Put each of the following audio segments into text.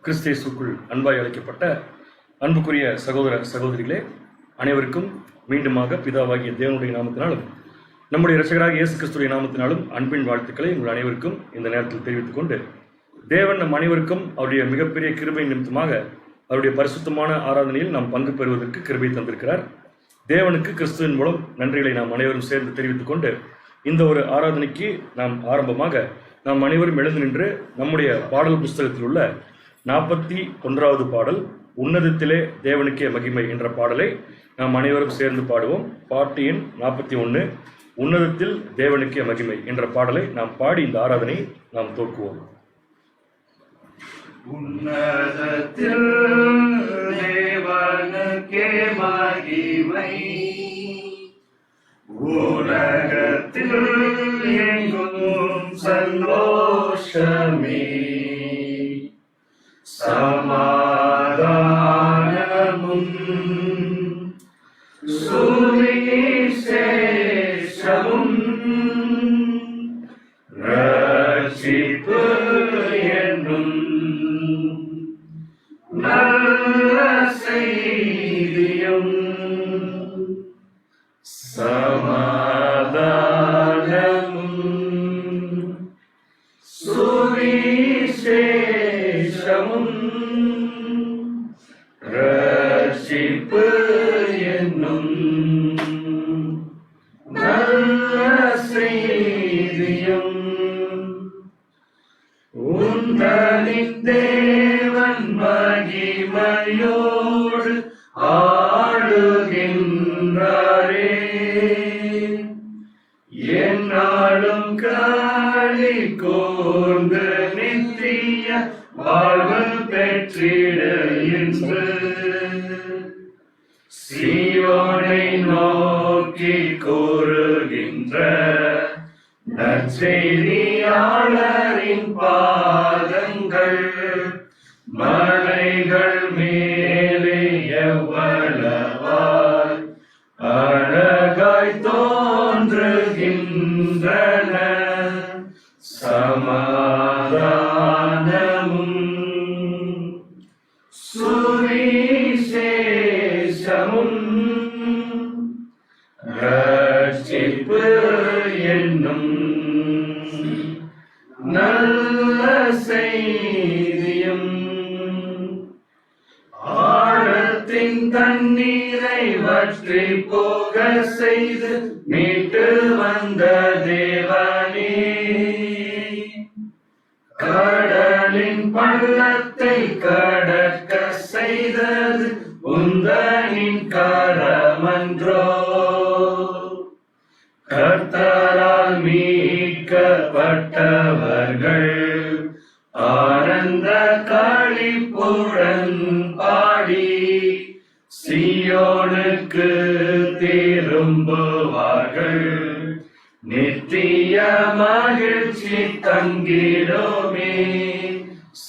கிறிஸ்தேசுக்குள் அன்பாய் அழைக்கப்பட்ட அன்புக்குரிய சகோதர சகோதரிகளே, அனைவருக்கும் மீண்டுமாக பிதாவாகிய தேவனுடைய நாமத்தினாலும் நம்முடைய இரட்சகராக இயேசு கிறிஸ்துடைய நாமத்தினாலும் அன்பின் வாழ்த்துக்களை உங்கள் அனைவருக்கும் இந்த நேரத்தில் தெரிவித்துக் கொண்டு, தேவன் நம் அனைவருக்கும் அவருடைய மிகப்பெரிய கிருபை நிமித்தமாக அவருடைய பரிசுத்தமான ஆராதனையில் நாம் பங்கு பெறுவதற்கு கிருபை தந்திருக்கிறார். தேவனுக்கு கிறிஸ்துவின் மூலம் நன்றிகளை நாம் அனைவரும் சேர்ந்து தெரிவித்துக் கொண்டு, இந்த ஒரு ஆராதனைக்கு நாம் ஆரம்பமாக நாம் அனைவரும் எழுந்து நின்று நம்முடைய பாடல் புஸ்தகத்தில் உள்ள 41வது பாடல், உன்னதத்திலே தேவனுக்கே மகிமை என்ற பாடலை நாம் அனைவரும் சேர்ந்து பாடுவோம். பாட்டு எண் 41, உன்னதத்தில் தேவனுக்கே மகிமை என்ற பாடலை நாம் பாடி இந்த ஆராதனை நாம் துவக்குவோம். உன்னதத்தில் தேவனுக்கே மகிமை, உலகத்தில் எங்கும் சந்தோஷமே, சமாதானமும் சுவிசேஷமும் ரட்சிப்பு என்னும் நல்ல செய்தியும் சமாதானமும் சுவிசேஷமும் ரட்சிப்பு என்னும் நல்ல செய்தியும் உந்தனின் தேவன் மகிமையோடு ஆடுகின்றாரே, என்னாலும் களி கூர்ந்து நித்திய வாழ்வு பெற்றிட என்று சீயோனை நோக்கி கூறுகின்ற நற்செய்தியாளரின் பாதங்கள் மலைகள் மேலே எவ்வளவாய் அழகாய் தோன்றுகின்றன, சமாதானமும் சுவிசேஷமும் ரட்சிப்பு என்னும் நல்ல செய்தியும் ஆழத்தின் தண்ணீரை வற்றி போக செய்து மீட்டு வந்த தேவனே, கடலின் பள்ளத்தை கடக்க செய்தது உந்தனின் கரமன்றோ, கர்த்தரால் மீட்கப்பட்டவர்கள் ஆனந்த களிப்புடன் பாடி சீயோனுக்கு திரும்புவார்கள், நித்திய மகிழ்ச்சி தங்கிடுமே,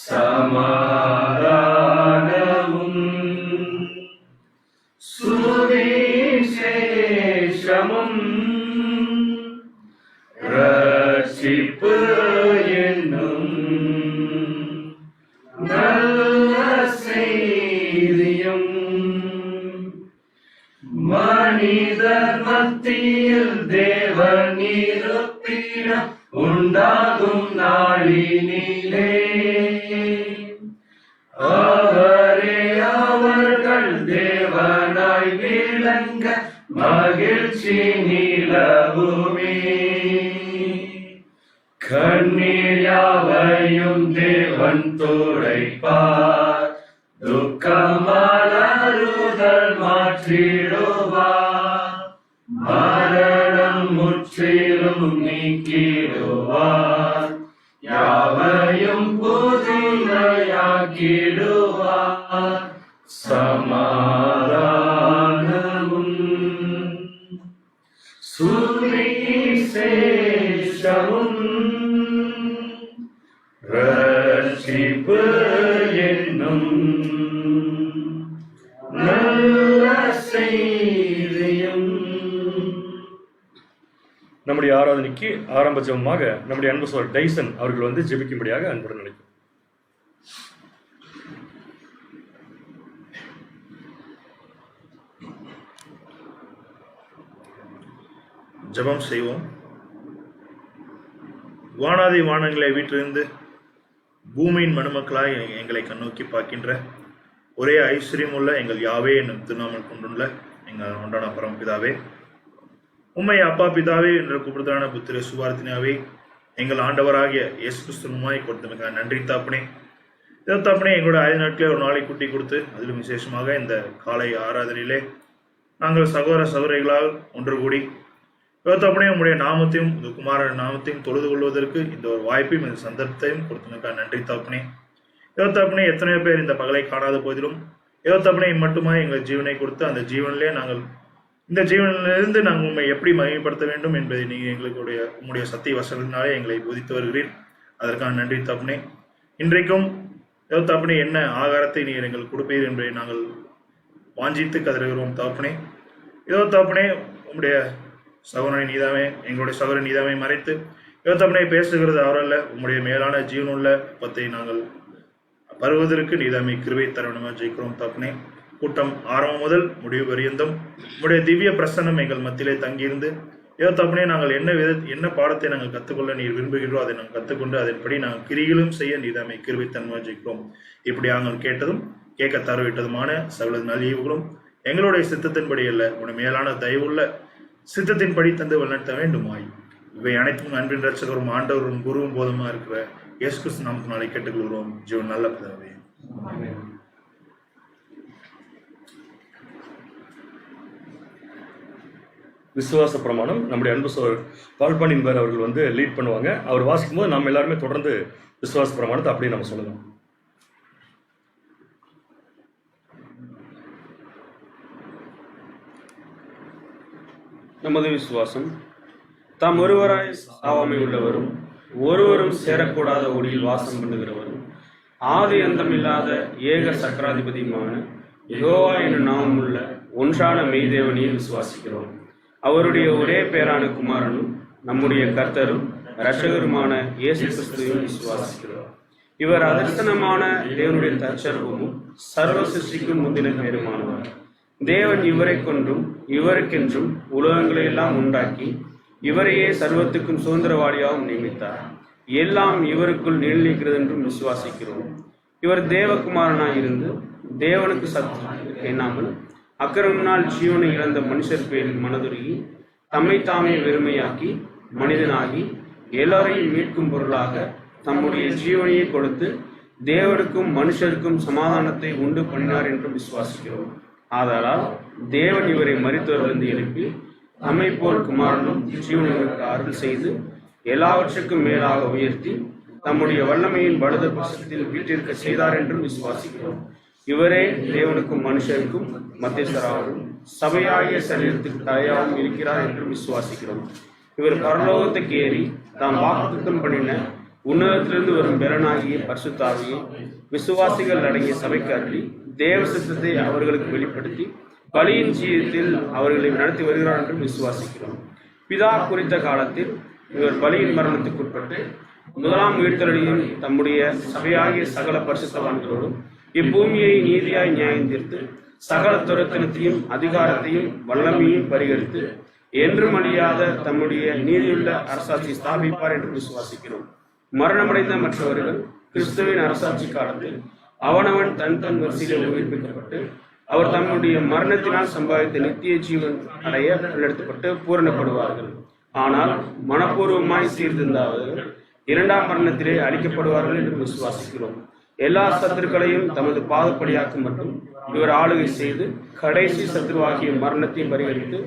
சமாதானமும் சுவிசேஷமும் ரட்சிப்பு என்னும் நல்ல செய்தியும் மனிதர் மத்தியில் தேவன் இருப்பிடம் உண்டாகும் நாளினிலே, அவரே அவர்கள் தேவனாய் விளங்க மகிழ்ச்சி நிலவுமே, கண்ணீர் யாவையும் தேவன் துடைப்பார், துக்கமலருதல் மாற்றிடுவார், மரணம் முற்றிலும் நீக்கிடுவார், யாவையும் புதிமையாக்கிடுவார், சமாதானமும் சுவிசேஷமும் ரட்சிப்பு என்னும் நல்ல செய்தியும். நம்முடைய ஆராதனைக்கு ஆரம்ப ஜெபமாக நம்முடைய அன்பு சகோதரர் டைசன் அவர்கள் ஜெபிக்கும்படியாக அன்புடன் நினைக்கிறோம். ஜெபம் செய்வோம். வானாதி வானங்களை வீட்டிலிருந்து பூமியின் மனுமக்களாய் எங்களை கண்ணோக்கி பார்க்கின்ற ஒரே ஐஸ்வர்யம் உள்ள எங்கள் யாவே என்னும் திருநாமல் கொண்டுள்ள எங்கள் ஒன்றான பரமபிதாவே, உம்மை அப்பா பிதாவே என்ற கூப்பிடுதான புத்திர சுவார்த்தினாவே, எங்கள் ஆண்டவராகிய இயேசு கிறிஸ்துவாய் கொடுத்தமைக்காக நன்றி தாப்பனே. தாப்பனே, எங்களோட 5 நாட்களே ஒரு நாளை கூட்டி கொடுத்து அதிலும் விசேஷமாக இந்த காலை ஆராதனையிலே நாங்கள் சகோதர சகோதரிகளால் ஒன்று கூடி தாப்பனே உங்களுடைய நாமத்தையும் இந்த குமாரன் நாமத்தையும் தொழுது கொள்வதற்கு இந்த ஒரு வாய்ப்பையும் இந்த சந்தர்ப்பத்தையும் கொடுத்தமைக்காக நன்றி தாப்பனே. தாப்பனே, எத்தனையோ பேர் இந்த பகலை காணாத போதிலும் தாப்பனே மட்டுமா எங்கள் ஜீவனை கொடுத்து அந்த ஜீவனிலே நாங்கள் இந்த ஜீவனிலிருந்து நாங்கள் உண்மை எப்படி மகிமைப்படுத்த வேண்டும் என்பதை நீங்கள் எங்களுடைய உங்களுடைய சத்திய வசனத்தினாலே எங்களை போதித்து வருகிறீர். அதற்கான நன்றி தாப்பனே. இன்றைக்கும் தாப்பனே என்ன ஆகாரத்தை நீர் எங்களுக்கு கொடுப்பீர் என்பதை நாங்கள் வாஞ்சித்து கதறுகிறோம் தாப்பனே. தாப்பனே, உங்களுடைய சகோதரனை நீதாமே எங்களுடைய சகோதரன் நீதாமே மறைத்து தாப்பனே பேசுகிறது அவரல்ல, உங்களுடைய மேலான ஜீவனுள்ள அப்பத்தை நாங்கள் பருவதற்கு நீதாமே கிருபை தரணுமா ஜெயிக்கிறோம் தாப்பனே. கூட்டம் ஆரம்பம் முதல் முடிவு பரியந்தம் உங்களுடைய திவ்ய பிரசன்னம் எங்கள் மத்தியிலே தங்கியிருந்து தாப்பனே நாங்கள் என்ன பாடத்தை நாங்கள் கற்றுக்கொள்ள நீர் விரும்புகிறோம் அதை நாங்கள் கற்றுக்கொண்டு அதன்படி நாங்கள் கிரிகளும் செய்ய நீதாமை கிருபை தன்மை ஜெயிக்கிறோம். இப்படி நாங்கள் கேட்டதும் கேட்க தரவிட்டதுமான சகல நல்ஈவுகளும் எங்களுடைய சித்தத்தின்படி அல்ல, உங்களுடைய மேலான தயவுள்ள சித்தத்தின்படி தந்து வழிநடத்த வேண்டுமாய் இவை அனைத்தும் அன்பின் ரட்சகரும் ஆண்டவரும் குருவும் போதுமா இருக்கிற இயேசு கிறிஸ்து நாமத்தினாலே கேட்டுக்கொள்கிறோம் ஜீவன் நல்ல பிதாவே. விசுவாச பிரமாணம் நம்முடைய அன்பு சோர் பால்பாண்டியன் பேர் அவர்கள் வந்து லீட் பண்ணுவாங்க. அவர் வாசிக்கும் போது நம்ம எல்லாருமே தொடர்ந்து விசுவாச பிரமாணத்தை அப்படியே நம்ம சொல்லலாம். நமது விசுவாசம் தாம் ஒருவராய் சாவாமை உள்ளவரும் ஒருவரும் சேரக்கூடாத ஒளியில் வாசம் பண்ணுகிறவரும் ஆதி அந்தமில்லாத ஏக சக்கராதிபதியுமான யெகோவா என்னும் நாமம் உள்ள ஒன்றான மெய்தேவனையை விசுவாசிக்கிறோம். அவருடைய ஒரே பேரான குமாரனும் நம்முடைய கர்த்தரும் இரட்சகருமான இயேசு கிறிஸ்துவையும் விசுவாசிக்கிறோம். இவர் அதர்சனமான தேவனுடைய தற்சர்வமும் சர்வ சிருஷ்டிக்கும் முந்தின பேருமானவர். தேவன் இவரை கொண்டும் இவருக்கென்றும் உலகங்களை எல்லாம் உண்டாக்கி இவரையே சர்வத்துக்கும் சுதந்திரவாளியாகவும் நியமித்தார். எல்லாம் இவருக்குள் நிழலிக்கிறது என்றும் விசுவாசிக்கிறோம். இவர் தேவகுமாரனாய் இருந்து தேவனுக்கு சத்து எண்ணாமல் அக்கிரமினால் ஜீவனை இழந்த மனுஷர் பேரில் மனதுருகி தம்மை தாமே வெறுமையாக்கி மனிதனாகி எல்லாரையும் மீட்கும் பொருளாக தம்முடைய ஜீவனையை கொடுத்து தேவனுக்கும் மனுஷருக்கும் சமாதானத்தை உண்டு பண்ணினார் என்றும் விசுவாசிக்கிறோம். ஆதலால் தேவன் இவரை மரித்தோரிலிருந்து எழுப்பி நம்மை போல் குமாரனும் ஜீவனுக்கு அருள் செய்து எல்லாவற்றுக்கும் மேலாக உயர்த்தி தம்முடைய வல்லமையின் வலது பட்சத்தில் வீட்டிற்கு செய்தார் என்றும் விசுவாசிக்கிறோம். இவரே தேவனுக்கும் மனுஷருக்கும் மத்தியஸ்தராகவும் சபையாகிய சரீரத்துக்கு தலையாகவும் இருக்கிறார் என்றும் விசுவாசிக்கிறோம். இவர் பரலோகத்துக்கு ஏறி தாம் வாக்குத்தத்தம் பண்ணின உன்னதத்திலிருந்து வரும் பெறனாகிய பரிசுத்தாவியை விசுவாசிகள் அடங்கிய சபைக்கு அருளி தேவ சித்தத்தை அவர்களுக்கு வெளிப்படுத்தி பலியின் ஜீவியத்தில் அவர்களை நடத்தி வருகிறார் என்றும் விசுவாசிக்கிறோம். பிதா குறித்த காலத்தில் இவர் பலியின் மரணத்துக்குட்பட்டு முதலாம் உயிர்த்தெழுதலில் தம்முடைய சபையாகிய சகல பரிசுத்தவான்களோடும் இப்பூமியை நீதியாய் நியாயம் தீர்த்து சகல துரத்தனத்தையும் அதிகாரத்தையும் வல்லமையும் பரிகரித்து என்றும் அழியாத தம்முடைய நீதியுள்ள அரசாட்சி ஸ்தாபிப்பார் என்று விசுவாசிக்கிறோம். மரணமடைந்த மற்றவர்கள் கிறிஸ்துவின் அரசாட்சி காலத்தில் அவனவன் தன் தன் வரிசையில் உயிர்ப்பிக்கப்பட்டு அவர் தம்முடைய மரணத்தினால் சம்பாதித்த நித்திய ஜீவன் அடைய நடத்தப்பட்டு பூரணப்படுவார்கள். ஆனால் மனப்பூர்வமாய் சீர்திருந்தாவர்கள் இரண்டாம் மரணத்திலே அழிக்கப்படுவார்கள் என்று விசுவாசிக்கிறோம். எல்லா சத்துருக்களையும் தமது பாதப்படியாக்கும் மட்டும் இவர் ஆளுகை செய்து கடைசி சத்துருவாகிய மரணத்தை பரிகரித்து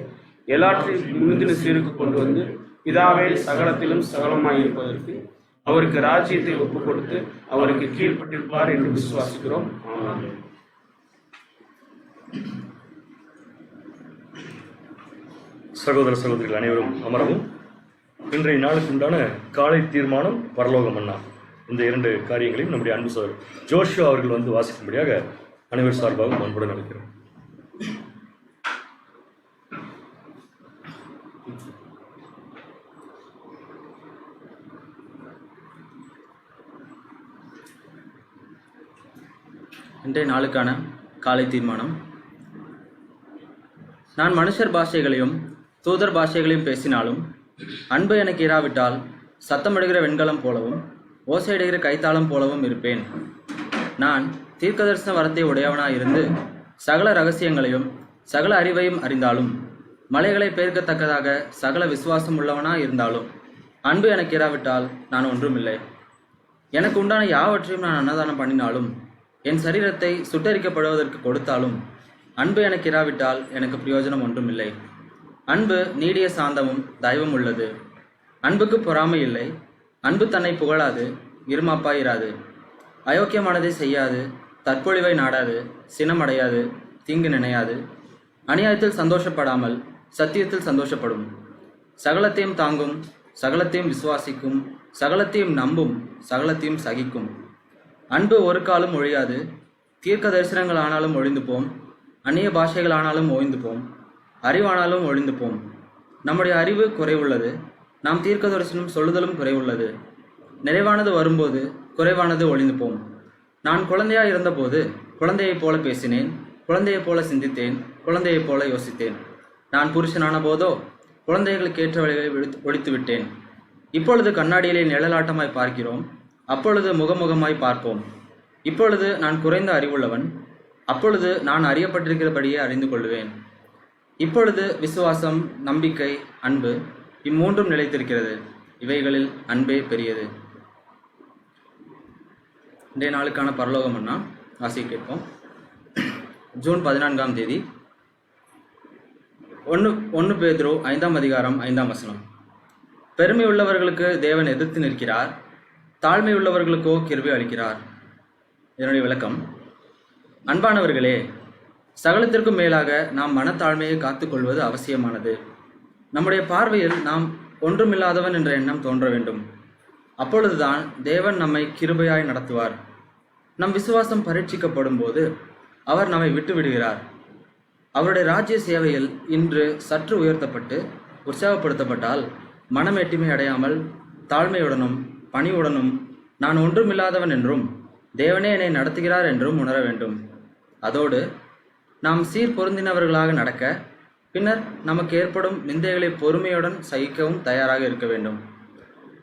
எல்லாற்றையும் முந்தின சீருக்கு கொண்டு வந்து பிதாவே சகலத்திலும் சகலமாய் இருப்பதற்கு அவருக்கு ராஜ்யத்தை ஒப்புக் கொடுத்து அவருக்கு கீழ்ப்பட்டிருப்பார் என்று விசுவாசிக்கிறோம். ஆமென். சகோதர சகோதரிகள் அனைவரும் அமரவும். இன்றைய நாளுக்கு உண்டான காலை தீர்மானம் பரலோக மன்னா, இந்த 2 காரியங்களையும் நம்முடைய அன்பு சகோதரர் ஜோஷுவா அவர்கள் வந்து வாசிக்கும்படியாக அனைவர் சார்பாக அன்புடன் அழைக்கிறோம். இன்றைய நாளுக்கான காலை தீர்மானம். நான் மனுஷர் பாஷைகளையும் தூதர் பாஷைகளையும் பேசினாலும் அன்பு எனக்கு இராவிட்டால் சத்தமிடுகிற வெண்கலம் போலவும் ஓசையிடுகிற கைத்தாளம் போலவும் இருப்பேன். நான் தீர்க்கதரிசன வரத்தை உடையவனாயிருந்து சகல ரகசியங்களையும் சகல அறிவையும் அறிந்தாலும் மலைகளை பெயர்க்கத்தக்கதாக சகல விசுவாசம் உள்ளவனாய் இருந்தாலும் அன்பு எனக்கு இராவிட்டால் நான் ஒன்றுமில்லை. எனக்கு உண்டான யாவற்றையும் நான் அன்னதானம் பண்ணினாலும் என் சரீரத்தை சுட்டரிக்கப்படுவதற்கு கொடுத்தாலும் அன்பு எனக்கு இராவிட்டால் எனக்கு பிரயோஜனம் ஒன்றுமில்லை. அன்பு நீடிய சாந்தமும் தயவும் உள்ளது. அன்புக்கு பொறாமை இல்லை. அன்பு தன்னை புகழாது, இருமாப்பாயிராது, அயோக்கியமானதை செய்யாது, தற்பொழிவை நாடாது, சினமடையாது, தீங்கு நினையாது, அநியாயத்தில் சந்தோஷப்படாமல் சத்தியத்தில் சந்தோஷப்படும், சகலத்தையும் தாங்கும், சகலத்தையும் விசுவாசிக்கும், சகலத்தையும் நம்பும், சகலத்தையும் சகிக்கும். அன்பு ஒரு காலம் ஒழியாது. தீர்க்க தரிசனங்கள் ஆனாலும் ஒழிந்து போம், அந்நிய பாஷைகள் ஆனாலும் ஓய்ந்து போம், அறிவானாலும் ஒழிந்து போம். நம்முடைய அறிவு குறைவுள்ளது, நாம் தீர்க்க தரிசனம் சொல்லுதலும் குறைவுள்ளது. நிறைவானது வரும்போது குறைவானது ஒழிந்து போம். நான் குழந்தையாய் இருந்தபோது குழந்தையைப் போல பேசினேன், குழந்தையைப் போல சிந்தித்தேன், குழந்தையைப் போல யோசித்தேன். நான் புருஷனான போதோ குழந்தைகளுக்கு ஏற்ற வழிகளை ஒழித்து விட்டேன். இப்பொழுது கண்ணாடியிலே நிழலாட்டமாய் பார்க்கிறோம், அப்பொழுது முகமுகமாய் பார்ப்போம். இப்பொழுது நான் குறைந்த அறிவுள்ளவன், அப்பொழுது நான் அறியப்பட்டிருக்கிறபடியே அறிந்து கொள்வேன். இப்பொழுது விசுவாசம், நம்பிக்கை, அன்பு இம்மூன்றும் நிலைத்திருக்கிறது. இவைகளில் அன்பே பெரியது. இன்றைய நாளுக்கான பரலோகம் அண்ணா ஆசையை கேட்போம். ஜூன் 14ஆம் தேதி 1 பேதுரு 5ஆம் அதிகாரம் 5ஆம் வசனம். பெருமை உள்ளவர்களுக்கு தேவன் எதிர்த்து நிற்கிறார், தாழ்மை உள்ளவர்களுக்கோ கிருபை அளிக்கிறார். இதனுடைய விளக்கம்: அன்பானவர்களே, சகலத்திற்கும் மேலாக நாம் மனத்தாழ்மையை காத்துக்கொள்வது அவசியமானது. நம்முடைய பார்வையில் நாம் ஒன்றுமில்லாதவன் என்ற எண்ணம் தோன்ற வேண்டும். அப்பொழுதுதான் தேவன் நம்மை கிருபையாய் நடத்துவார். நம் விசுவாசம் பரீட்சிக்கப்படும் போது அவர் நம்மை விட்டு விடுகிறார். அவருடைய ராஜ்ய சேவையில் இன்று சற்று உயர்த்தப்பட்டு உற்சாகப்படுத்தப்பட்டால் மனமேட்டிமை அடையாமல் தாழ்மையுடனும் பணிவுடனும் நான் ஒன்றுமில்லாதவன் என்றும் தேவனே என்னை நடத்துகிறார் என்றும் உணர வேண்டும். அதோடு நாம் சீர் பொருந்தினவர்களாக நடக்க, பின்னர் நமக்கு ஏற்படும் நிந்தைகளை பொறுமையுடன் சகிக்கவும் தயாராக இருக்க வேண்டும்.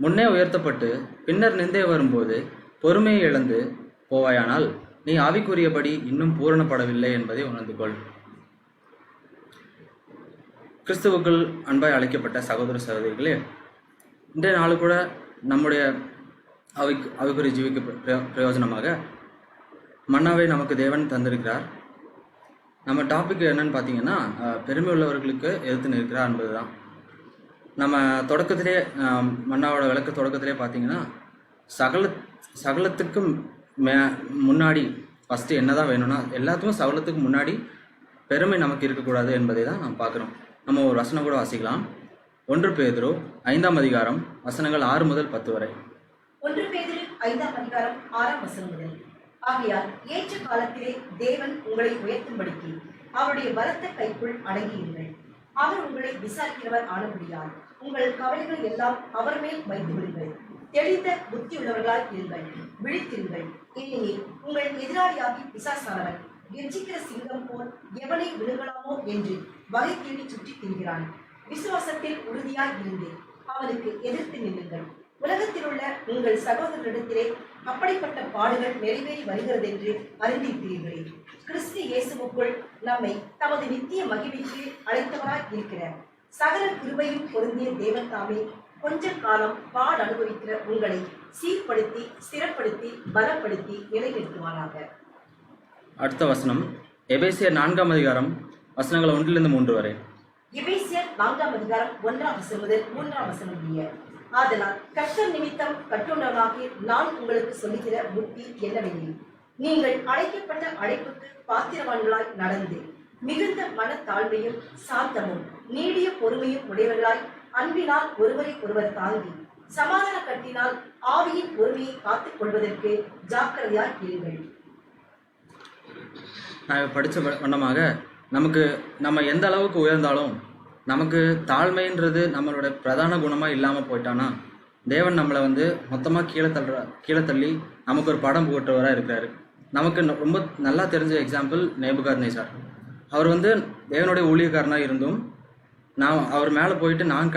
முன்னே உயர்த்தப்பட்டு பின்னர் நிந்தை வரும்போது பொறுமையை இழந்து போவாயானால் நீ ஆவிக்குரியபடி இன்னும் பூரணப்படவில்லை என்பதை உணர்ந்து கொள். கிறிஸ்துவுக்குள் அன்பாய் அழைக்கப்பட்ட சகோதர சகோதரிகளே, இன்றைய நாள் கூட நம்முடைய ஆவிக்குரிய ஜீவிக்க பிரயோஜனமாக மன்னாவை நமக்கு தேவன் தந்திருக்கிறார். நம்ம டாபிக் என்னன்னு பார்த்தீங்கன்னா, பெருமை உள்ளவர்களுக்கு எதிர்த்து நிற்கிறார் என்பது தான். நம்ம தொடக்கத்திலே மன்னாவோட விளக்க தொடக்கத்திலே பார்த்தீங்கன்னா, சகலத்துக்கும் முன்னாடி ஃபஸ்ட்டு என்ன தான் வேணும்னா, எல்லாத்துக்கும் சகலத்துக்கு முன்னாடி பெருமை நமக்கு இருக்கக்கூடாது என்பதை தான் நாம் பார்க்குறோம். நம்ம ஒரு வசனம் கூட வாசிக்கலாம். 1 பேதுரு 5ஆம் அதிகாரம் வசனங்கள் 6 முதல் 10 வரை. 1 பேதுரு 5ஆம் அதிகாரம் 6ஆம் வசனம் முதல். ஆகையால் ஏற்ற காலத்திலே தேவன் உங்களை உயர்த்தும்படிக்கு அவருடைய பலத்த கைக்குள் அடங்கியிருங்கள். அவர் உங்களை விசாரிக்கிறவர் ஆனபடியால் உங்கள் கவலைகளை எல்லாம் அவர் மேல் வைத்து விடுங்கள். தெளிந்த புத்தியுள்ளவர்களாய் இருங்கள், விழித்திருங்கள். ஏனெனில் உங்கள் எதிராளியாகி பிசாசானவன் கெர்ச்சிக்கிற சிங்கம் போல் எவனை விழுங்கலாமோ என்று வகை தேடி சுற்றி திரிகிறான். விசுவாசத்தில் உறுதியாய் இருந்து அவனுக்கு எதிர்த்து நில்லுங்கள். உலகத்தில் உள்ள உங்கள் சகோதரரிடத்திலே அப்படிப்பட்ட பாடுகள் நிறைவேறி வருகிறது என்று அறிந்திருக்கிறீர்களே. கிறிஸ்து இயேசுவுக்குள் நம்மை தமது நித்திய மகிழ்ச்சிக்கு அழைத்தவராய் இருக்கிறார். சகல கிருபையும் பொருந்திய தேவன் தாமே கொஞ்ச காலம் பாடு அனுபவிக்கிற உங்களை சீர்படுத்தி ஸ்திரப்படுத்தி பலப்படுத்தி நிலைநிறுத்துவாராக. அடுத்த வசனம் எபேசியர் 4ஆம் அதிகாரம் வசனங்கள் 1-3 வரை. எபேசியர் 4ஆம் அதிகாரம் 1ஆம் வசனம் முதல் 3ஆம் வசனம் முடிய. ஆதலால் கர்த்தர் நிமித்தம் கட்டுண்டவனாகி நான் உங்களுக்கு சொல்லுகிற புத்தி என்னவெனில், நீங்கள் அழைக்கப்பட்ட அழைப்புக்கு பாத்திரவான்களாய் நடந்து மிகுந்த மனத்தாழ்மையும் சாந்தமும் நீடிய பொறுமையும் உடையவர்களாய் அன்பினால் ஒருவரை ஒருவர் தாங்கி சமாதான கட்டினால் ஆவியின் பொறுமையை காத்துக் கொள்வதற்கு ஜாக்கிரதையாய் இருங்கள். நான் படித்த வண்ணமாக நம்ம எந்த அளவுக்கு உயர்ந்தாலும் நமக்கு தாழ்மைன்றது நம்மளோட பிரதான குணமாக இல்லாமல் போயிட்டான்னா தேவன் நம்மளை மொத்தமாக கீழே தள்ளி நமக்கு ஒரு படம் புகட்டுவராக இருக்கிறாரு. நமக்கு ரொம்ப நல்லா தெரிஞ்ச எக்ஸாம்பிள் நேபுகாத்நேச்சார். அவர் தேவனுடைய ஊழியக்காரனாக இருந்தும் அவர் மேலே போயிட்டு நான்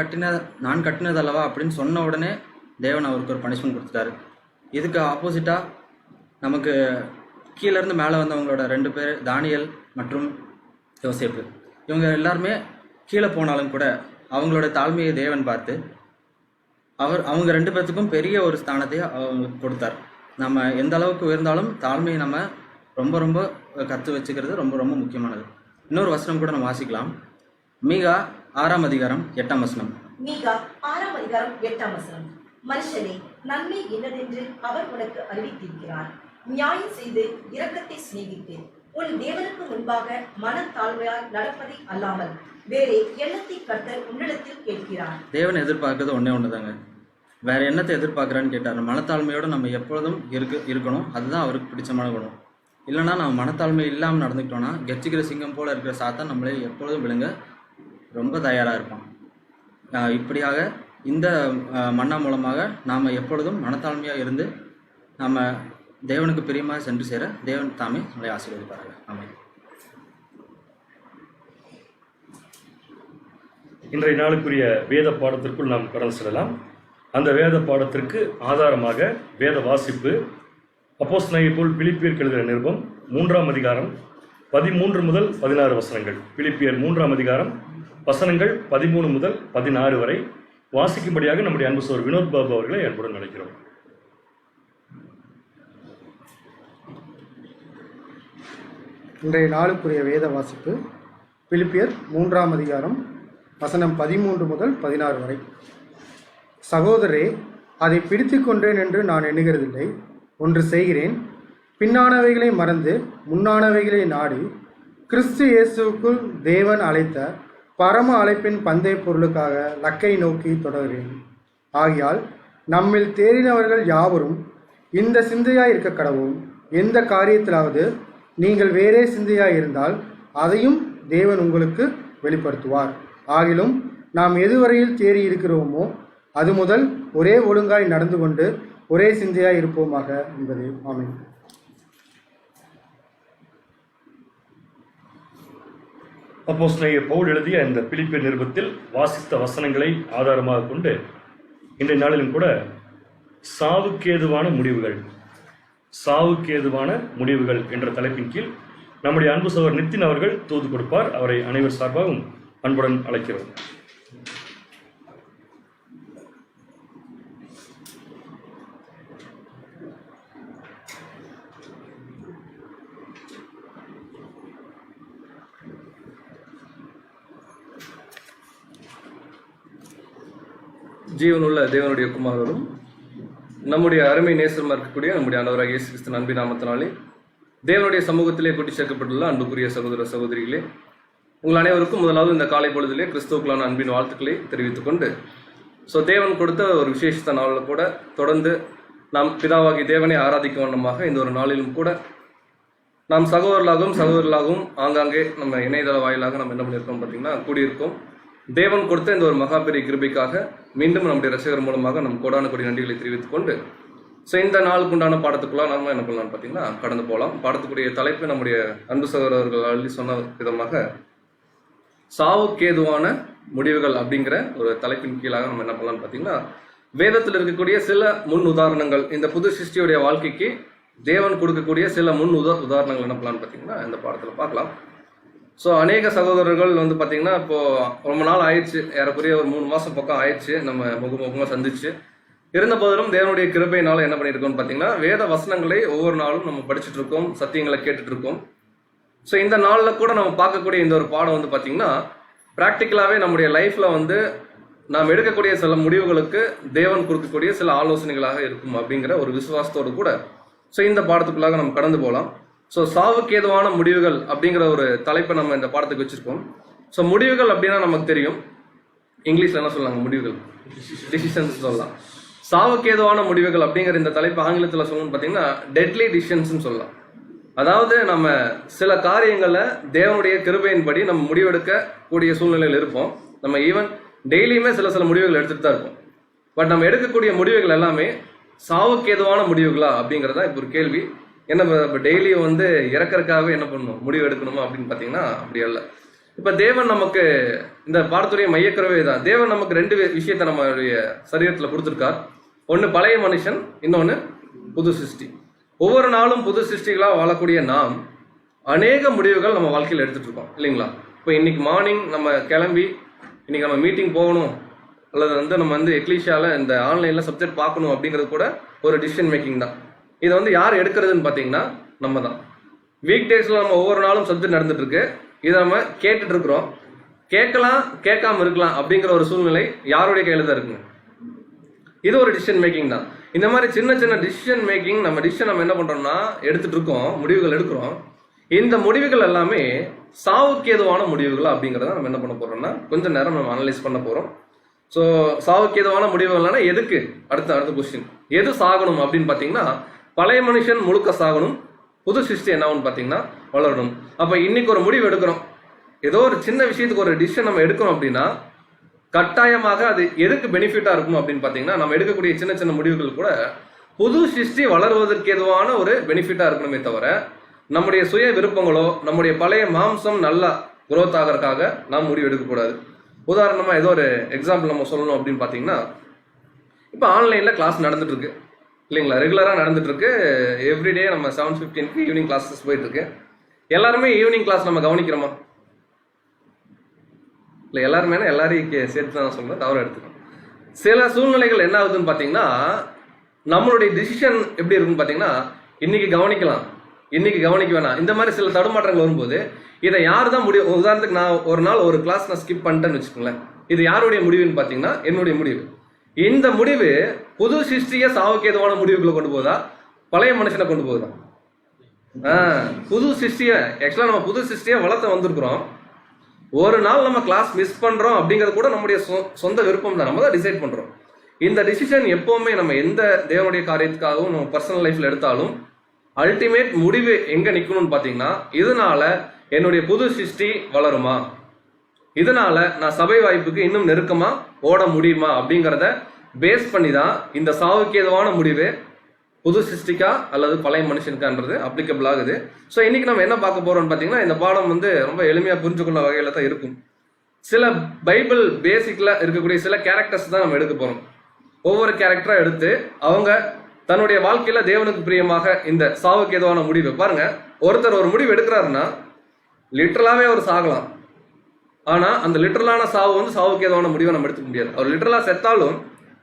கட்டினது அல்லவா அப்படின்னு சொன்ன உடனே தேவன் அவருக்கு ஒரு பனிஷ்மெண்ட் கொடுத்துட்டாரு. இதுக்கு ஆப்போசிட்டாக நமக்கு கீழேருந்து மேலே வந்தவங்களோட 2 பேர் தானியேல் மற்றும் யோசேப்பு, இவங்க எல்லாருமே கீழே போனாலும் கூட அவங்களோட தாழ்மையை தேவன் பார்த்து அவங்க 2 பேர்த்துக்கும் பெரிய ஒரு ஸ்தானத்தை அவங்க கொடுத்தார். நம்ம எந்த அளவுக்கு உயர்ந்தாலும் தாழ்மையை நம்ம ரொம்ப ரொம்ப கற்று வச்சுக்கிறது ரொம்ப ரொம்ப முக்கியமானது. இன்னொரு வசனம் கூட நம்ம வாசிக்கலாம். மீகா 6ஆம் அதிகாரம் 8ஆம் வசனம். மீகா 6ஆம் அதிகாரம் 8ஆம் வசனம். மனுஷனே, நன்மை என்னதென்று அவர் உனக்கு அறிவித்திருக்கிறார். நியாயம் செய்து இரக்கத்தை சிநேகித்து உன் தேவனுக்கு முன்பாக மனத்தாழ்மையால் நடப்பதை அல்லாமல் வேறே எண்ணத்தை கர்த்தர் உன்னிடத்தில் கேட்கிறார். தேவன் எதிர்பார்க்கறது ஒண்ணே தாங்க. வேற என்னத்தை எதிர்பார்க்கிறான்னு கேட்டார். மனத்தாழ்மையோடு நம்ம எப்பொழுதும் இருக்கணும். அதுதான் அவருக்கு பிடிச்சமான குணம். இல்லைன்னா நம்ம மனத்தாழ்மை இல்லாமல் நடந்துக்கிட்டோம்னா கெச்சிக்கிற சிங்கம் போல இருக்கிற சாத்தான் நம்மளே எப்பொழுதும் விழுங்க ரொம்ப தயாராக இருப்பான். இப்படியாக இந்த மன்னா மூலமாக நாம் எப்பொழுதும் மனத்தாழ்மையாக இருந்து நம்ம தேவனுக்கு பிரியமாக சென்று சேர தேவன் தாமே நம்மளை ஆசீர்வதிப்பார்கள். ஆமென். இன்றைய நாளுக்குரிய வேத பாடத்திற்குள் நாம் கடந்து செல்லலாம். அந்த வேத பாடத்திற்கு ஆதாரமாக வேத வாசிப்பு அப்போஸ்தலனாகிய பவுல் பிலிப்பியருக்கு எழுதிய நிருபம் 3ஆம் அதிகாரம் 13 முதல் 16 வசனங்கள். பிலிப்பியர் 3ஆம் அதிகாரம் வசனங்கள் 13 முதல் 16 வரை வாசிக்கும்படியாக நம்முடைய அன்பு சகோதரர் வினோத் பாபு அவர்களை அன்புடன் அழைக்கிறோம். இன்றைய நாளுக்குரிய வேத வாசிப்பு பிலிப்பியர் 3ஆம் அதிகாரம் வசனம் 13 முதல் 16 வரை. சகோதரரே, அதை பிடித்து கொண்டேன் என்று நான் எண்ணுகிறதில்லை. ஒன்று செய்கிறேன், பின்னானவைகளை மறந்து முன்னானவைகளை நாடி கிறிஸ்து இயேசுவுக்குள் தேவன் அழைத்த பரம அழைப்பின் பந்தய பொருளுக்காக லக்கை நோக்கி தொடர்கிறேன். ஆகையால் நம்மில் தேறினவர்கள் யாவரும் இந்த சிந்தையாய் இருக்க கடவும். எந்த காரியத்திலாவது நீங்கள் வேறே சிந்தையாய் இருந்தால் அதையும் தேவன் உங்களுக்கு வெளிப்படுத்துவார். ஆகிலும் நாம் எதுவரையில் தேறி இருக்கிறோமோ அது முதல் ஒரே ஒழுங்காய் நடந்து கொண்டு ஒரே சிந்தையாய் இருப்போமாக என்பது. ஆமென். அப்போஸ்தலனாகிய பவுல் எழுதிய இந்த பிலிப்பியர் நிருபத்தில் வாசித்த வசனங்களை ஆதாரமாக கொண்டு இன்றைய நாளிலும் கூட சாவுக்கேதுவான முடிவுகள் என்ற தலைப்பின் கீழ் நம்முடைய அன்பு சகோதரர் நித்தின் அவர்கள் தூது கொடுப்பார். அவரை அனைவர் சார்பாகவும் அன்புடன் அழைக்கிறோம். ஜீவனுள்ள தேவனுடைய குமாரரும் நம்முடைய அருமை நேசரமாக இருக்கக்கூடிய நம்முடைய ஆண்டவராகிய இயேசு கிறிஸ்து அன்பின் நாமத்தினாலே தேவனுடைய சமூகத்திலே கூட்டி சேர்க்கப்பட்டுள்ள அன்புக்குரிய சகோதர சகோதரிகளே, உங்கள் அனைவருக்கும் முதலாவது இந்த காலை பொழுதிலே கிறிஸ்துவுக்குள்ளான அன்பின் வாழ்த்துக்களை தெரிவித்துக் கொண்டு, தேவன் கொடுத்த ஒரு விசேஷத்த நாளில் கூட தொடர்ந்து நாம் பிதாவாகி தேவனை ஆராதிக்கும் வண்ணமாக இந்த ஒரு நாளிலும் கூட நாம் சகோதரர்களாகவும் ஆங்காங்கே நம்ம இணையதள வாயிலாக நம்ம என்ன பண்ணியிருக்கோம் பார்த்தீங்கன்னா கூடியிருக்கோம். தேவன் கொடுத்த இந்த ஒரு மகாபெரிய கிருபைக்காக மீண்டும் நம்முடைய ரசிகர் மூலமாக நம் கோடான கொடி நன்றிகளை தெரிவித்துக் கொண்டு இந்த நாளுக்கு உண்டான பாடத்துக்குள்ள நம்ம என்ன பண்ணலாம்னு பார்த்தீங்கன்னா கடந்து போகலாம். பாடத்துக்குரிய தலைப்பு நம்முடைய அன்பு சகோதரர்கள் அள்ளி சொன்ன விதமாக சாவுக்கேதுவான முடிவுகள் அப்படிங்கிற ஒரு தலைப்பின் கீழாக நம்ம என்ன பண்ணலாம்னு பார்த்தீங்கன்னா வேதத்தில் இருக்கக்கூடிய சில முன் உதாரணங்கள், இந்த புது சிருஷ்டியுடைய வாழ்க்கைக்கு தேவன் கொடுக்கக்கூடிய சில முன் உதாரணங்கள் என்ன பண்ணலாம்னு பார்த்தீங்கன்னா இந்த பாடத்தில் பார்க்கலாம். அநேக சகோதரர்கள் பார்த்தீங்கன்னா இப்போ ரொம்ப நாள் ஆயிடுச்சு, ஏறக்குறைய ஒரு 3 மாதம் பக்கம் ஆயிடுச்சு நம்ம முகமுகமாக சந்திச்சு. இருந்த போதிலும் தேவனுடைய கிருபையினால என்ன பண்ணியிருக்கோம்னு பார்த்தீங்கன்னா வேத வசனங்களை ஒவ்வொரு நாளும் நம்ம படிச்சுட்டு இருக்கோம், சத்தியங்களை கேட்டுட்டு இருக்கோம். இந்த நாளில் கூட நம்ம பார்க்கக்கூடிய இந்த ஒரு பாடம் பார்த்தீங்கன்னா ப்ராக்டிக்கலாகவே நம்முடைய லைஃப்பில் நாம் எடுக்கக்கூடிய சில முடிவுகளுக்கு தேவன் கொடுக்கக்கூடிய சில ஆலோசனைகளாக இருக்கும் அப்படிங்கிற ஒரு விசுவாசத்தோடு கூட இந்த பாடத்துக்குள்ளாக நம்ம கடந்து போகலாம். சாவுக்கேதுவான முடிவுகள் அப்படிங்கிற ஒரு தலைப்பை நம்ம இந்த பாடத்துக்கு வச்சிருக்கோம். முடிவுகள் அப்படின்னா நமக்கு தெரியும், இங்கிலீஷ்ல என்ன சொல்லாங்க, முடிவுகள், டிசிஷன்ஸ் சொல்லலாம். சாவுக்கேதுவான முடிவுகள் அப்படிங்கிற இந்த தலைப்பு ஆங்கிலத்தில் சொல்லணும்னு பார்த்தீங்கன்னா டெட்லி டிசிஷன்ஸ்னு சொல்லலாம். அதாவது நம்ம சில காரியங்களை தேவனுடைய கிருபையின்படி நம்ம முடிவெடுக்க கூடிய சூழ்நிலையில் இருப்போம். நம்ம ஈவன் டெய்லியுமே சில முடிவுகள் எடுத்துட்டு தான் இருப்போம். பட் நம்ம எடுக்கக்கூடிய முடிவுகள் எல்லாமே சாவுக்கேதுவான முடிவுகளா அப்படிங்கிறதா இப்போ ஒரு கேள்வி. என்ன டெய்லி இறக்கறதுக்காகவே என்ன பண்ணணும், முடிவு எடுக்கணுமா அப்படின்னு பார்த்தீங்கன்னா அப்படி அல்ல. இப்ப தேவன் நமக்கு இந்த பாடத்துடைய மையக்கருவே தான். தேவன் நமக்கு ரெண்டு விஷயத்த நம்மளுடைய சரீரத்துல கொடுத்துருக்கார். ஒண்ணு பழைய மனுஷன், இன்னொன்னு புது சிருஷ்டி. ஒவ்வொரு நாளும் புது சிருஷ்டிகளா வாழக்கூடிய நாம் அநேக முடிவுகள் நம்ம வாழ்க்கையில் எடுத்துட்டு இருக்கோம் இல்லைங்களா? இப்போ இன்னைக்கு மார்னிங் நம்ம கிளம்பி இன்னைக்கு நம்ம மீட்டிங் போகணும், அல்லது நம்ம எக்லீஷியால இந்த ஆன்லைன்ல சப்ஜெக்ட் பார்க்கணும் அப்படிங்கிறது கூட ஒரு டிசிஷன் மேக்கிங் தான். இதை யார் எடுக்கிறதுன்னு பார்த்தீங்கன்னா நம்ம தான். வீக் டேஸ்ல நம்ம ஒவ்வொரு நாளும் சப்ஜெக்ட் நடந்துட்டு இருக்கு, இதை நம்ம கேட்டுட்டு இருக்கிறோம். கேட்கலாம், கேட்காம இருக்கலாம் அப்படிங்கிற ஒரு சூழ்நிலை யாருடைய கையில தான் இருக்குங்க. இது ஒரு டிசிஷன் மேக்கிங் தான். இந்த மாதிரி சின்ன சின்ன டிசிஷன் மேக்கிங் நம்ம என்ன பண்றோம்னா எடுத்துட்டு இருக்கோம், முடிவுகள் எடுக்கிறோம். இந்த முடிவுகள் எல்லாமே சாவுக்கு ஏதுவான முடிவுகள் அப்படிங்கிறத நம்ம என்ன பண்ண போறோம்னா கொஞ்சம் நேரம் நம்ம அனலைஸ் பண்ண போறோம். ஸோ சாவுக்கு ஏதுவான முடிவுகள்னா எதுக்கு, அடுத்த கொஸ்டின் எது சாகணும் அப்படின்னு பார்த்தீங்கன்னா பழைய மனுஷன் முழுக்க சாகணும், புது சிருஷ்டி என்னன்னு பார்த்தீங்கன்னா வளரணும். அப்ப இன்னைக்கு ஒரு முடிவு எடுக்கிறோம், ஏதோ ஒரு சின்ன விஷயத்துக்கு ஒரு டிசிஷன் நம்ம எடுக்கிறோம் அப்படின்னா கட்டாயமாக அது எதுக்கு பெனிஃபிட்டா இருக்கும் அப்படின்னு பார்த்தீங்கன்னா நம்ம எடுக்கக்கூடிய சின்ன சின்ன முடிவுகள் கூட புது சிருஷ்டி வளருவதற்கு எதுவான ஒரு பெனிஃபிட்டா இருக்கணுமே தவிர நம்முடைய சுய விருப்பங்களோ நம்முடைய பழைய மாம்சம் நல்லா குரோத் ஆகிறதுக்காக நாம் முடிவு எடுக்கக்கூடாது. உதாரணமா ஏதோ ஒரு எக்ஸாம்பிள் நம்ம சொல்லணும் அப்படின்னு பார்த்தீங்கன்னா இப்போ ஆன்லைன்ல கிளாஸ் நடந்துட்டு இருக்கு இல்லைங்களா, ரெகுலராக நடந்துட்டு இருக்கு. எவ்ரிடே நம்ம 7:15 ஈவினிங் கிளாஸஸ் போயிட்டு இருக்கு. எல்லாருமே ஈவினிங் கிளாஸ் நம்ம கவனிக்கிறோமா? இல்லை, எல்லாருமே எல்லாரையும் சேர்த்து தான் சொல்றேன், தவறு எடுத்துக்கணும். சில சூழ்நிலைகள் என்ன ஆகுதுன்னு பார்த்தீங்கன்னா நம்மளுடைய டிசிஷன் எப்படி இருக்குன்னு பார்த்தீங்கன்னா இன்னைக்கு கவனிக்கலாம், இன்னைக்கு கவனிக்க வேணாம், இந்த மாதிரி சில தடுமாற்றங்கள் வரும்போது இதை யார் தான் முடிவு. உதாரணத்துக்கு நான் ஒரு நாள் ஒரு கிளாஸ் நான் ஸ்கிப் பண்ணிட்டேன்னு வச்சுக்கோங்களேன், இது யாருடைய முடிவுன்னு பார்த்தீங்கன்னா என்னுடைய முடிவு. இந்த முடிவு புது சிருஷ்டிய சாவுக்கு ஏதுவான முடிவுகளை கொண்டு போதா, பழைய மனுஷனை கொண்டு போகுதா? புது சிருஷ்டிய ஆக்சுவலா நம்ம புது சிருஷ்டிய வளர்த்த வந்திருக்கிறோம். ஒரு நாள் நம்ம கிளாஸ் மிஸ் பண்றோம் அப்படிங்கிறது கூட நம்முடைய சொந்த விருப்பம் தான், நம்ம தான் டிசைட் பண்றோம். இந்த டிசிஷன் எப்பவுமே நம்ம எந்த தேவனுடைய காரியத்துக்காகவும் நம்ம பர்சனல் லைஃப்ல எடுத்தாலும் அல்டிமேட் முடிவு எங்க நிக்கணும்னு பாத்தீங்கன்னா இதனால என்னுடைய புது சிருஷ்டி வளருமா, இதனால நான் சபை வாய்ப்புக்கு இன்னும் நெருக்கமா ஓட முடியுமா அப்படிங்கிறத பேஸ் பண்ணி தான் இந்த சாவுக்கு ஏதுவான முடிவு புது சிருஷ்டிக்கா அல்லது பழைய மனுஷனுக்கான்றது அப்ளிகபிள் ஆகுது. ஸோ இன்னைக்கு நம்ம என்ன பார்க்க போறோம்னு பார்த்தீங்கன்னா இந்த பாடம் ரொம்ப எளிமையா புரிஞ்சுக்கொள்ள வகையில தான் இருக்கும். சில பைபிள் பேசிக்ல இருக்கக்கூடிய சில கேரக்டர்ஸ் தான் நம்ம எடுக்க போறோம். ஒவ்வொரு கேரக்டரா எடுத்து அவங்க தன்னுடைய வாழ்க்கையில தேவனுக்கு பிரியமாக இந்த சாவுக்கு ஏதுவான முடிவு பாருங்க. ஒருத்தர் ஒரு முடிவு எடுக்கிறாருன்னா லிட்டரலாவே அவர் சாகலாம், ஆனா அந்த லிட்டரலான சாவு சாவுக்கு ஏதுவான முடிவை நம்ம எடுத்துக்க முடியாது. அவர் லிட்டரலா செத்தாலும்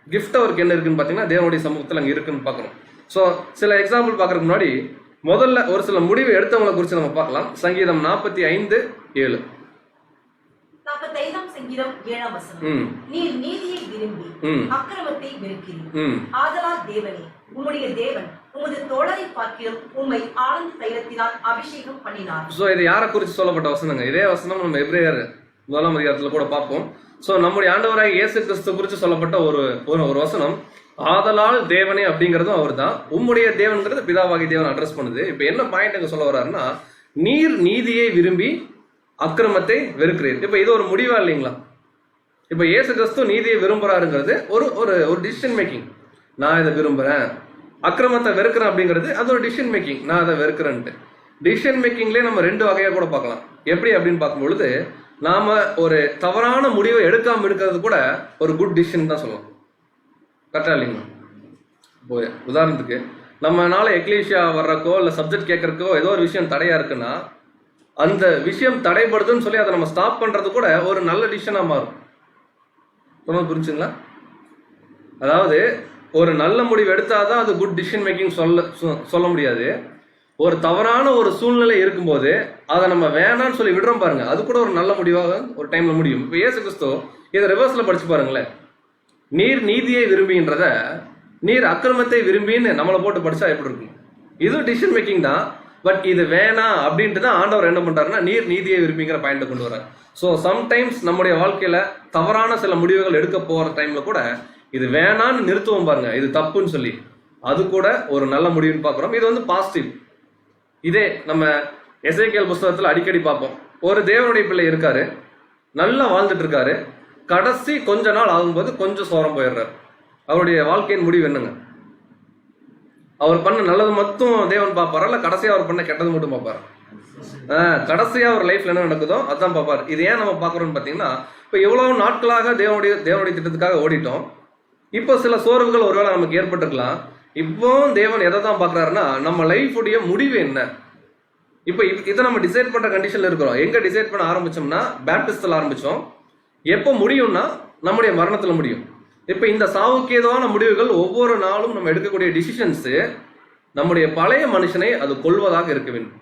கிஃப்ட் அவருக்கு என்ன இருக்குன்னு பாத்தீங்கன்னா தேவனுடைய சமூகத்தில் அங்க இருக்குன்னு பார்க்கணும். ஸோ சில எக்ஸாம்பிள் பார்க்கறதுக்கு முன்னாடி முதல்ல ஒரு சில முடிவு எடுத்தவங்களை குறித்து நம்ம பார்க்கலாம். சங்கீதம் 45:7. 45 சங்கீதம் 7 வசனம். நீர் நீதியை விரும்பி அக்கிரமத்தை வெறுக்கிறீர். ஆதலால் தேவனே உம்முடைய தேவன் உமது தோழரை பார்க்கிலும் உம்மை ஆனந்த தைலத்தினால் அபிஷேகம் பண்ணினார். ஸோ இது யாரை குறித்து சொல்லப்பட்ட வசனங்க? இதே வசனம் நம்ம எபிரேயர் 1 அதிகாரத்துல கூட பார்ப்போம். ஸோ நம்முடைய ஆண்டவராக இயேசு கிறிஸ்து குறித்து சொல்லப்பட்ட ஒரு வசனம் ஆதலால் தேவனே அப்படிங்கிறதும் அவர் தான். உம்முடைய தேவன்கிறது பிதாவாகி தேவன் அட்ரஸ் பண்ணுது. இப்போ என்ன பாயிண்ட் அங்க சொல்ல வர்றாருன்னா நீர் நீதியை விரும்பி அக்கிரமத்தை வெறுக்கிறீர். இப்போ இது ஒரு முடிவா இல்லைங்களா? இப்போ இயேசு கிறிஸ்து நீதியை விரும்புறாருங்கிறது ஒரு டிசிஷன் மேக்கிங். நான் இதை விரும்புறேன், அக்கிரமத்தை வெறுக்கிறேன் அப்படிங்கிறது அது ஒரு டிசிஷன் மேக்கிங். நான் அதை வெறுக்கிறேன்ட்டு டிசிஷன் மேக்கிங்லேயே நம்ம 2 வகையா கூட பார்க்கலாம். எப்படி அப்படின்னு பார்க்கும் பொழுது நாம ஒரு தவறான முடிவை எடுக்காம இருக்கிறது கூட ஒரு குட் டிசிஷன் தான் சொல்லலாம். கரெக்டா இல்லைங்களா? இப்போ உதாரணத்துக்கு நம்மனால எக்லீஷியா வர்றக்கோ இல்லை சப்ஜெக்ட் கேட்கறக்கோ ஏதோ ஒரு விஷயம் தடையா இருக்குன்னா அந்த விஷயம் தடைபடுதுன்னு சொல்லி அதை நம்ம ஸ்டாப் பண்றது கூட ஒரு நல்ல டிசிஷனா மாறும். ரொம்ப புரிஞ்சுங்களா? அதாவது ஒரு நல்ல முடிவு எடுத்தாதான் அது குட் டிசிஷன் மேக்கிங் சொல்ல முடியாது. ஒரு தவறான ஒரு சூழ்நிலை இருக்கும்போது அதை நம்ம வேணான்னு சொல்லி விடுறோம் பாருங்க, அது கூட ஒரு நல்ல முடிவாக ஒரு டைம்ல முடியும். இப்போ இயேசு கிறிஸ்து இதை ரிவர்ஸ்ல படிச்சு பாருங்களேன். நீர் நீதியை விரும்பின்றத நீர் அக்கிரமத்தை விரும்பின்னு நம்மளை போட்டு படிச்சா எப்படி இருக்கும்? இது டிசிஷன் மேக்கிங் தான். பட் இது வேணாம் அப்படின்ட்டு தான் ஆண்டவர் என்ன பண்றாருன்னா நீர் நீதியை விரும்பிங்கிற பாயிண்ட கொண்டு வர்றாரு. ஸோ சம்டைம்ஸ் நம்முடைய வாழ்க்கையில தவறான சில முடிவுகள் எடுக்க போற டைம்ல கூட இது வேணான்னு நிறுத்துவோம் பாருங்க, இது தப்புன்னு சொல்லி, அது கூட ஒரு நல்ல முடிவுன்னு பார்க்குறோம். இது பாசிட்டிவ். இதே நம்ம எசேக்கியேல் புஸ்தகத்துல அடிக்கடி பார்ப்போம். ஒரு தேவனுடைய பிள்ளை இருக்காரு, நல்லா வாழ்ந்துட்டு இருக்காரு, கடைசி கொஞ்ச நாள் ஆகும்போது கொஞ்சம் சோரம் போயிடுறாரு. அவருடைய வாழ்க்கையின் முடிவு என்னங்க? அவர் பண்ண நல்லது மட்டும் தேவன் பார்ப்பாரா, இல்ல கடைசியா அவர் பண்ண கெட்டது மட்டும் பார்ப்பாரா? கடைசியா ஒரு லைஃப்ல என்ன நடக்குதோ அதான் பார்ப்பாரு. இது ஏன் நம்ம பார்க்குறோம்னு பார்த்தீங்கன்னா, இப்போ எவ்வளவு நாட்களாக தேவனுடைய திட்டத்துக்காக ஓடிட்டோம். இப்போ சில சோர்வுகள் ஒருவேளை நமக்கு ஏற்பட்டிருக்கலாம். இப்போ தேவன் எதை தான் பார்க்குறாருன்னா, நம்ம லைஃபுடைய முடிவு என்ன. இப்போ இதை நம்ம டிசைட் பண்ற கண்டிஷன்ல இருக்கிறோம். எங்க டிசைட் பண்ண ஆரம்பிச்சோம்னா, பேப்டிஸ்ட்ல ஆரம்பிச்சோம். எப்போ முடியும்னா நம்முடைய மரணத்துல முடியும். இப்போ இந்த சாவுக்கு ஏதுவான முடிவுகள் ஒவ்வொரு நாளும் நம்ம எடுக்கக்கூடிய டிசிஷன்ஸ் நம்முடைய பழைய மனுஷனை அது கொள்வதாக இருக்க வேண்டும்.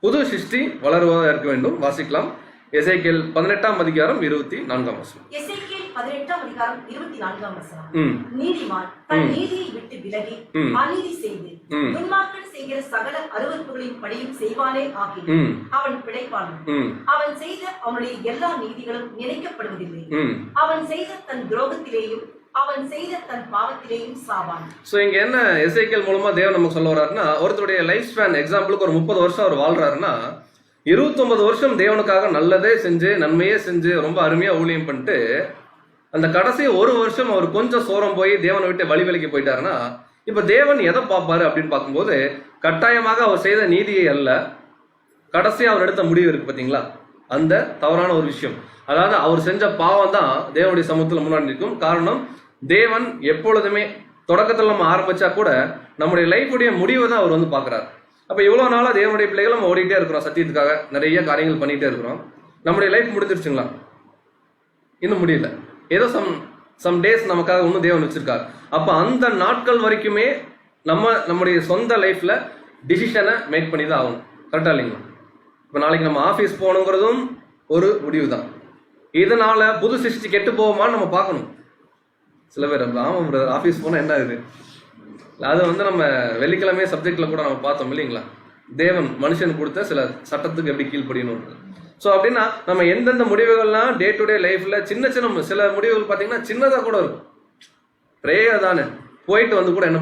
புது சிருஷ்டி வளருவதாக இருக்க வேண்டும். வாசிக்கலாம். எசேக்கியேல் 18:24. எசேக்கியேல் 18:24. நீதிமான் தன் நீதியை விட்டு விலகி அநீதி செய்து துன்மார்க்கன் செய்கிற சகல அருவருப்புகளின் படியும் செய்வானே ஆகியும் அவன் பிழைப்பான். அவன் செய்த அவனுடைய எல்லா நீதிகளும் நினைக்கப்படுவதில்லை. அவன் செய்த தன் துரோகத்திலேயும் அவன் செய்த தன் பாவத்திலேயும் சாவான். சோ இங்க என்ன எசேக்கியேல் மூலமா தேவன் நமக்கு சொல்ல வர்றாருன்னா, ஒருத்தருடைய லைஃப் ஸ்பேன் எக்ஸாம்பிளுக்கு ஒரு 30 வருஷம் அவர் வாழ்றாருன்னா, 29 வருஷம் தேவனுக்காக நல்லதே செஞ்சு நன்மையே செஞ்சு ரொம்ப அருமையா ஊழியம் பண்ணிட்டு, அந்த கடைசி ஒரு வருஷம் அவர் கொஞ்சம் சோரம் போய் தேவனை விட்டு வழி விலகி போயிட்டாருன்னா, இப்ப தேவன் எதை பார்ப்பாரு அப்படின்னு பார்க்கும்போது, கட்டாயமாக அவர் செய்த நீதியை அல்ல, கடைசியா அவர் எடுத்த முடிவு இருக்கு பாத்தீங்களா, அந்த தவறான ஒரு விஷயம். அதாவது அவர் செஞ்ச பாவம் தான் தேவனுடைய சமூகத்துல முன்னாடி நிற்கும். காரணம், தேவன் எப்பொழுதுமே தொடக்கத்தில் நம்ம ஆரம்பிச்சா கூட நம்முடைய லைஃபுடைய முடிவை தான் அவர் வந்து பார்க்குறாரு. அப்போ இவ்வளோ நாளாக தேவனுடைய பிள்ளைகள் நம்ம ஓடிட்டே இருக்கிறோம், சத்தியத்துக்காக நிறைய காரியங்கள் பண்ணிகிட்டே இருக்கிறோம். நம்முடைய லைஃப் முடிஞ்சிருச்சுங்களா? இன்னும் முடியல. ஏதோ சம் டேஸ் நமக்காக இன்னும் தேவன் வச்சிருக்காரு. அப்போ அந்த நாட்கள் வரைக்குமே நம்முடைய சொந்த லைஃப்ல டிசிஷனை மேக் பண்ணி தான் ஆகணும். கரெக்டா இல்லைங்களா? இப்போ நாளைக்கு நம்ம ஆஃபீஸ் போகணுங்கிறதும் ஒரு முடிவு தான். இதனால புது சிருஷ்டி கெட்டு போவோமான்னு நம்ம பார்க்கணும். சில பேர் ஆமாம் ஆஃபீஸ் போனால் என்ன ஆகுது, அது வந்து நம்ம வெள்ளிக்கிழமை சப்ஜெக்ட்ல கூட நம்ம பார்த்தோம் இல்லைங்களா, தேவன் மனுஷன் கொடுத்த சில சட்டத்துக்கு எப்படி கீழ்ப்படியணும். ஸோ அப்படின்னா நம்ம எந்தெந்த முடிவுகள்லாம் டே டு டே லைஃப்ல சின்ன சின்ன சில முடிவுகள் பார்த்தீங்கன்னா சின்னதாக கூட இருக்கும். ப்ரேயர் தானே, போயிட்டு வந்து கூட என்ன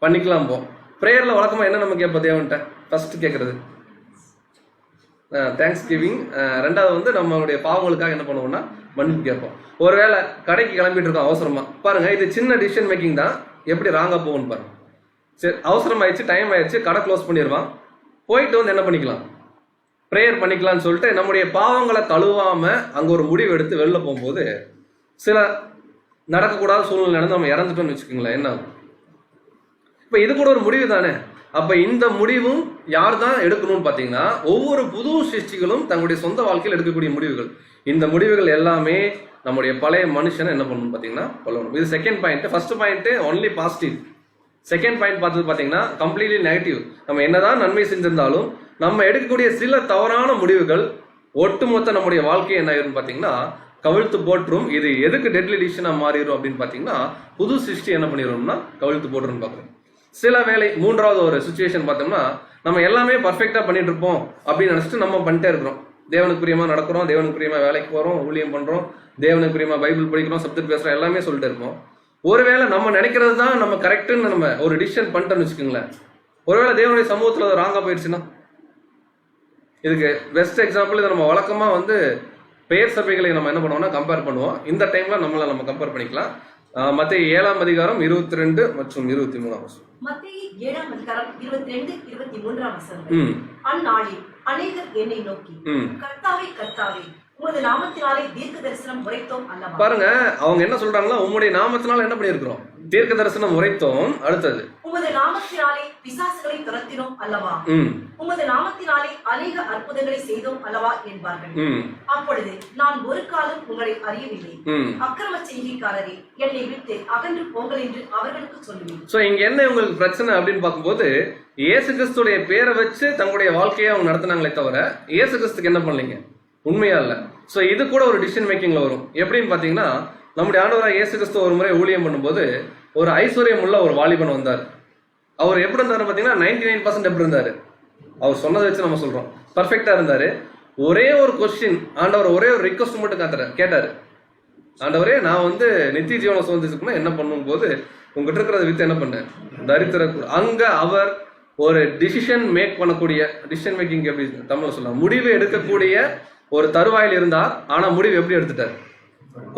பண்ணிக்கலாம் போ. ப்ரேயர்ல வழக்கமா என்ன நம்ம கேட்போம் தேவன்கிட்ட? ஃபர்ஸ்ட் கேட்கறது தேங்க்ஸ் கிவிங். ரெண்டாவது வந்து நம்மளுடைய பாவங்களுக்காக என்ன பண்ணுவோம்னா மன்னிப்பு கேட்போம். ஒருவேளை கடைக்கு கிளம்பிட்டு இருக்கோம் அவசரமா, பாருங்க இது சின்ன டிசிஷன் மேக்கிங் தான், எப்படி ராங்கா போகும்னு பாருங்க. சரி அவசரம் ஆயிடுச்சு, டைம் ஆயிடுச்சு, கடை க்ளோஸ் பண்ணிடுவான், போயிட்டு வந்து என்ன பண்ணிக்கலாம், ப்ரேயர் பண்ணிக்கலாம்னு சொல்லிட்டு நம்முடைய பாவங்களை கழுவாம அங்க ஒரு முடிவு எடுத்து வெளில போகும்போது சில நடக்கக்கூடாத சூழ்நிலை நடந்து நம்ம இறந்துட்டோம்னு வச்சுக்கோங்களேன், என்ன ஆகும்? இப்ப இது கூட ஒரு முடிவு தானே. அப்ப இந்த முடிவும் யார் தான் எடுக்கணும்னு பாத்தீங்கன்னா, ஒவ்வொரு புது சிருஷ்டிகளும் தங்களுடைய சொந்த வாழ்க்கையில் எடுக்கக்கூடிய முடிவுகள். இந்த முடிவுகள் எல்லாமே நம்முடைய பழைய மனுஷனை என்ன பண்ணணும் பாத்தீங்கன்னா கொள்ளணும். இது second point. First point only positive. Second point பார்த்தது பாத்தீங்கன்னா கம்ப்ளீட்லி நெகட்டிவ். நம்ம என்னதான் நன்மை செஞ்சிருந்தாலும் நம்ம எடுக்கக்கூடிய சில தவறான முடிவுகள் ஒட்டுமொத்த நம்முடைய வாழ்க்கை என்ன ஆயிரும் பாத்தீங்கன்னா கவிழ்த்து போட்டுரும். இது எதுக்கு டெட்லி டிசிஷனா மாறிடும் அப்படின்னு பாத்தீங்கன்னா, புது சிருஷ்டி என்ன பண்ணிடும்னா கவிழ்த்து போட்டுருன்னு பாக்குறோம். சில வேலை மூன்றாவது ஒரு சுச்சுவேஷன் பார்த்தோம்னா, நம்ம எல்லாமே பர்ஃபெக்டா பண்ணிட்டு இருப்போம் அப்படின்னு நினைச்சிட்டு நம்ம பண்ணிட்டே இருக்கிறோம். தேவனுக்கு பிரியமா நடக்கிறோம், தேவனுக்கு பிரியமா வேலைக்கு போறோம், ஊழியம் பண்றோம், தேவனுக்கு பிரியமா பைபிள் படிக்கிறோம், சப்ஜெக்ட் பேசுறோம், எல்லாமே சொல்லிட்டு இருப்போம். ஒருவேளை நம்ம நினைக்கிறது தான் நம்ம கரெக்டுன்னு நம்ம ஒரு டிசிஷன் பண்ணிட்டோம்னு வச்சுக்கோங்களேன், ஒருவேளை தேவனுடைய சமூகத்துல ராங்கா போயிடுச்சுன்னா, இதுக்கு பெஸ்ட் எக்ஸாம்பிள் இதை நம்ம வழக்கமா வந்து பெயர் சபைகளை நம்ம என்ன பண்ணுவோம்னா கம்பேர் பண்ணுவோம். இந்த டைம்ல நம்ம கம்பேர் பண்ணிக்கலாம். மத்தேயு 7:22 மற்றும் 23. மத்தேயு 7:22-23. அந்நாளில் அநேகர் என்னை நோக்கி, கர்த்தாவே கர்த்தாவே, உமது நாமத்தினாலே தீர்க்க தரிசனம் உரைத்தோம் அல்லவா. பாருங்க அவங்க என்ன சொல்றாங்களா, உம்முடைய நாமத்தினால என்ன பண்ணியிருக்கிறோம், தீர்க்க தரிசனம் உரைத்தோம். அடுத்தது, உமது நாமத்தினாலே பிசாசுகளை துரத்தினோம் அல்லவா, உமது நாமத்தினாலே அநேக அற்புதங்களை செய்தோம் அல்லவா என்பார்கள். அப்பொழுது நான் ஒரு காலம் உங்களை அறியவில்லை, அக்கிரம செய்கைக்காரரே, என்னை விட்டு அகன்று போங்கள் என்று அவர்களுக்கு சொல்லுவேன். சோ இங்க என்ன உங்களுக்கு பிரச்சனை அப்படின்னு பார்க்கும்போது, இயேசு கிறிஸ்துடைய பேரை வச்சு தங்களுடைய வாழ்க்கையை அவங்க நடத்தினாங்களே தவிர இயேசு கிறிஸ்துக்கு என்ன பண்ணலீங்க, உண்மையா இல்ல. சோ இது கூட ஒரு டிசிஷன் மேக்கிங்ல வரும். எப்படின்னு பாத்தீங்கன்னா, நம்முடைய ஆண்டவராக இயேசு கிறிஸ்து ஒரு முறை ஊழியம் பண்ணும்போது ஒரு ஐஸ்வர்யம் உள்ள ஒரு வாலிபன் வந்தார். அவர் எப்படி இருந்தாரு பாத்தீங்கன்னா 99% எப்படி இருந்தாரு, அவர் சொன்னதை வச்சு நம்ம சொல்றோம், பர்ஃபெக்டா இருந்தாரு. ஒரே ஒரு கொஸ்டின், ஆண்டவர் ஒரே ஒரு ரிக்வஸ்ட் மட்டும் கேட்டாரு, ஆண்டவரே நான் வந்து நித்திய ஜீவனை சுதந்திரிச்சுக்கணும் என்ன பண்ணும் போது உங்ககிட்ட இருக்கிறத வித்து என்ன பண்ண தரித்திர. அங்க அவர் ஒரு டிசிஷன் மேக் பண்ணக்கூடிய, டிசிஷன் மேக்கிங் எப்படி தமிழ்ல சொல்லலாம், முடிவு எடுக்கக்கூடிய ஒரு தருவாயில் இருந்தார். ஆனா முடிவு எப்படி எடுத்துட்டார்,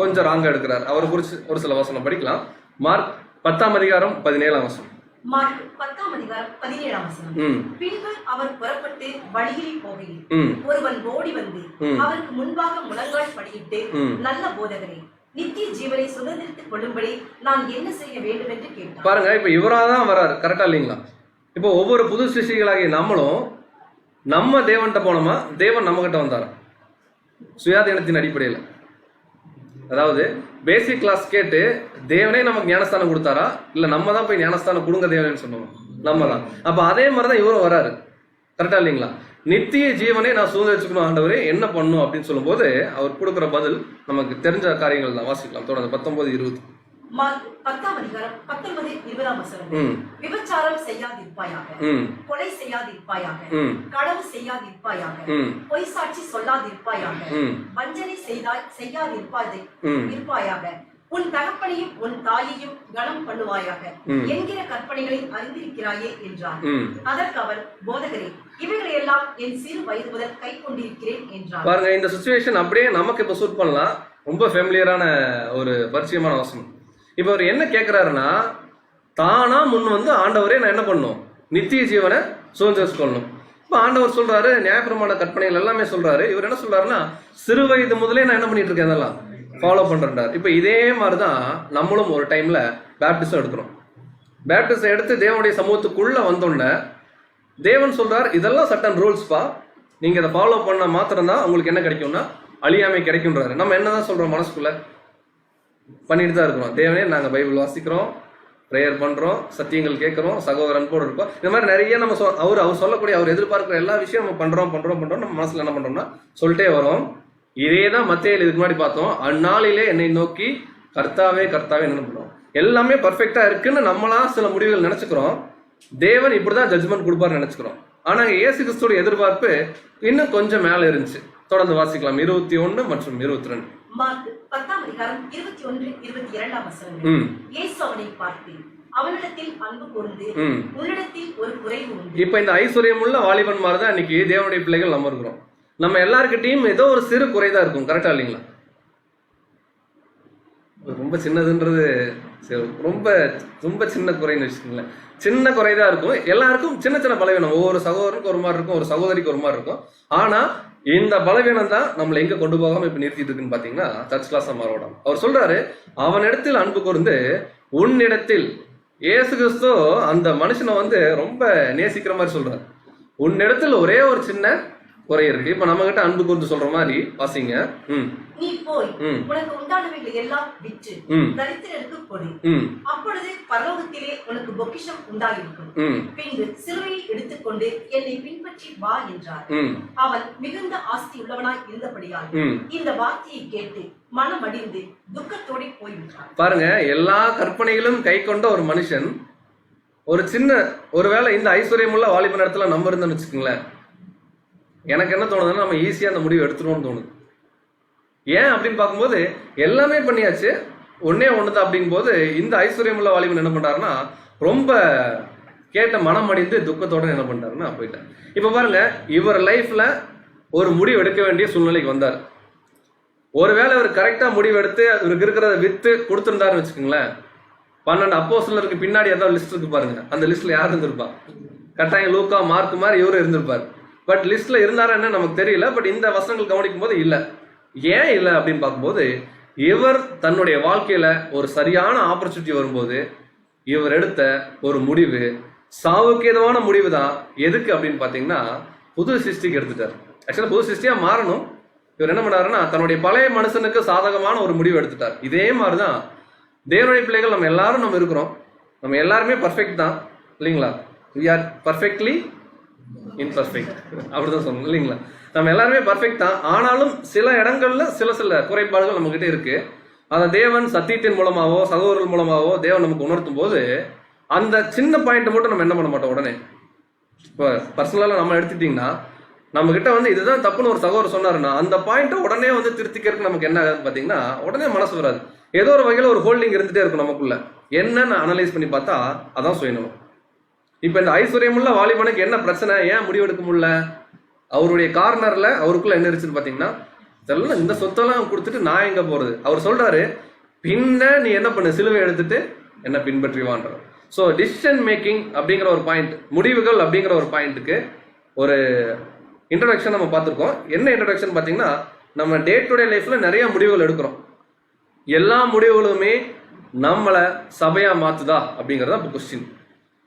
கொஞ்சம் ராங்கா எடுக்கிறார். அவரை குறிச்சு ஒரு சில வசனம் படிக்கலாம். மார்க் 10:17. மார்க் 10ஆம் அதிகாரம் 17ஆம் வசனம். ம் பின்பு அவர் புறப்பட்டு வழியில் போகையில் ம் ஒருவன் ஓடி வந்து ம். அவருக்கு முன்பாக முழங்கால் படியிட்டு, ம். நல்ல போதகரே, நித்திய ஜீவனை சுதந்திரித்துக் கொள்ளும்படி நான் என்ன செய்ய வேண்டும் என்று கேட்டார். பாருங்க, இப்ப இவராக தான் வராரு, கரெக்டா இல்லைங்களா? இப்போ ஒவ்வொரு புது சிருஷ்டிகளாகிய நம்மளும் நம்ம தேவன்கிட்ட போனோமா, தேவன் நம்ம கிட்ட வந்தாரா? சுயாதீனத்தின் அடிப்படையில், அதாவது பேசிக் கிளாஸ் கேட்டு தேவனே நமக்கு ஞானஸ்தானம் கொடுத்தாரா, இல்ல நம்ம தான் போய் ஞானஸ்தானம் கொடுங்க தேவனேன்னு சொன்னோம்? நம்ம தான். அப்ப அதே மாதிரிதான் இவரும் வராரு, கரெக்டா இல்லைங்களா? நித்திய ஜீவனை நான் சுதந்திரிச்சுக்கணும் ஆண்டவரே, என்ன பண்ணும் அப்படின்னு சொல்லும்போது அவர் கொடுக்குற பதில் நமக்கு தெரிஞ்ச காரியங்கள் தான். வாசிக்கலாம் தொடர்ந்து 19-20. மார்க் 10ஆம் அதிகாரம் 19-20ஆம் வசனம். ம் விபச்சாரம் செய்யாதிருப்பாயாக, ம் கொலை செய்யாதிருப்பாயாக, ம் களவு செய்யாதிருப்பாயாக, ம் பொய் சாட்சி சொல்லாதிருப்பாயாக, ம் வஞ்சனை ம். இருப்பாயாக, உன் தகப்பனையும் உன் தாயையும் கனம் பண்ணுவாயாக ம். என்கிற கற்பனைகளை அறிந்திருக்கிறாயே என்றார். ம். அதற்கு அவர், போதகரே, இவைகளை எல்லாம் என் சிறு வயது முதல் கை கொண்டிருக்கிறேன் என்றார். பாருங்க, இந்த சுச்சுவேஷன் அப்படியே நமக்கு இப்ப சூட் பண்ணலாம். ரொம்ப ஃபெமிலியரான ஒரு பரிச்சயமான வசனம். இப்ப அவர் என்ன கேட்கிறாருன்னா, தானா முன் வந்து ஆண்டவரே நான் என்ன பண்ணணும், நித்திய ஜீவனை சுதந்திரிச்சுக்கொள்ளணும். இப்ப ஆண்டவர் சொல்றாரு, நியாயப்பிரமாண கற்பனைகள் எல்லாமே சொல்றாரு. இவர் என்ன சொல்றாருன்னா, சிறு வயது முதலே நான் என்ன பண்ணிட்டு இருக்கேன், அதெல்லாம் ஃபாலோ பண்றேன்டார். இப்ப இதே மாதிரிதான் நம்மளும் ஒரு டைம்ல பேப்டிசம் எடுக்கிறோம். பேப்டிசம் எடுத்து தேவனுடைய சமூகத்துக்குள்ள வந்தோடனே தேவன் சொல்றார், இதெல்லாம் சட்டன் ரூல்ஸ்பா, நீங்க இதை ஃபாலோ பண்ண மாத்திரம் தான் உங்களுக்கு என்ன கிடைக்கும்னா அழியாமை கிடைக்கும்ன்றாரு. நம்ம என்னதான் சொல்றோம், மனசுக்குள்ள பண்ணிட்டு தான் இருக்கிறோம். தேவனே நாங்க பைபிள் வாசிக்கிறோம், ப்ரேயர் பண்றோம், சத்தியங்கள் கேட்கிறோம், சகோதரன் போடு இருக்கோம். இந்த மாதிரி நிறைய நம்ம அவர் சொல்லக்கூடிய, அவர் எதிர்பார்க்கிற எல்லா விஷயம் நம்ம பண்றோம். நம்ம மனசுல என்ன பண்றோம்னா சொல்லிட்டே வரோம். இதே தான் மத்தேயுல இதுக்கு முன்னாடி பார்த்தோம். அந்நாளிலே என்னை நோக்கி கர்த்தாவே கர்த்தாவே என்ன பண்ணுவோம், எல்லாமே பர்ஃபெக்டா இருக்குன்னு நம்மளா சில முடிவுகள் நினைச்சுக்கிறோம். தேவன் இப்படிதான் ஜட்ஜ்மெண்ட் கொடுப்பாரு நினைச்சுக்கிறோம். ஆனா இயேசு கிறிஸ்துவோட எதிர்பார்ப்பு இன்னும் கொஞ்சம் மேல இருந்துச்சு. தொடர்ந்து வாசிக்கலாம் 21 மற்றும் 22. மார்க் 10ஆம் அதிகாரம் 21-22ஆம் வசனங்கள். இயேசு அவனை பார்த்து, அவனிடத்தில் அன்பு கூர்ந்து, உன்னிடத்தில் ஒரு குறைவு உண்டு. இப்ப இந்த ஐஸ்வர்யம் உள்ள வாலிபன் மாதிரி தான் இன்னைக்கு தேவனுடைய பிள்ளைகள் நம்ம இருக்கிறோம். நம்ம எல்லாருக்கிட்டையும் ஏதோ ஒரு சிறு குறைதான் இருக்கும், கரெக்டா இல்லைங்களா? ரொம்ப சின்னதுன்றது ரொம்ப ரொம்ப சின்ன குறைன்னு வச்சுக்கோங்களேன். சின்ன குறைதான் இருக்கும். எல்லாருக்கும் சின்ன சின்ன பலவீனம், ஒவ்வொரு சகோதரனுக்கு ஒரு மாதிரி இருக்கும், ஒரு சகோதரிக்கு ஒரு மாதிரி இருக்கும். ஆனா இந்த பலவீனம் தான் நம்மளை எங்க கொண்டு போகாம இப்ப நிறுத்திட்டு இருக்குன்னு பாத்தீங்கன்னா சர்ச் கிளாஸ் மாறோடம். அவர் சொல்றாரு, அவனிடத்தில் அன்பு கூர்ந்து உன்னிடத்தில். இயேசு கிறிஸ்து அந்த மனுஷனை வந்து ரொம்ப நேசிக்கிற மாதிரி சொல்றாரு. உன்னிடத்தில் ஒரே ஒரு சின்ன குறை இருக்கு. இப்ப நம்ம கிட்ட அன்பு கூர்ந்து சொல்ற மாதிரி வாசிங்க. நீ போய் உனக்கு உண்டானவைகளை எல்லாம் விற்று தரித்திரருக்கு கொடு, அப்பொழுது பரலோகத்திலே உனக்கு பொக்கிஷம் உண்டாயிருக்கும். பின்பு சிலுவையை எடுத்துக்கொண்டு என்னை பின்பற்றி வா என்றார். அவன் மிகுந்த ஆஸ்தி உள்ளவனாய் இருந்தபடியால் இந்த வார்த்தையை கேட்டு மனம் அடிந்து துக்கத்தோடு போய்விட்டான். பாருங்க, எல்லா கற்பனைகளும் கை கொண்ட ஒரு மனுஷன் ஒரு சின்ன, ஒருவேளை இந்த ஐஸ்வர்யம் உள்ள வாலிபன் இடத்துல நம்ம இருந்தோம்னு வச்சுக்கோங்களேன், எனக்கு என்ன தோணுதுன்னா நம்ம ஈஸியா அந்த முடிவு எடுத்துருவோம்னு தோணுது. ஏன் அப்படின்னு பார்க்கும்போது எல்லாமே பண்ணியாச்சு, ஒன்னே ஒண்ணுதான் அப்படிங்கும் போது இந்த ஐஸ்வர்யம் உள்ள வாலிபன் என்ன பண்றாருன்னா ரொம்ப கேட்ட மனம் அடிந்து துக்கத்தோட என்ன பண்றாருன்னா போயிட்டார். இப்ப பாருங்க, இவர் லைஃப்ல ஒரு முடிவு எடுக்க வேண்டிய சூழ்நிலைக்கு வந்தார். ஒருவேளை அவர் கரெக்டா முடிவு எடுத்து இவருக்கு இருக்கிறத வித்து கொடுத்துருந்தாருன்னு வச்சுக்கோங்களேன், 12 அப்போஸ்தலருக்கு பின்னாடி ஏதாவது லிஸ்ட் இருக்கு பாருங்க, அந்த லிஸ்ட்ல யார் இருந்திருப்பா? கட்டாயம் லூக்கா, மார்க் மாதிரி இவரு இருந்திருப்பார். பட் லிஸ்ட்ல இருந்தாரா என்ன நமக்கு தெரியல. பட் இந்த வசனங்கள் கவனிக்கும் போது இல்ல. ஏன் இல்ல அப்படின்னு பார்க்கும்போது, இவர் தன்னுடைய வாழ்க்கையில ஒரு சரியான ஆப்பர்ச்சுனிட்டி வரும்போது இவர் எடுத்த ஒரு முடிவு சாவுக்கு ஏதுவான முடிவு தான். எதுக்கு அப்படின்னு பாத்தீங்கன்னா புது சிருஷ்டிக்கு எடுத்துட்டார். ஆக்சுவலா புது சிருஷ்டியா மாறணும். இவர் என்ன பண்ணாருன்னா தன்னுடைய பழைய மனுஷனுக்கு சாதகமான ஒரு முடிவு எடுத்துட்டார். இதே மாதிரிதான் தேவனுடைய பிள்ளைகள் நம்ம எல்லாரும் நம்ம இருக்கிறோம். நம்ம எல்லாருமே பர்ஃபெக்ட் தான் இல்லைங்களா? we are perfectly imperfect அப்படிதான் சொல்லணும் இல்லைங்களா? நம்ம எல்லாருமே பர்ஃபெக்ட் தான். ஆனாலும் சில இடங்கள்ல சில குறைபாடுகள் நம்ம கிட்ட இருக்கு. அதை தேவன் சத்தியத்தின் மூலமாவோ சகோதரர்கள் மூலமாவோ தேவன் நமக்கு உணர்த்தும் போது அந்த சின்ன பாயிண்ட் மட்டும் நம்ம என்ன பண்ண மாட்டோம் உடனே. இப்போ பர்சனலா நம்ம எடுத்துட்டீங்கன்னா நம்ம கிட்ட வந்து இதுதான் தப்புன்னு ஒரு சகோதரர் சொன்னாருன்னா அந்த பாயிண்ட்டை உடனே வந்து திருத்திக்கிறதுக்கு நமக்கு என்ன ஆகுதுன்னு பாத்தீங்கன்னா உடனே மனசு வராது. ஏதோ ஒரு வகையில ஒரு ஹோல்டிங் இருந்துட்டே இருக்கும் நமக்குள்ள. என்னன்னு அனலைஸ் பண்ணி பார்த்தா அதான் சுயநலம். இப்ப இந்த ஐஸ்வர்யமுள்ள வாலிபனுக்கு என்ன பிரச்சனை, ஏன் முடிவெடுக்க முடியல? அவருடைய கார்னர்ல அவருக்குள்ள என்ன இருந்துச்சுன்னு பாத்தீங்கன்னா, இதெல்லாம் இந்த சொத்தெல்லாம் கொடுத்துட்டு நான் எங்க போறது? அவர் சொல்றாரு, பின்ன நீ என்ன பண்ணு, சிலுவை எடுத்துட்டு என்ன பின்பற்றி வான்ற. ஸோ டிசிஷன் மேக்கிங் அப்படிங்கிற ஒரு பாயிண்ட், முடிவுகள் அப்படிங்கிற ஒரு பாயிண்ட்டுக்கு ஒரு இன்ட்ரடக்ஷன் நம்ம பார்த்துருக்கோம். என்ன இன்ட்ரடக்ஷன் பார்த்தீங்கன்னா, நம்ம டே டு டே லைஃப்பில் நிறைய முடிவுகள் எடுக்கிறோம். எல்லா முடிவுகளுமே நம்மளை சபையாக மாற்றுதா அப்படிங்கிறது தான் இப்போ கொஸ்டின்.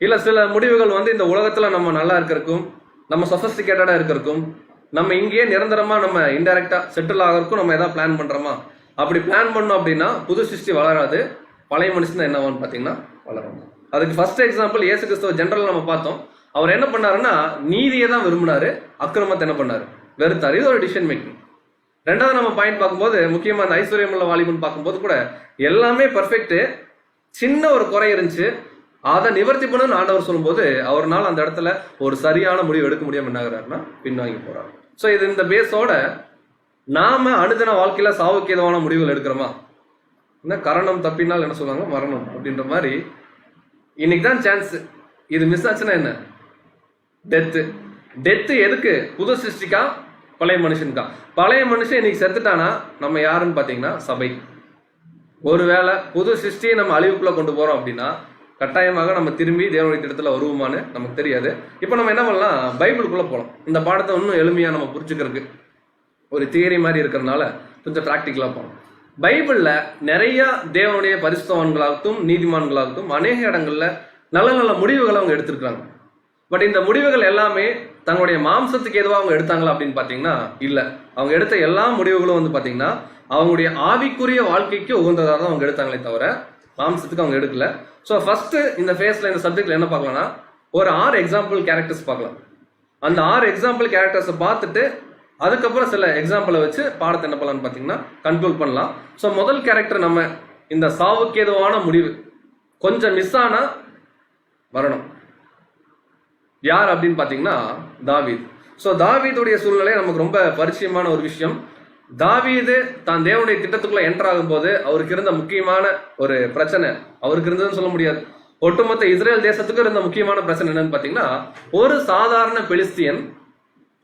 இல்லை சில முடிவுகள் வந்து இந்த உலகத்தில் நம்ம நல்லா இருக்கிறதுக்கும், நம்ம சொஃபஸ்டிகேட்டடாக இருக்கிறதுக்கும், நம்ம இங்கேயே நிரந்தரமாக நம்ம இன்டெரக்டாக செட்டில் ஆகிறதுக்கும் நம்ம எதாவது பிளான் பண்ணுறோமா? அப்படி பிளான் பண்ணோம் அப்படின்னா புது சிருஷ்டி வளராது, பழைய மனுஷன் என்னவான்னு பார்த்தீங்கன்னா வளரும். அதுக்கு ஃபர்ஸ்ட் எக்ஸாம்பிள் இயேசு கிறிஸ்துவ ஜென்ரல் நம்ம பார்த்தோம். அவர் என்ன பண்ணாருன்னா நீதியை தான் விரும்பினாரு, அக்கிரமத்தை என்ன பண்ணாரு? வெறுத்தாரு. இது ஒரு டிசிஷன் மேக்கிங். ரெண்டாவது நம்ம பாயிண்ட் பார்க்கும்போது, முக்கியமாக அந்த ஐஸ்வர்யமுள்ள வாலிபன் பார்க்கும்போது கூட எல்லாமே பர்ஃபெக்ட், சின்ன ஒரு குறை இருந்துச்சு, அதை நிவர்த்தி பண்ணணும்னு ஆண்டவர் சொல்லும்போது அவர்னால அந்த இடத்துல ஒரு சரியான முடிவு எடுக்க முடியாம என்ன ஆகுறாருன்னா பின்வாங்கி போறாரு. ஸோ இது இந்த பேஸோட நாம அனுதின வாழ்க்கையில சாவுக்கு ஏதுவான முடிவுகள் எடுக்கிறோமா? என்ன கரணம் தப்பினால் என்ன சொல்லுவாங்க, மரணம் அப்படின்ற மாதிரி. இன்னைக்கு தான் சான்ஸ், இது மிஸ் ஆச்சுன்னா என்ன? டெத்து. டெத்து எதுக்கு? புது சிருஷ்டிக்கா பழைய மனுஷனுக்கா? பழைய மனுஷன் இன்னைக்கு செத்துட்டானா நம்ம யாருன்னு பார்த்தீங்கன்னா சபை. ஒருவேளை புது சிருஷ்டியை நம்ம அழிவுக்குள்ள கொண்டு போறோம் அப்படின்னா கட்டாயமாக நம்ம திரும்பி தேவனுடைய திட்டத்தில் வருவோமான்னு நமக்கு தெரியாது. இப்போ நம்ம என்ன பண்ணலாம், பைபிளுக்குள்ளே போகலாம். இந்த பாடத்தை இன்னும் எளிமையாக நம்ம புரிஞ்சுக்கிறதுக்கு ஒரு தியரி மாதிரி இருக்கிறதுனால கொஞ்சம் ப்ராக்டிக்கலாக போகலாம். பைபிளில் நிறைய தேவனுடைய பரிசுத்தவான்களாகட்டும் நீதிமான்களாகட்டும் அநேக இடங்களில் நல்ல நல்ல முடிவுகளை அவங்க எடுத்திருக்கிறாங்க. பட் இந்த முடிவுகள் எல்லாமே தங்களுடைய மாம்சத்துக்கு எதுவாக அவங்க எடுத்தாங்களா அப்படின்னு பார்த்தீங்கன்னா இல்லை. அவங்க எடுத்த எல்லா முடிவுகளும் வந்து பார்த்தீங்கன்னா அவங்களுடைய ஆவிக்குரிய வாழ்க்கைக்கு உகந்ததாக தான் அவங்க எடுத்தாங்களே தவிர மாம்சத்துக்கு அவங்க எடுக்கல. ஸோ ஃபர்ஸ்ட் இந்த ஃபேஸ்ல இந்த சப்ஜெக்ட்ல என்ன பார்க்கலாம்னா ஒரு 6 எக்ஸாம்பிள் கேரக்டர்ஸ் பார்க்கலாம். அந்த 6 எக்ஸாம்பிள் கேரக்டர்ஸை பார்த்துட்டு அதுக்கப்புறம் சில எக்ஸாம்பிளை வச்சு பாடத்தை என்ன பண்ணலாம்னு பார்த்தீங்கன்னா கண்ட்ரோல் பண்ணலாம். ஸோ முதல் கேரக்டர் நம்ம இந்த சாவுக்கு ஏதுவான முடிவு கொஞ்சம் மிஸ் ஆனா வரணும். யார் அப்படின்னு பார்த்தீங்கன்னா தாவீது. ஸோ தாவீதுடைய சூழ்நிலை நமக்கு ரொம்ப பரிச்சயமான ஒரு விஷயம். தாவீது தான் தேவனுடைய திட்டத்துக்குள்ள என்டர் ஆகும் போது அவருக்கு இருந்த முக்கியமான ஒரு பிரச்சனை, அவருக்கு இருந்ததுன்னு சொல்ல முடியாது, ஒட்டுமொத்த இஸ்ரேல் தேசத்துக்கு இருந்த முக்கியமான பிரச்சனை என்னன்னு பார்த்தீங்கன்னா ஒரு சாதாரண பெலிஸ்தியன்,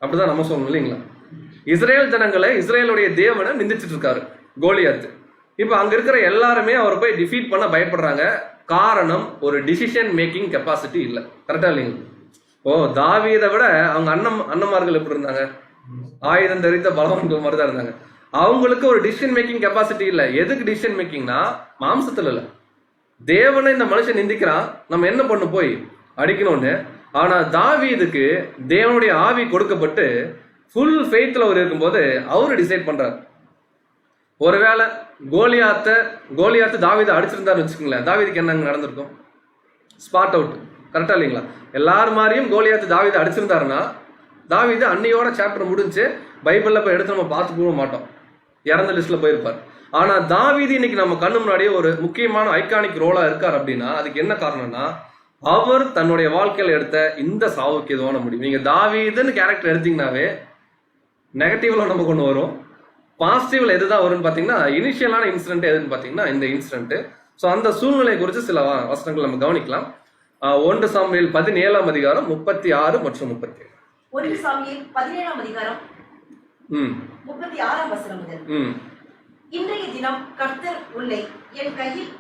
அப்படிதான் நம்ம சொல்லணும் இல்லைங்களா, இஸ்ரேல் ஜனங்களை இஸ்ரேலுடைய தேவனை நிந்திச்சிட்டு இருக்காரு கோலியாத்து. இப்போ அங்க இருக்கிற எல்லாருமே அவரை போய் டிஃபீட் பண்ண பயப்படுறாங்க. காரணம் ஒரு டிசிஷன் மேக்கிங் கெப்பாசிட்டி இல்லை. கரெக்டா இல்லைங்களா? ஓ தாவீதை விட அவங்க அண்ணன்மார்கள் எப்படி இருந்தாங்க? ஆயுதம் தரித்த பலவான்கள் மாதிரி தான் இருந்தாங்க. அவங்களுக்கு ஒரு டிசிஷன் மேக்கிங் கெப்பாசிட்டி இல்லை. எதுக்கு டிசிஷன் மேக்கிங்னா மாம்சத்துல இல்லை. தேவனை இந்த மனுஷன் நிந்திக்கிறான், நம்ம என்ன பண்ண போய் அடிக்கணும்னு. ஆனா தாவீதுக்கு தேவனுடைய ஆவி கொடுக்கப்பட்டு ஃபுல் ஃபெய்த்ல அவர் இருக்கும்போது அவரு டிசைட் பண்றாரு. ஒருவேளை கோலியாத்து தாவீதை அடிச்சிருந்தாருன்னு வச்சுக்கோங்களேன், தாவீதுக்கு என்ன நடந்திருக்கும்? Spot out. கரெக்டா இல்லைங்களா? எல்லாரும் மாதிரியும் கோலியாத்து தாவீதை அடிச்சிருந்தாருன்னா தாவீது அன்னையோட சாப்டர் முடிஞ்சு பைபிள்ல போய் எடுத்து நம்ம பார்த்து போக மாட்டோம், இறந்த லிஸ்ட்ல போயிருப்பார். ஆனா தாவீது இன்னைக்கு நம்ம கண்ணு முன்னாடியே ஒரு முக்கியமான ஐகானிக் ரோலா இருக்கார் அப்படின்னா அதுக்கு என்ன காரணம்னா அவர் தன்னுடைய வாழ்க்கையில எடுத்த இந்த சாவுக்கு எதுவான முடிவு. நீங்க தாவீதுன்னு கேரக்டர் எடுத்தீங்கன்னாவே நெகட்டிவ்ல நம்ம கொண்டு வரும், பாசிட்டிவ்ல எதுதான் வரும்னு பாத்தீங்கன்னா இனிஷியலான இன்சிடென்ட் எதுன்னு பாத்தீங்கன்னா இந்த இன்சிடென்ட். ஸோ அந்த சூழ்நிலை குறித்து சில வசனங்கள் நம்ம கவனிக்கலாம். 1 சாமுவேல் 17 அதிகாரம் 36 மற்றும் 37. 1 சாமுவேல் 17 அதிகாரம் 36 வசனம் முதல். இன்றைய தினம் கர்த்தர் உன்னை என் கையில்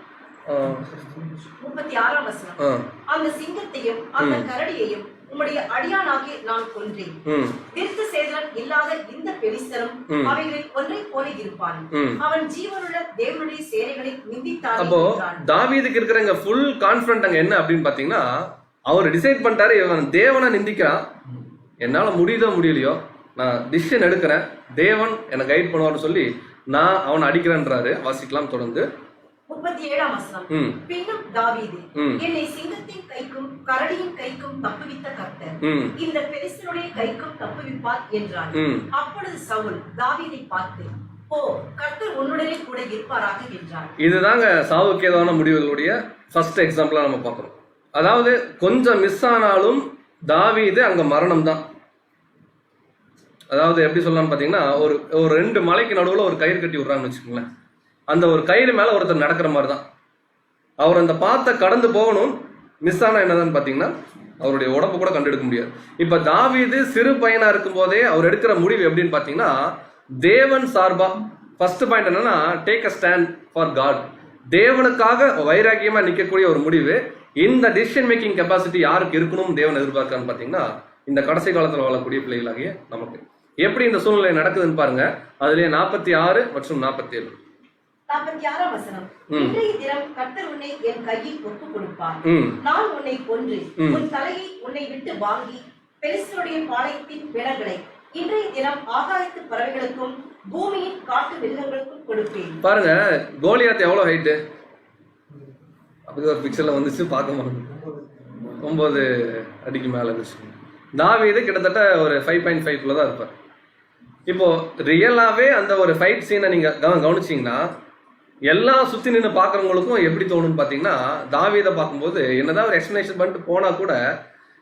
36 வசனம். அந்த சிங்கத்தையும் அந்த கரடியையும் உம்முடைய அடியானாகிய நான் கொன்றேன். விருத்த சேதனம் இல்லாத இந்த பெலிஸ்தரும் அவைகளில் ஒன்றை போல இருப்பான். அவன் ஜீவனுள்ள தேவனுடைய சேனைகளை நிந்தித்தான். அப்போ தாவீதுக்கு இருக்கிற ஃபுல் கான்ஃபிடன்ட் அங்க என்ன அப்படின்னு பாத்தீங்கன்னா அவர் டிசைட் பண்ணிட்டாரு, இவன் தேவனை நிந்திக்கிறான், என்னால முடியுதோ முடியலையோ நான் டிசிஷன் எடுக்கிறேன், தேவன் என்னை கைட் பண்ணுவார்னு சொல்லி நான் அவனை அடிக்கிறேன்றாரு. வாசிக்கலாம் தொடர்ந்து. 37 வசனம். பின்னும் தாவீது என்னை சிங்கத்தின் கைக்கும் கரடியின் கைக்கும் தப்புவித்த கர்த்தர் இந்த பெலிஸ்தருடைய கைக்கும் தப்புவிப்பார் என்றார். அப்பொழுது சவுல் தாவீதை பார்த்து, ஓ கர்த்தர் உன்னுடனே கூட இருப்பாராக என்றார். இதுதாங்க சாவுக்கு ஏதான முடிவுகளுடைய ஃபர்ஸ்ட் எக்ஸாம்பிளா நம்ம பார்க்கணும். அதாவது கொஞ்சம் மிஸ் ஆனாலும் தாவீது அங்க மரணம் தான். அதாவது எப்படி சொல்லலாம்னு பாத்தீங்கன்னா ஒரு 2 மலைக்கு நடுவுல ஒரு கயிறு கட்டி விடுறாங்கன்னு வச்சுக்கோங்களேன், அந்த ஒரு கயிறு மேல ஒருத்தர் நடக்கிற மாதிரி தான். அவர் அந்த பாத்தை கடந்து போகணும், மிஸ் ஆனா என்னதான் பாத்தீங்கன்னா அவருடைய உடம்பு கூட கண்டெடுக்க முடியாது. இப்ப தாவீது சிறு பையனா இருக்கும் போதே அவர் எடுக்கிற முடிவு எப்படின்னு பாத்தீங்கன்னா தேவன் சார்பா. ஃபர்ஸ்ட் பாயிண்ட் என்னன்னா take a stand for God. தேவனுக்காக வைராக்கியமா நிற்கக்கூடிய ஒரு முடிவு. இந்த டிசிஷன் மேக்கிங் கெப்பாசிட்டி யாருக்கு இருக்கணும் தேவன் எதிர்பார்க்கான்னு பார்த்தீங்கன்னா இந்த கடைசி காலத்தில் வாழக்கூடிய பிள்ளைகளாகிய நமக்கு. எப்படி இந்த சூழ்நிலை நடக்குதுன்னு பாருங்க. அதுலயே 46 மற்றும் 47. 46ஆம் வசனம். இன்றைய தினம் கர்த்தர் உன்னை என் கையில் ஒப்புக் கொடுப்பார். நான் உன்னை கொன்று உன் தலையை உன்னை விட்டு வாங்கி பெலிஸ்தருடைய பாளையத்தின் பிணங்களை இன்றைய தினம் ஆகாயத்து பறவைகளுக்கும் பூமியின் காட்டு மிருகங்களுக்கும் கொடுப்பேன். பாருங்க, கோலியாத் எவ்வளவு ஹைட்டு அப்படி ஒரு பிக்சர்ல வந்துச்சு, பார்க்க மாட்டோம். 9 அடிக்கு மேல இருந்துச்சு. தாவீது கிட்டத்தட்ட ஒரு 5.5 தான் இருப்பார். இப்போ ரியலாவே அந்த ஒரு ஃபைட் சீனை நீங்க கவனிச்சீங்கன்னா எல்லாம் சுத்தி நின்று பாக்குறவங்களுக்கும் எப்படி தோணும்னு பாத்தீங்கன்னா, தாவீதை பார்க்கும்போது என்னதான் ஒரு எக்ஸ்பிளனேஷன் பண்ணிட்டு போனா கூட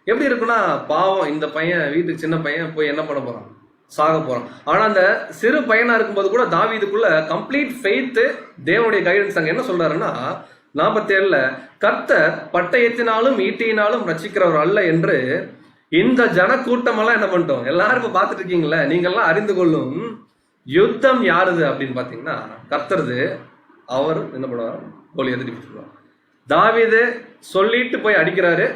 எப்படி இருக்குன்னா, பாவம் இந்த பையன் வீட்டுக்கு சின்ன பையன் போய் என்ன பண்ண போறான், சாக போறான். ஆனா அந்த சிறு பையனா இருக்கும்போது கூட தாவீதுக்குள்ள கம்ப்ளீட் ஃபெய்த், தேவனுடைய கைடன்ஸ். அங்க என்ன சொல்றாருன்னா 47ல, கர்த்தர் பட்டயத்தினாலும் ஈட்டியினாலும் ரட்சிக்கிறவர் அல்ல என்று இந்த ஜன கூட்டமெல்லாம் என்ன பண்ணிட்டோம், எல்லாரும் இப்ப பாத்துட்டு இருக்கீங்களே, நீங்கெல்லாம் அறிந்து கொள்ளும் யுத்தம் யாருது அப்படின்னு பாத்தீங்கன்னா கர்த்தருது. அவர் என்ன பண்ணுவார், கோலியாத்தை டிஃபீட் பண்ணுவார். தாவீது சொல்லிட்டு போய் அடிக்கிறாரு,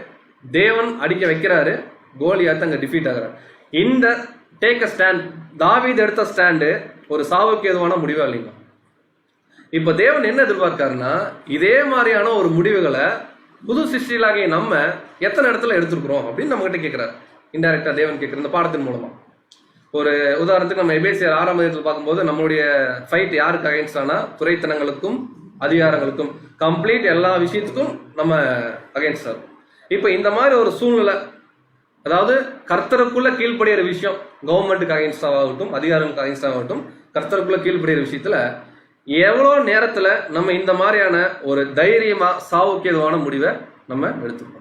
தேவன் அடிக்க வைக்கிறாரு, கோலியாத்தை அங்க டிஃபீட் ஆகிறார். இந்த டேக் அ ஸ்டாண்ட், தாவீது எடுத்த ஸ்டாண்டு ஒரு சாவுக்கு எதுவான முடிவா இல்லைங்களா? இப்ப தேவன் என்ன எதிர்பார்க்காருன்னா, இதே மாதிரியான ஒரு முடிவுகளை புது சிருஷ்டிகளாகிய நம்ம எத்தனை இடத்துல எடுத்திருக்கிறோம் அப்படின்னு நம்ம கிட்ட கேட்கிறாரு. இன்டைரக்டா தேவன் கேட்கிற இந்த பாடத்தின் மூலமா. ஒரு உதாரணத்துக்கு நம்ம எபேசியர் 6ஆம் அதிகாரத்தில் பார்க்கும்போது நம்மளுடைய ஃபைட் யாருக்கு அகைன்ஸ்டானா, துரைத்தனங்களுக்கும் அதிகாரங்களுக்கும், கம்ப்ளீட் எல்லா விஷயத்துக்கும் நம்ம அகைன்ஸ்டா இருக்கும். இப்ப இந்த மாதிரி ஒரு சூழ்நிலை, அதாவது கர்த்தருக்குள்ள கீழ்படுகிற விஷயம், கவர்மெண்ட்டுக்கு அகைன்ஸ்டாகட்டும் அதிகாரங்களுக்கு அகைன்ஸ்டாகட்டும், கர்த்தருக்குள்ள கீழ்படுகிற விஷயத்துல எவ்வளோ நேரத்துல நம்ம இந்த மாதிரியான ஒரு தைரியமா சாவுக்கு எதுவான முடிவை நம்ம எடுத்துப்போம்.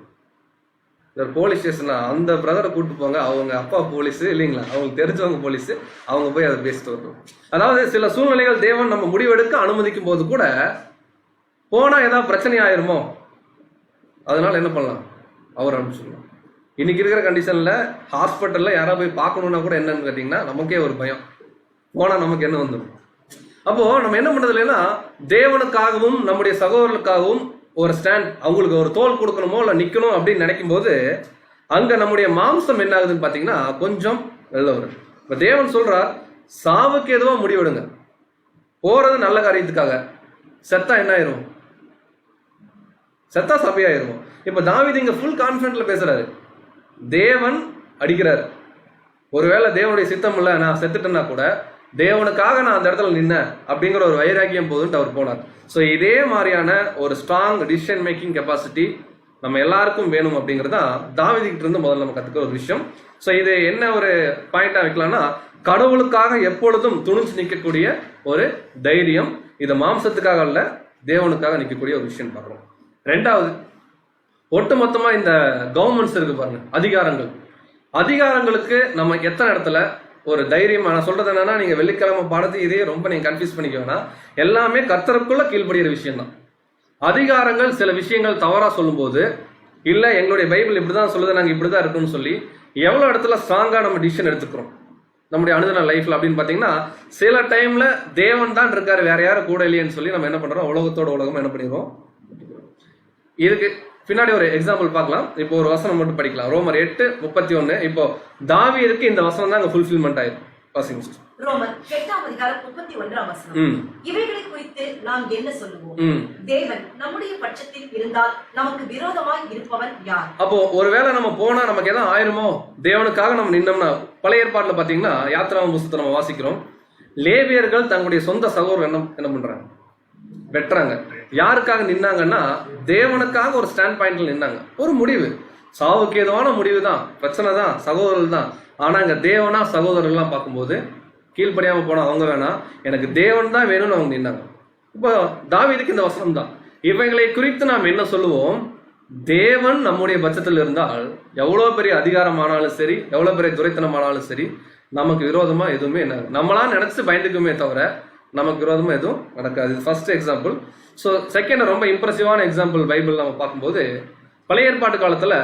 போலீஸ் ஸ்டேஷனா அந்த பிரதரை கூட்டு போங்க, அவங்க அப்பா போலீஸ் இல்லைங்களா, அவங்களுக்கு தெரிஞ்சவங்க போலீஸ், அவங்க போய் அதை பேசிட்டு வரணும். அதாவது சில சூழ்நிலைகள் தேவன் நம்ம முடிவெடுக்க அனுமதிக்கும் போது கூட போனா ஏதாவது பிரச்சனை ஆயிருமோ, அதனால என்ன பண்ணலாம், அவர் அனுப்பிச்சிடலாம். இன்னைக்கு இருக்கிற கண்டிஷன்ல ஹாஸ்பிட்டல்ல யாராவது போய் பார்க்கணும்னா கூட என்னன்னு கேட்டீங்கன்னா நமக்கே ஒரு பயம், போனா நமக்கு என்ன வந்துடும். அப்போ நம்ம என்ன பண்றது இல்லைன்னா, தேவனுக்காகவும் நம்முடைய சகோதரர்களுக்காகவும் ஒரு ஸ்டாண்ட், அவங்களுக்கு ஒரு தோல் கொடுக்கணுமோ இல்லை நிக்கணும் அப்படின்னு நினைக்கும் போது அங்க நம்முடைய மாம்சம் என்ன ஆகுதுன்னு பாத்தீங்கன்னா கொஞ்சம் வெளில வருது. இப்ப தேவன் சொல்றார், சாவுக்கு எதுவோ முடிவெடுங்க, போறது நல்ல காரியத்துக்காக, செத்தா என்ன ஆயிரும், செத்தா சபையாயிருவோம். இப்ப தாவீது இங்க ஃபுல் கான்பிடன்ட்ல பேசுறாரு, தேவன் அடிக்கிறாரு, ஒருவேளை தேவனுடைய சித்தம் இல்ல நான் செத்துட்டேன்னா கூட தேவனுக்காக நான் அந்த இடத்துல நின்னேன் அப்படிங்கிற ஒரு வைராக்கியம் போதுன்ட்டு அவர் போனார். ஸோ இதே மாதிரியான ஒரு ஸ்ட்ராங் டிசிஷன் மேக்கிங் கெப்பாசிட்டி நம்ம எல்லாருக்கும் வேணும் அப்படிங்கிறது தான் தாவீதுகிட்ட இருந்து முதல்ல நம்ம கத்துக்கிற ஒரு விஷயம். ஸோ இது என்ன ஒரு பாயிண்டா வைக்கலாம்னா, கடவுளுக்காக எப்பொழுதும் துணிஞ்சு நிற்கக்கூடிய ஒரு தைரியம், இது மாம்சத்துக்காக அல்ல தேவனுக்காக நிற்கக்கூடிய ஒரு விஷயம் பார்க்குறோம். ரெண்டாவது, ஒட்டுமொத்தமா இந்த கவர்மெண்ட்ஸ் இருக்கு பாருங்க, அதிகாரங்களுக்கு நம்ம எத்தனை இடத்துல ஒரு தைரியம். நான் சொல்றது என்னன்னா, நீங்க வெள்ளிக்கிழமை பாடத்தை இதே ரொம்ப நீங்க கன்ஃபியூஸ் பண்ணிக்க வேணாம், எல்லாமே கர்த்தருக்குள்ள கீழ்படுகிற விஷயம் தான். அதிகாரங்கள் சில விஷயங்கள் தவறா சொல்லும் போது, இல்ல எங்களுடைய பைபிள் இப்படிதான் சொல்லுது, நாங்க இப்படிதான் இருக்குன்னு சொல்லி எவ்வளவு இடத்துல ஸ்ட்ராங்கா நம்ம டிசிஷன் எடுத்துக்கிறோம் நம்முடைய அனுதின லைஃப்ல அப்படின்னு பாத்தீங்கன்னா, சில டைம்ல தேவன் தான் இருக்காரு, வேற யாரும் கூட இல்லையேன்னு சொல்லி நம்ம என்ன பண்றோம், உலகத்தோட உலகம் என்ன பண்ணிடுவோம். இதுக்கு பின்னாடி ஒரு எக்ஸாம்பிள் பார்க்கலாம். இப்போ ஒரு வசனம் மட்டும் படிக்கலாம், ரோமர் 8:31. இப்போ தாவீதுக்கு இந்த வசனம் தான் ஃபுல்ஃபில்மெண்ட் ஆயிருக்கு. வாசிங்க. ரோமர் 8ஆம் அதிகாரம் 31ஆம் வசனம். இவைகளை குறித்து நாம் என்ன சொல்லுவோம், தேவன் நம்முடைய பட்சத்தில் இருந்தால் நமக்கு விரோதமாய் இருப்பவன் யார்? அப்போ ஒருவேளை நம்ம போனா நமக்கு எதாவது ஆயிருமோ, தேவனுக்காக நம்ம நின்னோம்னா, பழைய ஏற்பாட்டுல பாத்தீங்கன்னா யாத்திராம புஸ்தகத்தை நம்ம வாசிக்கிறோம், லேவியர்கள் தங்களுடைய சொந்த சகோதரர் என்ன பண்றாங்க, வெட்டுறாங்க. யாருக்காக நின்னாங்கன்னா, தேவனுக்காக ஒரு ஸ்டாண்ட் பாயிண்ட்ல நின்னாங்க. ஒரு முடிவு, சாவுக்கு ஏதுவான முடிவு தான், பிரச்சனை தான், சகோதரர்கள் தான். ஆனா இங்க தேவனா சகோதரர்கள்லாம் பார்க்கும்போது கீழ்படியாம போனா அவங்க வேணாம், எனக்கு தேவன் தான் வேணும்னு அவங்க நின்னாங்க. இப்போ தாவீதுக்கு இந்த வசனம் தான். இவைகளை குறித்து நாம் என்ன சொல்லுவோம், தேவன் நம்முடைய பட்சத்தில் இருந்தால் எவ்வளவு பெரிய அதிகாரமானாலும் சரி, எவ்வளவு பெரிய துரைத்தனமானாலும் சரி, நமக்கு விரோதமா எதுவுமே என்ன, நம்மளா நினைச்சு பயந்துக்குமே தவிர நமக்கு விரோதமா எதுவும் நடக்காது. First example. ஸோ செகண்ட் ரொம்ப இம்ப்ரெசிவான எக்ஸாம்பிள் பைபிள் நம்ம பார்க்கும்போது, பழைய ஏற்பாட்டு காலத்துல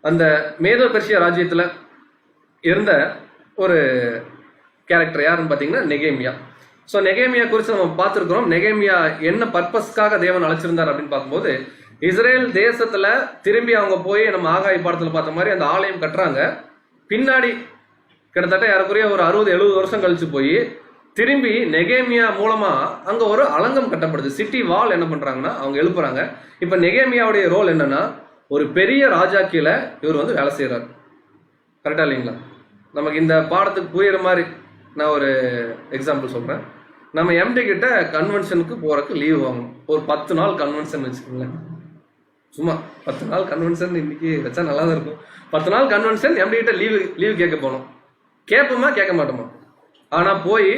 அந்த மேதோ பெர்ஷியா ராஜ்யத்துல இருந்த ஒரு கேரக்டர் யாருன்னு பார்த்தீங்கன்னா நெகேமியா. ஸோ நெகேமியா குறித்து நம்ம பார்த்துருக்கிறோம். நெகேமியா என்ன பர்பஸ்க்காக தேவன் அழைச்சிருந்தார் அப்படின்னு பார்க்கும்போது, இஸ்ரேல் தேசத்துல திரும்பி அவங்க போய் நம்ம ஆகாய பாடத்துல பார்த்த மாதிரி அந்த ஆலயம் கட்டுறாங்க. பின்னாடி கிட்டத்தட்ட ஏறக்குறைய ஒரு 60-70 வருஷம் கழிச்சு போய் திரும்பி நெகேமியா மூலமா அங்க ஒரு அலங்கம் கட்டப்படுது. சிட்டி வால் என்ன பண்றாங்கன்னா அவங்க எழுப்புறாங்க. இப்ப நெகேமியாவுடைய ரோல் என்னன்னா, ஒரு பெரிய ராஜா கீழே இவர் வந்து வேலை செய்யறாரு. கரெக்டா இல்லைங்களா? நமக்கு இந்த பாடத்துக்கு புரியுற மாதிரி நான் ஒரு எக்ஸாம்பிள் சொல்றேன். நம்ம எம்டி கிட்ட கன்வென்ஷனுக்கு போறதுக்கு லீவ் வாங்கணும். ஒரு 10 நாள் கன்வென்ஷன் வச்சுக்கோங்களேன். சும்மா 10 நாள் கன்வென்ஷன் இன்னைக்கு வச்சா நல்லா தான் இருக்கும். 10 நாள் கன்வென்ஷன் எம்டி கிட்ட லீவ் கேட்க போனோம். கேட்போமா கேட்க மாட்டோமா? ஆனா போய்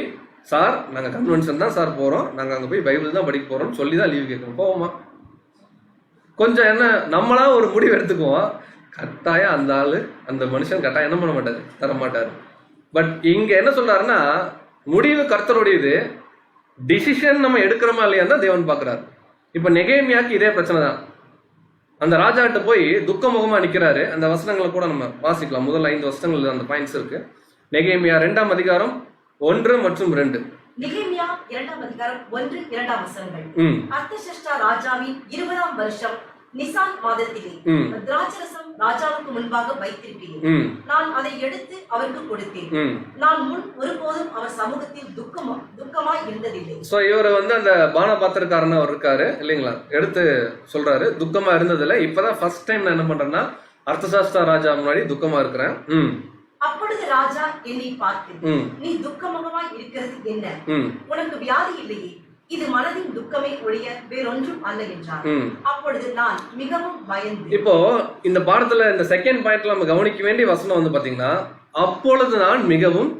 சார் நாங்கள் கன்வென்ஷன் தான் சார் போகிறோம், நாங்கள் அங்கே போய் பைபிள் தான் படிக்க போகிறோம்னு சொல்லி தான் லீவ் கேட்கணும். போவோமா? கொஞ்சம் என்ன நம்மளா ஒரு முடிவு எடுத்துக்குவோம். கட்டாயம் அந்த ஆள் அந்த மனுஷன் கட்டாயம் என்ன பண்ண மாட்டாரு, தர மாட்டார். பட் இங்கே என்ன சொல்றாருன்னா, முடிவு கர்த்தருடையது, டிசிஷன் நம்ம எடுக்கிறோமா இல்லையா தான் தேவன் பார்க்குறாரு. இப்போ நெகேமியாக்கு இதே பிரச்சனை தான். அந்த ராஜாட்ட போய் துக்கமுகமாக நிற்கிறாரு. அந்த வசனங்களை கூட நம்ம வாசிக்கலாம். முதல் 5 வசனங்கள் அந்த பாயிண்ட்ஸ் இருக்கு. நெகேமியா 2ஆம் அதிகாரம் 1 மற்றும் 2. நெகேமியா 2ஆம் அதிகாரம் 1-2 வசனங்கள். அர்த்தசஷ்டா ராஜாவின் 20ஆம் வருஷம் நிசான் மாதத்திலே திராட்சரசம் ராஜாவுக்கு முன்பாக வைத்திருக்கிறேன். நான் அதை எடுத்து அவருக்கு கொடுத்தேன். நான் முன் ஒருபோதும் அவர் சமூகத்தில் துக்கமாய் இருந்ததில்லை. சோ இவர் வந்து அந்த பானபாத்திரக்காரன் அவர் இருக்காரு இல்லைங்களா, எடுத்து சொல்றாரு துக்கமா இருந்ததில்லை. இப்பதான் ஃபர்ஸ்ட் டைம் நான் என்ன பண்றேன்னா, அர்த்தசாஸ்திரா ராஜா முன்னாடி துக்கமா இருக்கிறேன். அப்பொழுது ராஜா என்னை பார்த்து, நீ துக்கமுகமாய் இருக்கிறது என்ன? உனக்கு வியாதி இல்லையே, இது மனதின் துக்கமே ஒழிய வேறொன்றும் அல்ல என்றார். அப்பொழுது நான் மிகவும் பயந்து. இப்போ இந்த பாடத்துல இந்த செகண்ட் பாயிண்ட்ல நம்ம கவனிக்க வேண்டிய வசனம் வந்து பாத்தீங்கன்னா, அப்பொழுது நான் மிகவும்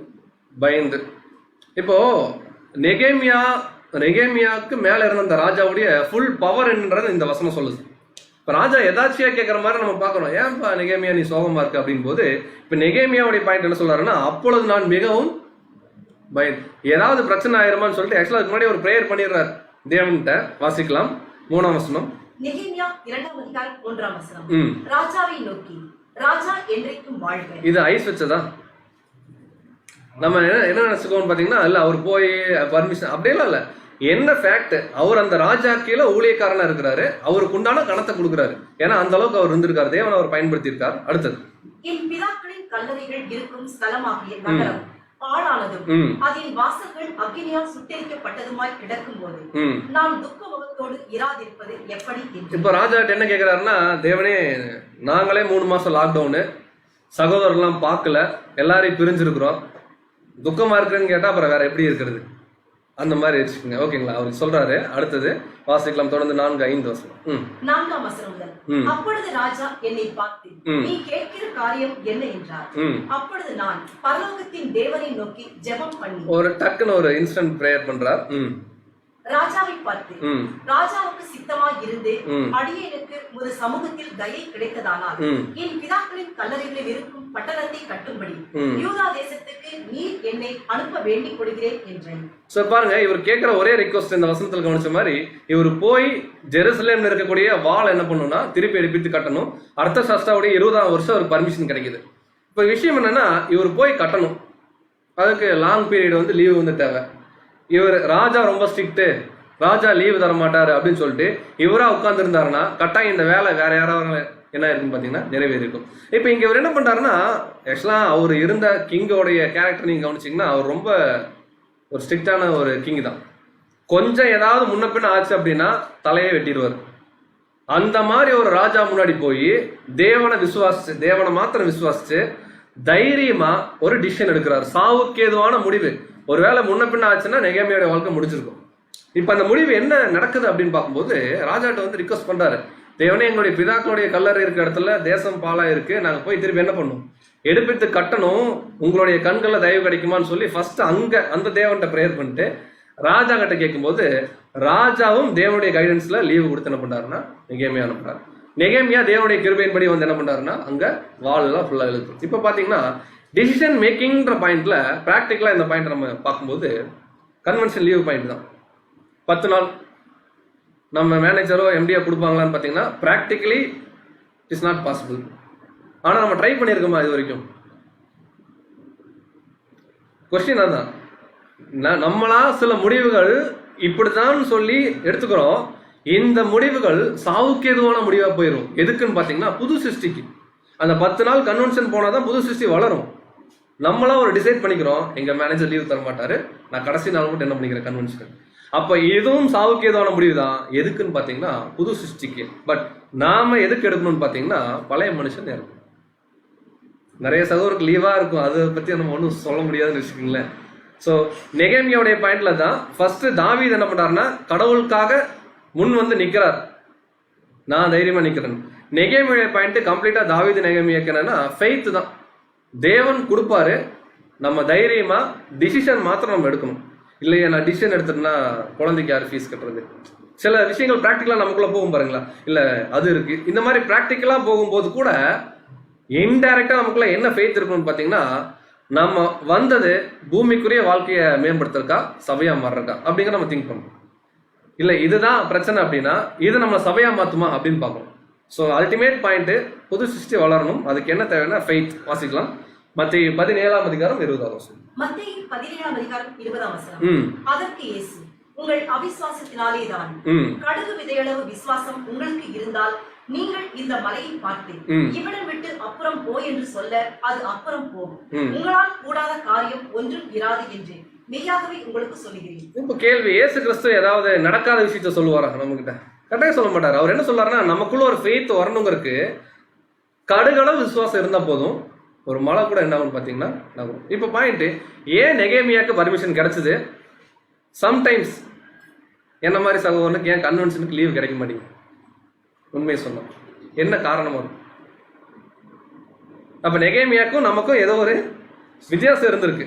பயந்து. இப்போ நெகேமியாவுக்கு மேல இருந்த அந்த ராஜாவுடைய ஃபுல் பவர் என்றது இந்த வசனம் சொல்லுது. இப்போ ராஜா எதாச்சியா கேட்குற மாதிரி நம்ம பார்க்கணும். ஏன்பா நெகேமியா நீ சோகமா இருக்கு அப்படின் போது, இப்போ நெகேமியாவுடைய பாயிண்ட் என்ன சொல்றாருன்னா, அப்பொழுது நான் மிகவும் பயந்து. ஏதாவது பிரச்சனை ஆயிருமான்னு சொல்லிட்டு ஆக்சுவலா அதுக்கு முன்னாடி ஒரு பிரேயர் பண்ணிடுறாரு தேவன்கிட்ட. வாசிக்கலாம் 3ஆம் வசனம். நெகேமியா 2ஆம் அதிகாரம் 1ஆம் வசனம். ராஜாவை நோக்கி, ராஜா என்றைக்கும் வாழ்க. இது ஐஸ் வச்சதா? நம்ம என்ன நினைச்சுக்கோன்னு பாத்தீங்கன்னா, இல்ல அவர் போய் பர்மிஷன் அப்படியெல்லாம் இல்ல. என்ன ஃபேக்ட், அவர் அந்த ராஜா கீழே ஊழியக்காரனா இருக்கிறாரு, அவருக்கு உண்டான கணத்தை கொடுக்குறாரு. ஏன்னா அந்த அளவுக்கு அவர் இருந்திருக்காரு, தேவன் அவர் பயன்படுத்தி இருக்கார். அடுத்தது, என் பிதாக்களின் கல்லறைகள் இருக்கும் ஸ்தலமாகிய நகரம் பாழானதும் அதன் வாசல்கள் அக்கினியால் சுட்டெரிக்கப்பட்டதுமாய் கிடக்கும் போது நான் துக்க முகத்தோடு இராதிருப்பது எப்படி? இப்ப ராஜா என்ன கேக்குறாருன்னா, தேவனே நாங்களே 3 மாசம் லாக்டவுனு, சகோதரர்லாம் பார்க்கல, எல்லாரையும் பிரிஞ்சிருக்கிறோம், துக்கமா இருக்குன்னு கேட்டா அப்புறம் வேற எப்படி இருக்கிறது? அந்த மாதிரி வச்சுக்கோங்க. ஓகேங்களா? அவர் சொல்றாரு. அடுத்தது வாசிக்கலாம் தொடர்ந்து 4-5 வசனம். 4ஆம் வசனம் முதல். அப்பொழுது ராஜா என்னை பார்த்து, நீ கேட்கிற காரியம் என்ன என்றார். அப்பொழுது நான் பரலோகத்தின் தேவனை நோக்கி ஜெபம் பண்ணி, ஒரு டக்குன்னு ஒரு இன்ஸ்டன்ட் பிரேயர் பண்றார். ராஜாவை பார்த்து, ராஜாவுக்கு சித்தமாய் இருந்து அடியேனுக்கு ஒரு சமூகத்தில் தயை கிடைத்ததானால் என் பிதாக்களின் கல்லறைகளில் இருக்கும் பட்டணத்தை கட்டும்படி யூதா தேசத்துக்கு நீர் என்னை அனுப்ப வேண்டிக் கொள்கிறேன் என்றேன். சோ பாருங்க, இவர் கேட்கிற ஒரே ரிக்வஸ்ட் இந்த வசனத்துல கவனிச்ச மாதிரி, இவர் போய் ஜெருசலேம்ல இருக்கக்கூடிய வால் என்ன பண்ணணும்னா திருப்பி எடுப்பித்து கட்டணும். அர்த்தசாஸ்திராவுடைய 20ஆம் வருஷம் ஒரு பர்மிஷன் கிடைக்குது. இப்ப விஷயம் என்னன்னா, இவர் போய் கட்டணும், அதுக்கு லாங் பீரியட் வந்து லீவு வந்து தேவை. இவர் ராஜா ரொம்ப ஸ்ட்ரிக்ட், ராஜா லீவு தர மாட்டாரு அப்படின்னு சொல்லிட்டு இவரா உட்கார்ந்து இருந்தாருன்னா கட்டாயம் இந்த வேலை வேற யாராவது என்ன இருக்குன்னு பாத்தீங்கன்னா நிறைவேறிருக்கும். இப்ப இங்க இவர் என்ன பண்றாருன்னா, ஆக்சுவலா அவர் இருந்த கிங்கோடைய கேரக்டர் நீங்க கவனிச்சீங்கன்னா, அவர் ரொம்ப ஒரு ஸ்ட்ரிக்டான ஒரு கிங் தான். கொஞ்சம் ஏதாவது முன்ன பின்ன ஆச்சு அப்படின்னா தலையே வெட்டிடுவார். அந்த மாதிரி ஒரு ராஜா முன்னாடி போய் தேவனை மாத்திரம் விசுவாசிச்சு தைரியமா ஒரு டிசிஷன் எடுக்கிறார். சாவுக்கு ஏதுவான முடிவு. ஒருவேளை முன்ன பின்ன ஆச்சுன்னா நெகேமியாவுடைய வாழ்க்கை முடிச்சிருக்கும். இப்ப அந்த முடிவு என்ன நடக்குது அப்படின்னு பார்க்கும்போது, ராஜாட்ட வந்து ரிக்வஸ்ட் பண்றாரு, தேவனே எங்களுடைய பிதாக்களுடைய கல்லறை இருக்கிற இடத்துல தேசம் பாலா இருக்கு, நாங்க போய் திருப்பி என்ன பண்ணணும், எடுப்பித்து கட்டணும், உங்களுடைய கண்கள்ல தயவு கிடைக்குமான்னு சொல்லி ஃபர்ஸ்ட் அங்க அந்த தேவன்கிட்ட பிரேயர் பண்ணிட்டு ராஜா கிட்ட கேட்கும்போது, ராஜாவும் தேவனுடைய கைடன்ஸ்ல லீவு கொடுத்து என்ன பண்றாருன்னா நெகேமியா அனுப்புறாரு. நெகேமியா தேவனுடைய கிருபையின்படி வந்து என்ன பண்றாருன்னா அங்க வால் எல்லாம் ஃபுல்லா எழுது. இப்ப பாத்தீங்கன்னா டிசிஷன் மேக்கிங்ன்ற பாயிண்ட்ல பிராக்டிக்கலா இந்த பாயிண்ட் நம்ம பார்க்கும்போது கன்வென்ஷன் லீவ் பாயிண்ட் தான். 10 நாள் நம்ம மேனேஜரோ எம்டியோ கொடுப்பாங்களான்னு பார்த்தீங்கன்னா ப்ராக்டிக்கலி இட்ஸ் நாட் பாசிபிள். ஆனால் நம்ம ட்ரை பண்ணியிருக்கோமா இது வரைக்கும்? கொஸ்டின் அதுதான். நம்மளா சில முடிவுகள் இப்படித்தான் சொல்லி எடுத்துக்கிறோம். இந்த முடிவுகள் சாவுக்கு எதுவான முடிவா போயிடும். எதுக்குன்னு பாத்தீங்கன்னா புது சிருஷ்டிக்கு. அந்த 10 நாள் கன்வென்ஷன் போனாதான் புது சிருஷ்டி வளரும். நம்மளா ஒரு டிசைட் பண்ணிக்கிறோம், எங்க மேனேஜர் லீவ் தர மாட்டாரு, நான் கடைசி நாள் மட்டும் என்ன பண்ணிக்கிறேன் கன்வென்ஷன். அப்ப இதுவும் சாவுக்கு ஏதான முடிவு தான். எதுக்குன்னு பாத்தீங்கன்னா புது சிருஷ்டிக்கு. பட் நாம எதுக்கு எடுக்கணும்னு பாத்தீங்கன்னா பழைய மனுஷன் இருக்கும். நிறைய சகோதரருக்கு லீவா இருக்கும், அதை பத்தி நம்ம ஒன்றும் சொல்ல முடியாதுன்னு வச்சுக்கோங்களேன். ஸோ நெகேமியாவுடைய பாயிண்ட்ல தான் ஃபர்ஸ்ட் தாவீது என்ன பண்றாருன்னா கடவுளுக்காக முன் வந்து நிக்கிறார், நான் தைரியமா நிக்கிறேன். நெகேமியாவுடைய பாயிண்ட் கம்ப்ளீட்டா தாவீது நெகேமியாக்கு என்னன்னா ஃபெய்த் தான். தேவன் கொடுப்பாரு, நம்ம தைரியமா டிசிஷன் மாத்திரம் நம்ம எடுக்கணும். இல்லையா நான் டிசிஷன் எடுத்துட்டேன்னா குழந்தைக்கு யார் ஃபீஸ் கட்டுறது, சில விஷயங்கள் ப்ராக்டிக்கலா நமக்குள்ள போகும் பாருங்களா, இல்ல அது இருக்கு. இந்த மாதிரி ப்ராக்டிக்கலா போகும்போது கூட இன்டைரக்டா நமக்குள்ள என்ன ஃபெய்த் இருக்கணும்னு பாத்தீங்கன்னா, நம்ம வந்தது பூமிக்குரிய வாழ்க்கையை மேம்படுத்துறக்கா சபையா மாறுறக்கா அப்படிங்கிற நம்ம திங்க் பண்ணணும். இல்ல இதுதான் பிரச்சனை அப்படின்னா இது நம்ம சபையா மாத்துமா அப்படின்னு பார்க்கணும். ஸோ அல்டிமேட் பாயிண்ட் புது சிருஷ்டி வளரணும். அதுக்கு என்ன தேவைன்னா ஃபெய்த். வாசிக்கலாம் மத்தேயு 17ஆம் அதிகாரம் 20ஆம் வசனம். மத்தேயு 17ஆம் அதிகாரம் 20ஆம் வசனம். அதற்கு இயேசு, உங்கள் அவிசுவாசத்தினாலேதான், கடுகு விதையளவு விசுவாசம் உங்களுக்கு இருந்தால் நீங்கள் இந்த மலையை பார்த்து இவ்விடம் விட்டு அப்புறம் போ என்று சொல்ல அது அப்புறம் போகும். உங்களால் கூடாத காரியம் ஒன்றும் இராது என்று மெய்யாகவே உங்களுக்கு சொல்லுகிறேன். இப்ப கேள்வி, இயேசு கிறிஸ்து ஏதாவது நடக்காத விஷயத்த சொல்லுவாரா நம்ம கிட்ட? கட்டாயம் சொல்ல மாட்டாரு. அவர் என்ன சொல்றாருன்னா நமக்குள்ள ஒரு ஃபெய்த் வரணுங்கிறதுக்கு கடுகளவு விசுவாசம் இருந்தா போதும், ஒரு மழை கூட என்ன ஆகும் பாத்தீங்கன்னா நகரும். இப்ப பாயிண்ட், ஏன் நெகேமியாக்கு பர்மிஷன் கிடைச்சது? சம்டைம்ஸ் என்ன மாதிரி சகோதரனுக்கு ஏன் கன்வென்ஷனுக்கு லீவ் கிடைக்க மாட்டேங்குது? உண்மையை சொன்னோம், என்ன காரணம் வரும்? அப்ப நெகேமியாக்கும் நமக்கும் ஏதோ ஒரு வித்தியாசம் இருந்திருக்கு.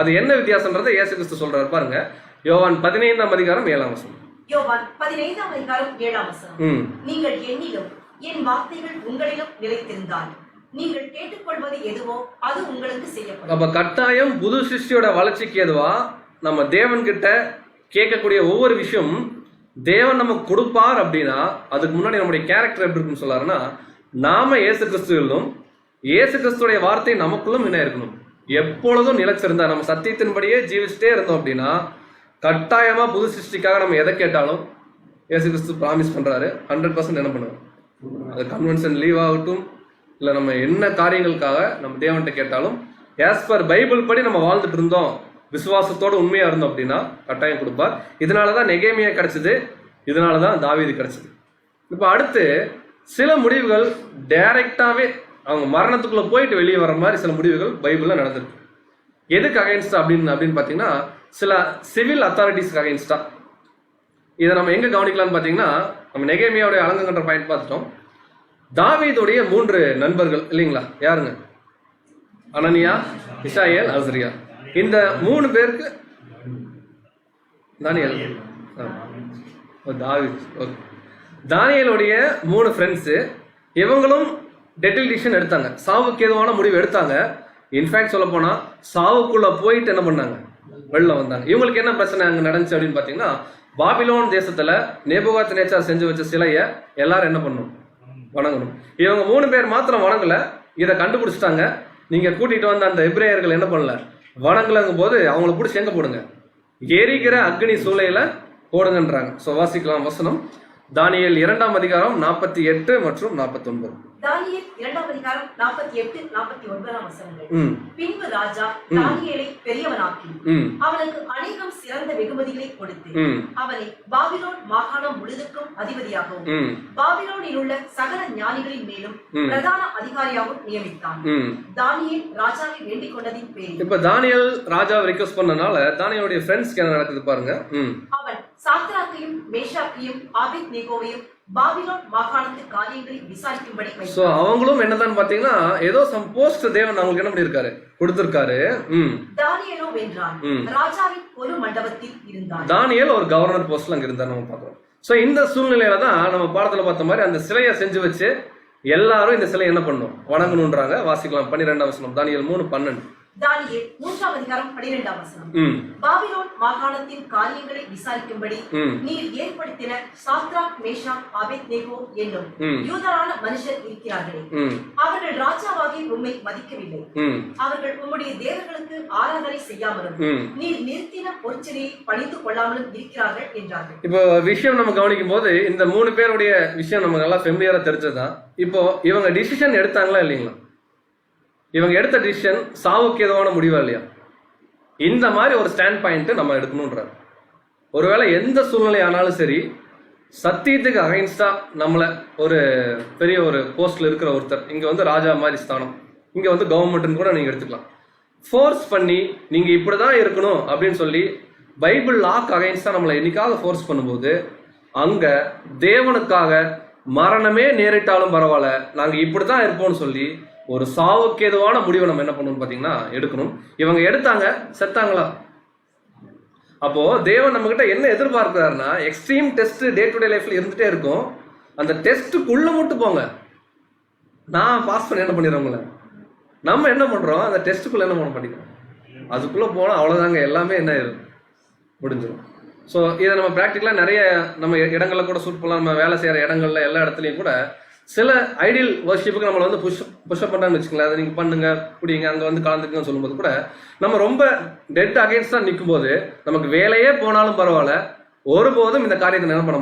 அது என்ன வித்தியாசம்ன்றதை இயேசு கிறிஸ்து சொல்றாரு பாருங்க. யோவான் 15ஆம் அதிகாரம் 7ஆம் வசனம். யோவான் 15ஆம் அதிகாரம் 7ஆம் வசனம். நீங்கள் என்னிலும் என் வார்த்தைகள் உங்களிலும் நிலைத்திருந்தால் நீங்கள் கேட்டுக்கொள்வது எதுவோ அது உங்களுக்கு செய்யப்படும். அப்ப கட்டாயம் புது சிருஷ்டியோட வளர்ச்சிக்கு எதுவா நம்ம தேவன் கிட்ட கேட்கக்கூடிய ஒவ்வொரு விஷயம் தேவன் நமக்கு கொடுப்பார் அப்படின்னா அதுக்கு முன்னாடி நம்முடைய கேரக்டர் எப்படி இருக்குன்னு சொல்லாருன்னா, நாம இயேசு கிறிஸ்துவிலும் இயேசு கிறிஸ்துடைய வார்த்தை நமக்குள்ளும் என்ன இருக்கணும், எப்பொழுதும் நிலைச்சிருந்தா நம்ம சத்தியத்தின்படியே ஜீவிச்சுட்டே இருந்தோம் அப்படின்னா கட்டாயமா புது சிருஷ்டிக்காக நம்ம எதை கேட்டாலும் இயேசு கிறிஸ்து ப்ராமிஸ் பண்றாரு 100% என்ன பண்ணுவோம். அது கன்வென்ஷன் லீவ் ஆகட்டும், இல்லை நம்ம என்ன காரியங்களுக்காக நம்ம தேவன்கிட்ட கேட்டாலும் ஆஸ் பர் பைபிள் படி நம்ம வாழ்ந்துட்டு இருந்தோம், விசுவாசத்தோட உண்மையா இருந்தோம் அப்படின்னா கட்டாயம் கொடுப்பார். இதனாலதான் நெகேமியா கிடைச்சது, இதனாலதான் தாவீது கிடைச்சது. இப்ப அடுத்து சில முடிவுகள் டைரக்டாவே அவங்க மரணத்துக்குள்ள போயிட்டு வெளியே வர மாதிரி சில முடிவுகள் பைபிள்ல நடந்திருக்கு. எதுக்கு அகைன்ஸ்டா அப்படின்னு பாத்தீங்கன்னா சில சிவில் அத்தாரிட்டிஸ்க்கு அகைன்ஸ்டா. இதை நம்ம எங்க கவனிக்கலாம்னு பாத்தீங்கன்னா, நம்ம நெகேமியாவுடைய அலங்கன்ற பாயிண்ட் பார்த்துட்டோம். தாவீதுடைய 3 நண்பர்கள் இல்லைங்களா, யாருங்க? அனனியா, மிஷாயேல், அசரியா. இந்த 3 பேருக்கு தானியேல், தானியேலுடைய 3 ஃப்ரெண்ட்ஸ், இவங்களும் டெட்டில் டிசிஷன் எடுத்தாங்க, சாவுக்கு ஏதுவான முடிவு எடுத்தாங்க. இன்ஃபேக்ட் சொல்ல போனா சாவுக்குள்ள போயிட்டு என்ன பண்ணாங்க, வெளில வந்தாங்க. இவங்களுக்கு என்ன பிரச்சனை அங்க நடந்துச்சு அப்படின்னு பாத்தீங்கன்னா, பாபிலோன் தேசத்துல நேபுகாத்நேச்சார் செஞ்சு வச்ச சிலைய எல்லாரும் என்ன பண்ணணும், வணங்கணும். இவங்க 3 பேர் மாத்திரம் வணங்கல, இதை கண்டுபிடிச்சிட்டாங்க. நீங்க கூட்டிட்டு வந்த அந்த எபிரேயர்கள் என்ன பண்ணல, வணங்கலங்கும் போது அவங்கள பிடிச்சி எங்க போடுங்க, எரிகிற அக்னி சூளையில போடுங்கன்றாங்க. சோ வாசிக்கலாம் வசனம். தானியேல் 2ஆம் அதிகாரம் 48 மற்றும் 49. தானியேல் 2ஆம் அதிகாரம் 48, 49 வசனங்கள். பின்பு ராஜா தானியேலை பெரியவனாக்கி அவனுக்கு அநேகம் சிறந்த வெகுமதிகளை கொடுத்து அவனை பாபிலோன் மாகாணம் முழுதுக்கும் அதிபதியாகவும் பாபிலோனில் உள்ள சகல ஞானிகளின் மேலும் பிரதான அதிகாரியாகவும் நியமித்தான். தானியேல் ராஜாவை வேண்டிக் கொண்டதின் பேரில் இப்ப தானியேல் ராஜாவை ரிக்வெஸ்ட் பண்ணனால தானியேலுடைய ஃப்ரெண்ட்ஸ்க்கு என்ன நடக்குது பாருங்க. அவன் சாத்ராக்கையும் மேஷாக்கையும் ஆபேத்நேகோவையும் பாபிலோன் மாகாணத்து காரியங்களை விசாரிக்கும்படி வைத்தான். சோ அவங்களும் என்னதான் பாத்தீங்கன்னா ஏதோ சம் போஸ்ட் தேவன் அவங்களுக்கு என்ன பண்ணிருக்காரு, கொடுத்திருக்காரு. தானியேலோ வென்றான், ராஜாவின் ஒரு மண்டபத்தில் இருந்தான். தானியேல் ஒரு கவர்னர் போஸ்ட்ல அங்க இருந்தா நம்ம பாக்குறோம். சோ இந்த சூழ்நிலையில தான் நம்ம பாடத்துல பார்த்த மாதிரி அந்த சிலையை செஞ்சு வச்சு எல்லாரும் இந்த சிலை என்ன பண்ணும், வணங்கணும்ன்றாங்க. வாசிக்கலாம் 12ஆம் வசனம், தானியேல் 3:12. தானியேல் 3ஆம் அதிகாரம் 12ஆம் வசனம். ம் பாபிலோன் மாகாணத்தின் காரியங்களை விசாரிக்கும்படி ம். நீர் ஏற்படுத்தின சாத்ராக் மேஷாக் ஆபேத்நேகோ என்னும் ம். யூதரான மனுஷர் இருக்கிறார்களே, ம் அவர்கள் ராஜாவாகி உம்மை மதிக்கவில்லை. ம் அவர்கள் உம்முடைய தேவர்களுக்கு ஆராதனை செய்யாமலும் ம். நீர் நிறுத்தின பொற்சிலையை பணிந்து கொள்ளாமலும் இருக்கிறார்கள் என்றார்கள். இப்போ விஷயம் நம்ம கவனிக்கும் போது இந்த 3 பேருடைய விஷயம் நமக்கு நல்லா ஃபெமிலியரா தெரிஞ்சதுதான். இப்போ இவங்க டிசிஷன் எடுத்தாங்களா இல்லைங்களா? இவங்க எடுத்த டிசிஷன் சாவுக்கு ஏதுவான முடிவா இல்லையா? இந்த மாதிரி ஒரு ஸ்டாண்ட் பாயிண்ட் நம்ம எடுக்கணும்ன்றார். ஒருவேளை எந்த சூழ்நிலை ஆனாலும் சரி, சத்தியத்துக்கு அகைன்ஸ்டா நம்மளை ஒரு பெரிய ஒரு போஸ்ட்ல இருக்கிற ஒருத்தர், இங்க வந்து ராஜா மாதிரி ஸ்தானம், இங்க வந்து கவர்மெண்ட்னு கூட நீங்க எடுத்துக்கலாம், ஃபோர்ஸ் பண்ணி நீங்க இப்படிதான் இருக்கணும் அப்படின்னு சொல்லி பைபிள் லாக்கு அகைன்ஸ்டா நம்மளை என்னைக்காவது ஃபோர்ஸ் பண்ணும்போது, அங்க தேவனுக்காக மரணமே நேரிட்டாலும் பரவாயில்ல, நாங்க இப்படிதான் இருப்போம்னு சொல்லி ஒரு சாவுக்கு ஏதுவான முடிவை நம்ம என்ன பண்ணணும் பாத்தீங்கன்னா எடுக்கணும். இவங்க எடுத்தாங்க, செத்தாங்களா? அப்போ தேவன் நம்ம கிட்ட என்ன எதிர்பார்க்கிறாருன்னா, extreme test day to day லைஃப்ல இருந்துட்டே இருக்கும். அந்த டெஸ்ட்டுக்குள்ள மட்டும் போங்க, நான் பாஸ் பண்ணி என்ன பண்ணிடுறோங்கள. நம்ம என்ன பண்றோம், அந்த டெஸ்ட்டுக்குள்ள என்ன பண்ண மாட்டேங்கிறோம், அதுக்குள்ள போனா அவ்வளவுதாங்க, எல்லாமே என்ன முடிஞ்சிடும். ஸோ இதை நம்ம ப்ராக்டிக்கலாக நிறைய நம்ம இடங்கள்ல கூட சூட் பண்ணலாம். நம்ம வேலை செய்கிற இடங்கள்ல எல்லா இடத்துலையும் கூட சில ஐடியல் வர்ஷிப்புக்கு நம்மளை வந்து புஷ்அப் பண்ணுறான்னு வச்சுக்கலாம். அதை நீங்கள் பண்ணுங்க, பிடிங்க, அங்கே வந்து கலந்துக்குன்னு சொல்லும்போது கூட நம்ம ரொம்ப டெட் அகேன்ஸ்டாக நிற்கும் போது, நமக்கு வேலையே போனாலும் பரவாயில்ல, ஒருபோதும் இந்த காரியத்தை என்ன பண்ண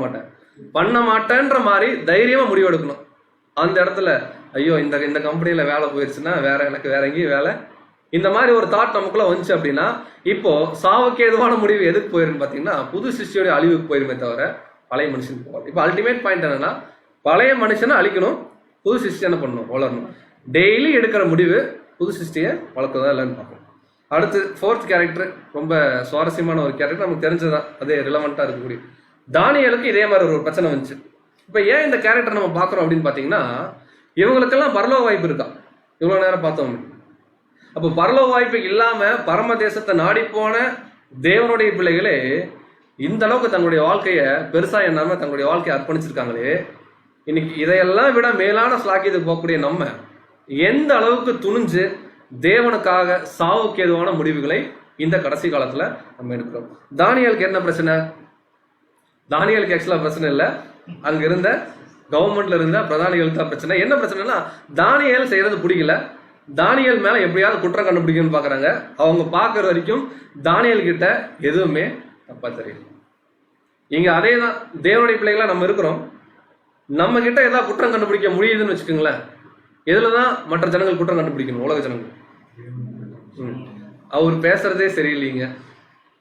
மாட்டேன்ற மாதிரி தைரியமாக முடிவெடுக்கணும். அந்த இடத்துல ஐயோ இந்த கம்பெனியில் வேலை போயிடுச்சுன்னா எனக்கு வேற எங்கேயும் வேலை, இந்த மாதிரி ஒரு தாட் நமக்குள்ள வந்துச்சு அப்படின்னா, இப்போ சாவுக்கு ஏதுவான முடிவு எதுக்கு போயிருன்னு பார்த்தீங்கன்னா, புது சிருஷ்டியோட அழிவுக்கு போயிருமே தவிர பழைய மனுஷனுக்கு போகாது. இப்போ அல்டிமேட் பாயிண்ட் என்னன்னா, பழைய மனுஷனை அழிக்கணும், புது சிருஷ்டி என்ன பண்ணணும், வளரணும். டெய்லி எடுக்கிற முடிவு புது சிருஷ்டியை வளர்க்கதான் இல்லைன்னு பார்க்கணும். அடுத்து 4th கேரக்டர் ரொம்ப சுவாரஸ்யமான ஒரு கேரக்டர், நமக்கு தெரிஞ்சதான், அதே ரிலவெண்ட்டாக இருக்கக்கூடிய தானியேலுக்கு இதே மாதிரி ஒரு பிரச்சனை வந்துச்சு. இப்போ ஏன் இந்த கேரக்டர் நம்ம பார்க்குறோம் அப்படின்னு பார்த்தீங்கன்னா, இவங்களுக்கெல்லாம் பரலோக வாய்ப்பு இருக்கா? இவ்வளோ நேரம் பார்த்தோம். அப்போ பரலோக வாய்ப்பு இல்லாம பரம தேசத்தை நாடி போன தேவனுடைய பிள்ளைகளே இந்த அளவுக்கு தங்களுடைய வாழ்க்கைய பெருசா எண்ணாம தங்களுடைய வாழ்க்கையை அர்ப்பணிச்சிருக்காங்களே, இன்னைக்கு இதையெல்லாம் விட மேலான ஸ்லாக்கியத்துக்கு போகக்கூடிய நம்ம எந்த அளவுக்கு துணிஞ்சு தேவனுக்காக சாவுக்கு ஏதுவான முடிவுகளை இந்த கடைசி காலத்துல நம்ம எடுக்கிறோம். தானியேலுக்கு என்ன பிரச்சனை? தானியேலுக்கு ஆக்சுவலா பிரச்சனை இல்லை, அங்க இருந்த கவர்மெண்ட்ல இருந்த பிரதானிகளுக்கு தான் பிரச்சனை. என்ன பிரச்சனைனா, தானியேல் செய்யறது பிடிக்கல, தானியேல் மேல எப்படியாவது குற்றம் கண்டுபிடிக்கணும்னு பாக்குறாங்க. அவங்க பாக்குற வரைக்கும் தானியேல் கிட்ட எதுவுமே தப்பா தெரியும். இங்க அதே தான் தேவனுடைய பிள்ளைகளா நம்ம இருக்கிறோம். நம்ம கிட்ட ஏதாவது குற்றம் கண்டுபிடிக்க முடியுதுன்னு வச்சுக்கோங்களேன், எதுலதான் மற்ற ஜனங்கள் குற்றம் கண்டுபிடிக்கணும்? உலக ஜனங்கள். அவர் பேசுறதே சரியில்லைங்க,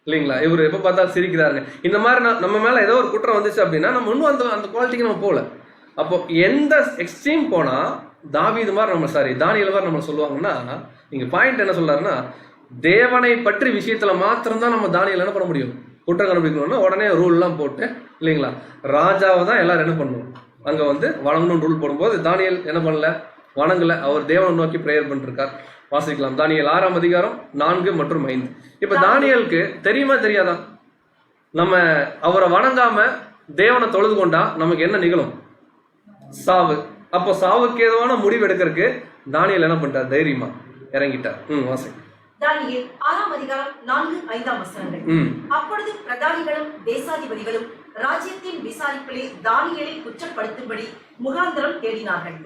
இல்லைங்களா? இவர் எப்ப பார்த்தா சிரிக்கிறாருங்க, இந்த மாதிரி நம்ம மேல ஏதோ ஒரு குற்றம் வந்துச்சு அப்படின்னா நம்ம இன்னும் அந்த குவாலிட்டிக்கு நம்ம போகல. அப்போ எந்த எக்ஸ்ட்ரீம் போனா தாவீது மாதிரி தானியேல் மாதிரி நம்ம சொல்லுவாங்கன்னா, இங்க பாயிண்ட் என்ன சொல்றாருன்னா, தேவனை பற்றி விஷயத்துல மாத்திரம்தான் நம்ம தானியேல் என்ன பண்ண முடியும், குற்றம் கண்டுபிடிக்கணும்னா உடனே ரூல் எல்லாம் போட்டு, இல்லைங்களா, ராஜாவை தான் எல்லாரும் என்ன பண்ணணும், அங்க வந்து வணங்கணும் ரூல் போடும்போது தானியேல் என்ன பண்ணல, வணங்கல, அவர் தேவனை நோக்கி பிரேயர் பண்ணிருக்கார். வாசிக்கலாம் தானியேல் 6ஆம் அதிகாரம் 4 மற்றும் 5. இப்ப தானியேலுக்கு தெரியுமா தெரியாதா, நம்ம அவரை வணங்காம தேவனை தொழுது கொண்டா நமக்கு என்ன நிகழும்? சாவு. அப்போ சாவுக்கு ஏதுவான முடிவு எடுக்கிறதுக்கு தானியேல் என்ன பண்றார்? தைரியமா இறங்கிட்டார். வாசி. தானியேல் 6ஆம் அதிகாரம் 4-5 வசனங்கள். அப்பொழுது பிரதானிகளும் தேசாதிபதிகளும் ராஜ்யத்தின் விசாரிப்பிலே தானியேலை குற்றப்படுத்தும்படி முகாந்திரம் தேடினார்கள்.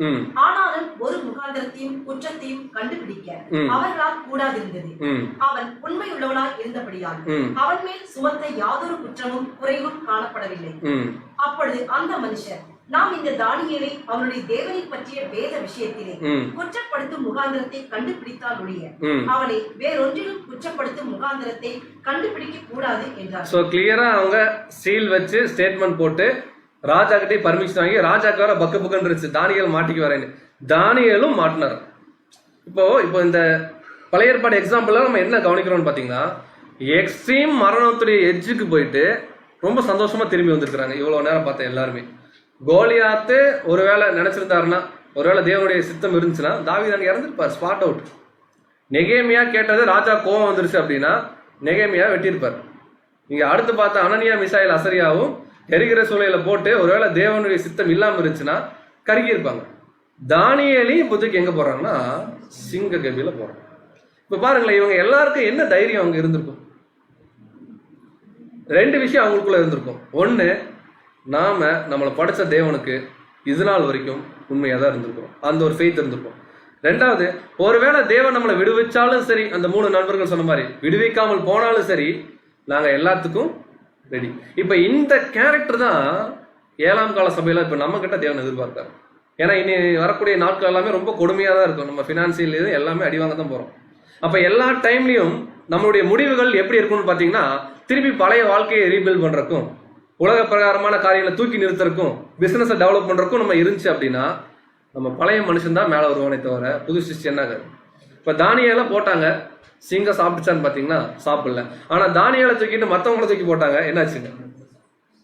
ஆனாலும் ஒரு முகாந்திரத்தையும் குற்றத்தையும் கண்டுபிடிக்க அவர்களால் கூடாதிருந்தது. அவன் உண்மையுள்ளவனாய் இருந்தபடியால் அவன் மேல் சுமத்த யாதொரு குற்றமும் குறைவும் காணப்படவில்லை. அப்பொழுது அந்த மனுஷர், நாம் இந்த தானியேலை அவனுடைய தேவனை பற்றிய வேத விஷயத்திலே குற்றப்படுத்தும் முகாந்திரத்தை கண்டுபிடித்தால் ஒழிய அவனை வேறொன்றிலும் குற்றப்படுத்தும் முகாந்திரத்தை கண்டுபிடிக்க கூடாது என்றார். சோ கிளியரா அவங்க சீல் வச்சு ஸ்டேட்மெண்ட் போட்டு ராஜா கிட்டே பர்மிஷன் வாங்கி, ராஜாக்கு வர பக்கு பக்குன்னு இருந்துச்சு தானியேல் மாட்டிக்கு வரேன்னு, தானியேலும் மாட்டினார். இப்போ இந்த பழைய ஏற்பாடு எக்ஸாம்பிள் நம்ம என்ன கவனிக்கிறோம்னு பாத்தீங்கன்னா, எக்ஸ்ட்ரீம் மரணத்துடைய எட்ஜுக்கு போயிட்டு ரொம்ப சந்தோஷமா திரும்பி வந்திருக்கிறாங்க. இவ்வளவு நேரம் பார்த்த எல்லாருமே கோலியாத்து ஒருவேளை நினைச்சிருந்தாருன்னா, ஒருவேளை தேவனுடைய சித்தம் இருந்துச்சுன்னா தாவீது அங்க இறந்துருப்பார், ஸ்பாட் அவுட். நெகேமியா கேட்டது ராஜா கோவம் வந்துருச்சு அப்படின்னா நெகேமியா வெட்டியிருப்பார். இங்க அடுத்து பார்த்த அனனியா மிசாயில் அசரியாவும் எரிகிற சூளையில போட்டு ஒருவேளை தேவனுடைய சித்தம் இல்லாம இருந்துச்சுன்னா கருகி இருப்பாங்க. தானியேலையும் இப்போதைக்கு எங்க போறாங்கன்னா சிங்க கபில போறாங்க. இப்ப பாருங்களேன், இவங்க எல்லாருக்கும் என்ன தைரியம் அங்க இருந்திருக்கும்? 2 விஷயம் அவங்களுக்குள்ள இருந்திருக்கும். ஒண்ணு, நாம நம்மளை படைச்ச தேவனுக்கு இது நாள் வரைக்கும் உண்மையா தான் இருந்திருக்கிறோம், அந்த ஒரு ஃபெய்த் இருந்திருக்கும். 2வது, ஒருவேளை தேவன் நம்மளை விடுவிச்சாலும் சரி, அந்த 3 நண்பர்கள் சொன்ன மாதிரி விடுவிக்காமல் போனாலும் சரி, நாங்க எல்லாத்துக்கும் ரெடி. இப்ப இந்த கேரக்டர் தான் 7ஆம் கால சபையில இப்ப நம்ம கிட்ட தேவன் எதிர்பார்க்காரு. ஏன்னா இனி வரக்கூடிய நாட்கள் எல்லாமே ரொம்ப கொடுமையா தான் இருக்கும். நம்ம பினான்சியல் எல்லாமே அடிவாங்க தான் போறோம். அப்ப எல்லா டைம்லயும் நம்மளுடைய முடிவுகள் எப்படி இருக்கும்னு பாத்தீங்கன்னா, திருப்பி பழைய வாழ்க்கையை ரீபில்ட் பண்றதுக்கும், உலக பிரகாரமான காரியங்களை தூக்கி நிறுத்துறதுக்கும், பிசினஸை டெவலப் பண்றதுக்கும் நம்ம இருந்துச்சு அப்படின்னா, நம்ம பழைய மனுஷன் தான் மேல வருவானே தவிர புது சிருஷ்டி என்ன? இப்ப தானியேலை போட்டாங்க, சிங்கம் சாப்பிட்டுச்சான்னு பாத்தீங்கன்னா சாப்பிடல. ஆனா தானியேலை தூக்கிட்டு மத்தவங்களை தூக்கி போட்டாங்க, என்னாச்சுங்க?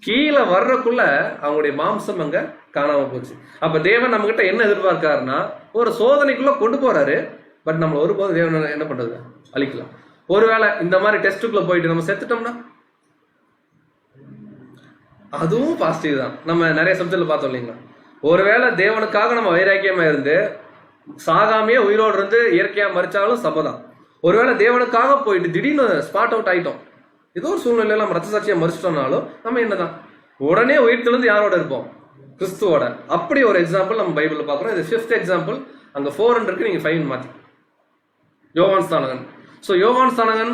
கீழே வர்றதுக்குள்ள அவங்களுடைய மாம்சம் அங்க காணாம போச்சு. அப்ப தேவன் நம்ம கிட்ட என்ன எதிர்பார்க்காருன்னா, ஒரு சோதனைக்குள்ள கொண்டு போறாரு. பட் நம்ம ஒருபோது தேவன் என்ன பண்றது? அழிக்கலாம். ஒருவேளை இந்த மாதிரி டெஸ்ட்டுக்குள்ள போயிட்டு நம்ம செத்துட்டோம்னா அதுவும் பாசிட்டிவ் தான். நம்ம நிறைய சப்ஜெக்ட்ல பார்த்தோம் இல்லைங்களா? ஒருவேளை தேவனுக்காக நம்ம வைராக்கியமா இருந்து சாகாமையே உயிரோடு இருந்து இயற்கையா மறிச்சாலும் சபதான். ஒருவேளை தேவனுக்காக போயிட்டு திடீர்னு ஸ்பாட் அவுட் ஆயிட்டோம், ஏதோ ஒரு சூழ்நிலையில நம்ம ரத்த சாட்சியா மறிச்சிட்டோம்னாலும் நம்ம என்னதான் உடனே உயிர்த்தெழுந்து யாரோட இருப்போம்? கிறிஸ்துவோட. அப்படி ஒரு எக்ஸாம்பிள் நம்ம பைபிள்ல பாக்குறோம். இது 5th எக்ஸாம்பிள். அங்க 400 நீங்க 5 மாத்தி யோவான் ஸ்நானகன். ஸோ யோவான் ஸ்நானகன்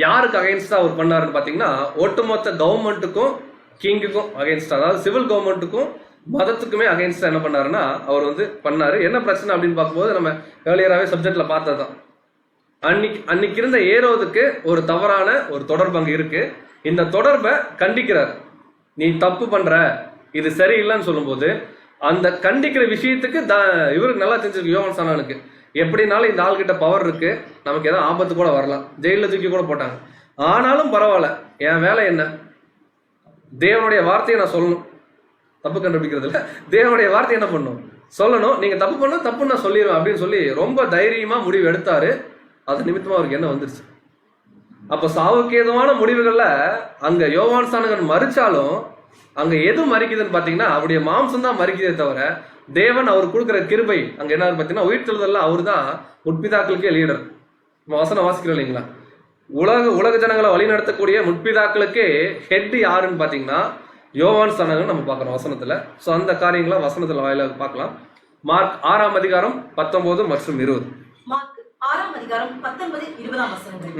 யாருக்கு அகைன்ஸ்டா அவர் பண்ணாருன்னு பாத்தீங்கன்னா, ஒட்டுமொத்த கவர்மெண்ட்டுக்கும் கிங்குக்கும் அகைன்ஸ்டா, அதாவது சிவில் கவர்மெண்ட்டுக்கும் மதத்துக்குமே அகைன்ஸ்டா என்ன பண்ணாருன்னா அவர் வந்து பண்ணாரு. என்ன பிரச்சனை அப்படின்னு பார்க்கும்போது நம்ம ஏர்லியராகவே சப்ஜெக்ட்ல பார்த்ததுதான். அன்னைக்கு இருந்த ஏரோதுக்கு ஒரு தவறான ஒரு தொடர்பு அங்க இருக்கு. இந்த தொடர்பை கண்டிக்கிறார். நீ தப்பு பண்ற, இது சரியில்லைன்னு சொல்லும்போது அந்த கண்டிக்கிற விஷயத்துக்கு இவருக்கு நல்லா தெரிஞ்சிருக்கு யோவான் ஸ்நானகனுக்கு. எப்படினாலும் இந்த ஆள்கிட்ட பவர் இருக்கு, நமக்கு ஏதாவது ஆபத்து கூட வரலாம், ஜெயில தூக்கி கூட போட்டாங்க, ஆனாலும் பரவாயில்ல, என் வேலை என்ன? தேவனுடைய வார்த்தையை நான் சொல்லணும். தப்பு கண்டுபிடிக்கிறது இல்ல, தேவனுடைய வார்த்தை என்ன பண்ணும்? சொல்லணும். நீங்க தப்பு பண்ண தப்பு நான் சொல்லிடுவேன் அப்படின்னு சொல்லி ரொம்ப தைரியமா முடிவு எடுத்தாரு. அது நிமித்தமா அவருக்கு என்ன வந்துருச்சு? அப்ப சாவுக்கேதுவான முடிவுகள்ல அங்க யோவான் ஸ்நானகன் மறிச்சாலும் அங்க எது மறிக்குதுன்னு பாத்தீங்கன்னா அவருடைய மாம்சம் தான் மறிக்குதே தவிர தேவன் அவர் கொடுக்குற கிருபை அங்க என்ன பாத்தீங்கன்னா உயிர்த்தெழுதல்ல அவரு தான் முற்பிதாக்களுக்கே லீடர். நம்ம வசனம் வாசிக்கிறோம் இல்லைங்களா? உலக ஜனங்களை வழி நடத்தக்கூடிய முற்பிதாக்களுக்கே ஹெட் யாருன்னு பாத்தீங்கன்னா யோவான் ஸ்நானகன் நம்ம பார்க்கிறோம் வசனத்துல. சோ அந்த காரியங்களை வசனத்துல வாயில பார்க்கலாம். மார்க் 6ஆம் அதிகாரம் 19 மற்றும் 20. மார்க் 6ஆம் அதிகாரம் 19, 20 வசனங்கள்.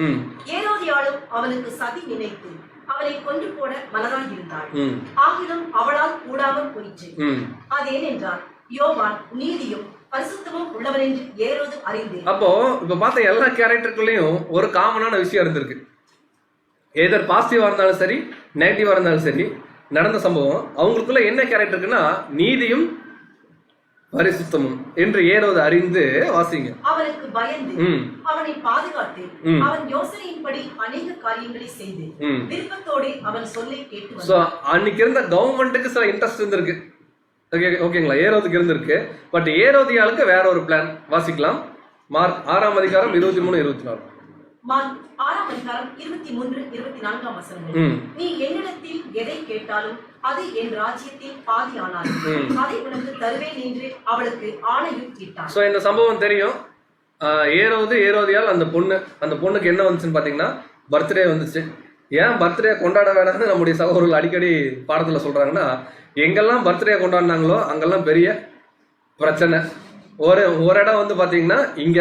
ஏரோதியாளும் அவனுக்கு சதி நினைத்து அவனை கொன்று போட மனதாய் இருந்தாள். ஆகிலும் அவளால் கூடாமல் போயிற்று. அது ஏனென்றால் யோவான் நீதியும் பரிசுத்தமும் உள்ளவன் என்று ஏரோது அறிந்து. அப்போ இப்ப பார்த்த எல்லா கேரக்டருக்குள்ளயும் ஒரு காமனான விஷயம் இருந்திருக்கு. ஏதர் பாசிட்டிவா இருந்தாலும் சரி, நெகட்டிவா இருந்தாலும் சரி, நடந்த சம்பவம் அவங்களுக்குள்ள என்ன கேரக்டர் இருக்குன்னா நீதியும் பரிசுத்தமும் என்று ஏரோது அறிந்து வாசிங்க. அவனுக்கு பயந்து அவனை பாதுகாத்து அவன் யோசனையின்படி அநேக காரியங்களை செய்து விருப்பத்தோடு அவன் சொல்லை கேட்டு. அன்னைக்கு இருந்த கவர்மெண்ட்டுக்கு சில இன்ட்ரெஸ்ட் இருந்திருக்கு, ஓகேங்களா? ஏரோதுக்கு இருந்திருக்கு. பட் ஏரோதியாளுக்கு வேற ஒரு பிளான். வாசிக்கலாம். மார்க் 6ஆம் அதிகாரம் 23, 24. மார்க் 6ஆம் அதிகாரம் 23, 24 வசனங்கள். நீ என்னிடத்தில் எதை கேட்டாலும் அது என் ராஜ்யத்தில் பாதி ஆனாலும் அதை உனக்கு தருவேன் என்று அவளுக்கு ஆணையும் கேட்டான். சோ இந்த சம்பவம் தெரியும். ஏரோதியால் அந்த பொண்ணுக்கு என்ன வந்துச்சுன்னு பாத்தீங்கன்னா பர்த்டே வந்துச்சு. ஏன் பர்த்டே கொண்டாட வேணாம்னு நம்முடைய சகோதரர்கள் அடிக்கடி பாடத்துல சொல்றாங்கன்னா, எங்கெல்லாம் பர்த்டே கொண்டாடினாங்களோ அங்கெல்லாம் பெரிய பிரச்சனை. ஒரு இடம் வந்து பாத்தீங்கன்னா இங்க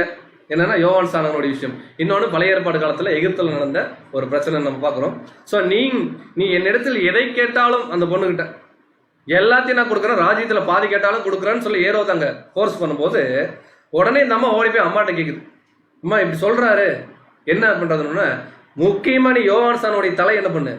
என்னன்னா யோவான் ஸ்நானகனுடைய விஷயம். இன்னொன்னு பழைய ஏற்பாடு காலத்துல எகிப்துல நடந்த ஒரு பிரச்சனை நம்ம பாக்குறோம். சோ நீ என்னிடத்தில் எதை கேட்டாலும் அந்த பொண்ணுகிட்ட எல்லாத்தையும் நான் கொடுக்குறேன், ராஜ்யத்துல பாதி கேட்டாலும் கொடுக்குறேன்னு சொல்லி ஏரோது அங்க ஃபோர்ஸ் பண்ணும்போது உடனே இந்த அம்மா ஓடி போய் அம்மாட்ட கேக்குது, அம்மா இப்படி சொல்றாரு என்ன பண்றதுன்னு. முக்கியமா நீ யோவான் ஸ்நானனுடைய தலை என்ன பண்ணு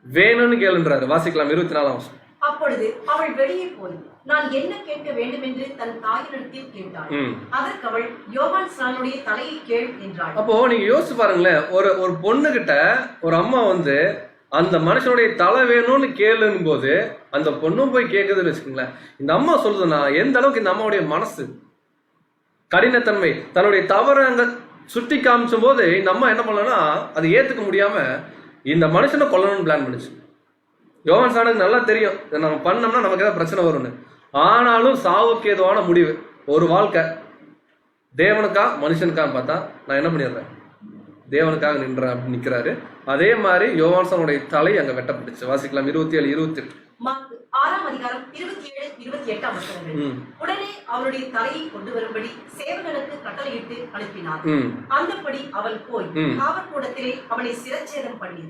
வேணும்னு கேளுன்றாரு. வாசிக்கலாம் 24ஆம் வருஷம். அப்பொழுது அவள் வெளியே போய் நான் என்ன கேட்க வேண்டும் என்று தன் தாயினிடத்தில் கேட்டாள். அதற்கு அவள் யோவான் ஸ்நானனுடைய தலையை கேள் என்றாள். அப்போ நீங்க யோசிச்சு பாருங்களேன், ஒரு பொண்ணு கிட்ட ஒரு அம்மா வந்து அந்த மனுஷனுடைய தலை வேணும்னு கேளுன்னு போது அந்த பொண்ணும் போய் கேட்குதுன்னு வச்சுக்கோங்களேன். இந்த அம்மா சொல்றதுன்னா எந்த அளவுக்கு இந்த அம்மாவுடைய மனசு கடினத்தன்மை, தன்னுடைய தவறு அங்க சுட்டி காமிச்சும் போது இந்த அம்மா என்ன பண்ணலன்னா அதை ஏத்துக்க முடியாம இந்த மனுஷனை கொல்லணும்னு பிளான் பண்ணுச்சு. யோவான் ஸ்நானனுக்கு நல்லா தெரியும் இதை நம்ம பண்ணோம்னா நமக்கு ஏதாவது பிரச்சனை வரும்னு. ஆனாலும் சாவுக்கு ஏதுவான முடிவு, ஒரு வாழ்க்கை தேவனுக்கா மனுஷனுக்கான்னு பார்த்தா நான் என்ன பண்ணிடுறேன், தேவனுக்காக அப்படின்னு நிற்கிறாரு. அதே மாதிரி யோவான்சனுடைய தலை அங்கே வெட்டப்பட்டுச்சு. வாசிக்கலாம் 27, 28. மார்க்கு 6ஆம் அதிகாரம் 27, 28ஆம் வசனங்கள். உடனே அவனுடைய தலையை கொண்டு வரும்படி சேவகனுக்கு கட்டளையிட்டு அனுப்பினார். அந்தபடி அவன் போய் காவற்கூடத்திலே அவனை சிரச்சேதம் பண்ணி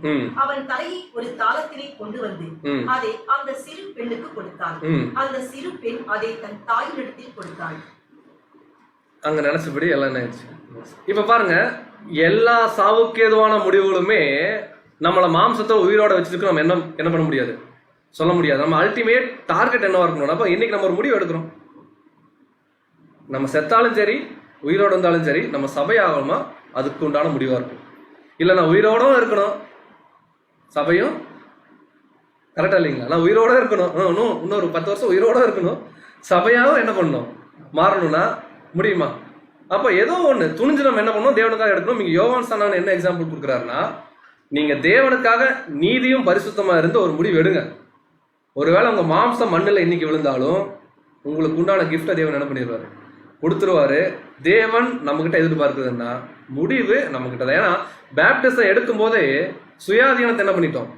அவன் தலையை ஒரு தாளத்திலே கொண்டு வந்து அதை அந்த சிறு பெண்ணுக்கு கொடுத்தான். அந்த சிறு பெண் அதை தன் தாயினிடத்தில் கொடுத்தாள். அங்க நினைச்சபடி எல்லாம் ஆயிடுச்சு. இப்ப பாருங்க, எல்லா சாவுக்கு ஏதுவான முடிவுகளுமே நம்மள மாம்சத்தை உயிரோட வச்சிருக்கு. நம்ம என்ன பண்ண முடியாது, சொல்ல முடியாது. நம்ம அல்டிமேட் டார்கெட் என்னவா இருக்கணும்? அப்ப இன்னைக்கு நம்ம ஒரு முடிவு எடுக்கிறோம். நம்ம செத்தாலும் சரி, உயிரோட இருந்தாலும் சரி, நம்ம சபையாகணுமா அதுக்கு உண்டான முடிவா இருக்கும். இல்ல நான் உயிரோடும் இருக்கணும், சபையும் கரெக்டா இல்லைங்களா? நான் உயிரோட இருக்கணும், இன்னொரு 10 வருஷம் உயிரோட இருக்கணும், சபையாகவும் என்ன பண்ணணும், மாறணும்னா முடியுமா? அப்ப ஏதோ ஒண்ணு துணிஞ்சு நம்ம என்ன பண்ணணும், தேவனுக்காக எடுக்கணும். நீங்க யோவான் சாணன் என்ன எக்ஸாம்பிள் கொடுக்குறாருன்னா, நீங்க தேவனுக்காக நீதியும் பரிசுத்தமா இருந்து ஒரு முடிவு எடுங்க. ஒருவேளை உங்க மாம்சம் மண்ணில் இன்னைக்கு விழுந்தாலும் உங்களுக்கு உண்டான கிஃப்டை தேவன் என்ன பண்ணிடுவாரு, கொடுத்துருவாரு. தேவன் நம்ம கிட்ட எதிர்பார்க்குதுன்னா முடிவு நம்ம கிட்ட தான். ஏன்னா பேப்டிசம் எடுக்கும் போதே சுயாதீனத்தை என்ன பண்ணிட்டோம்,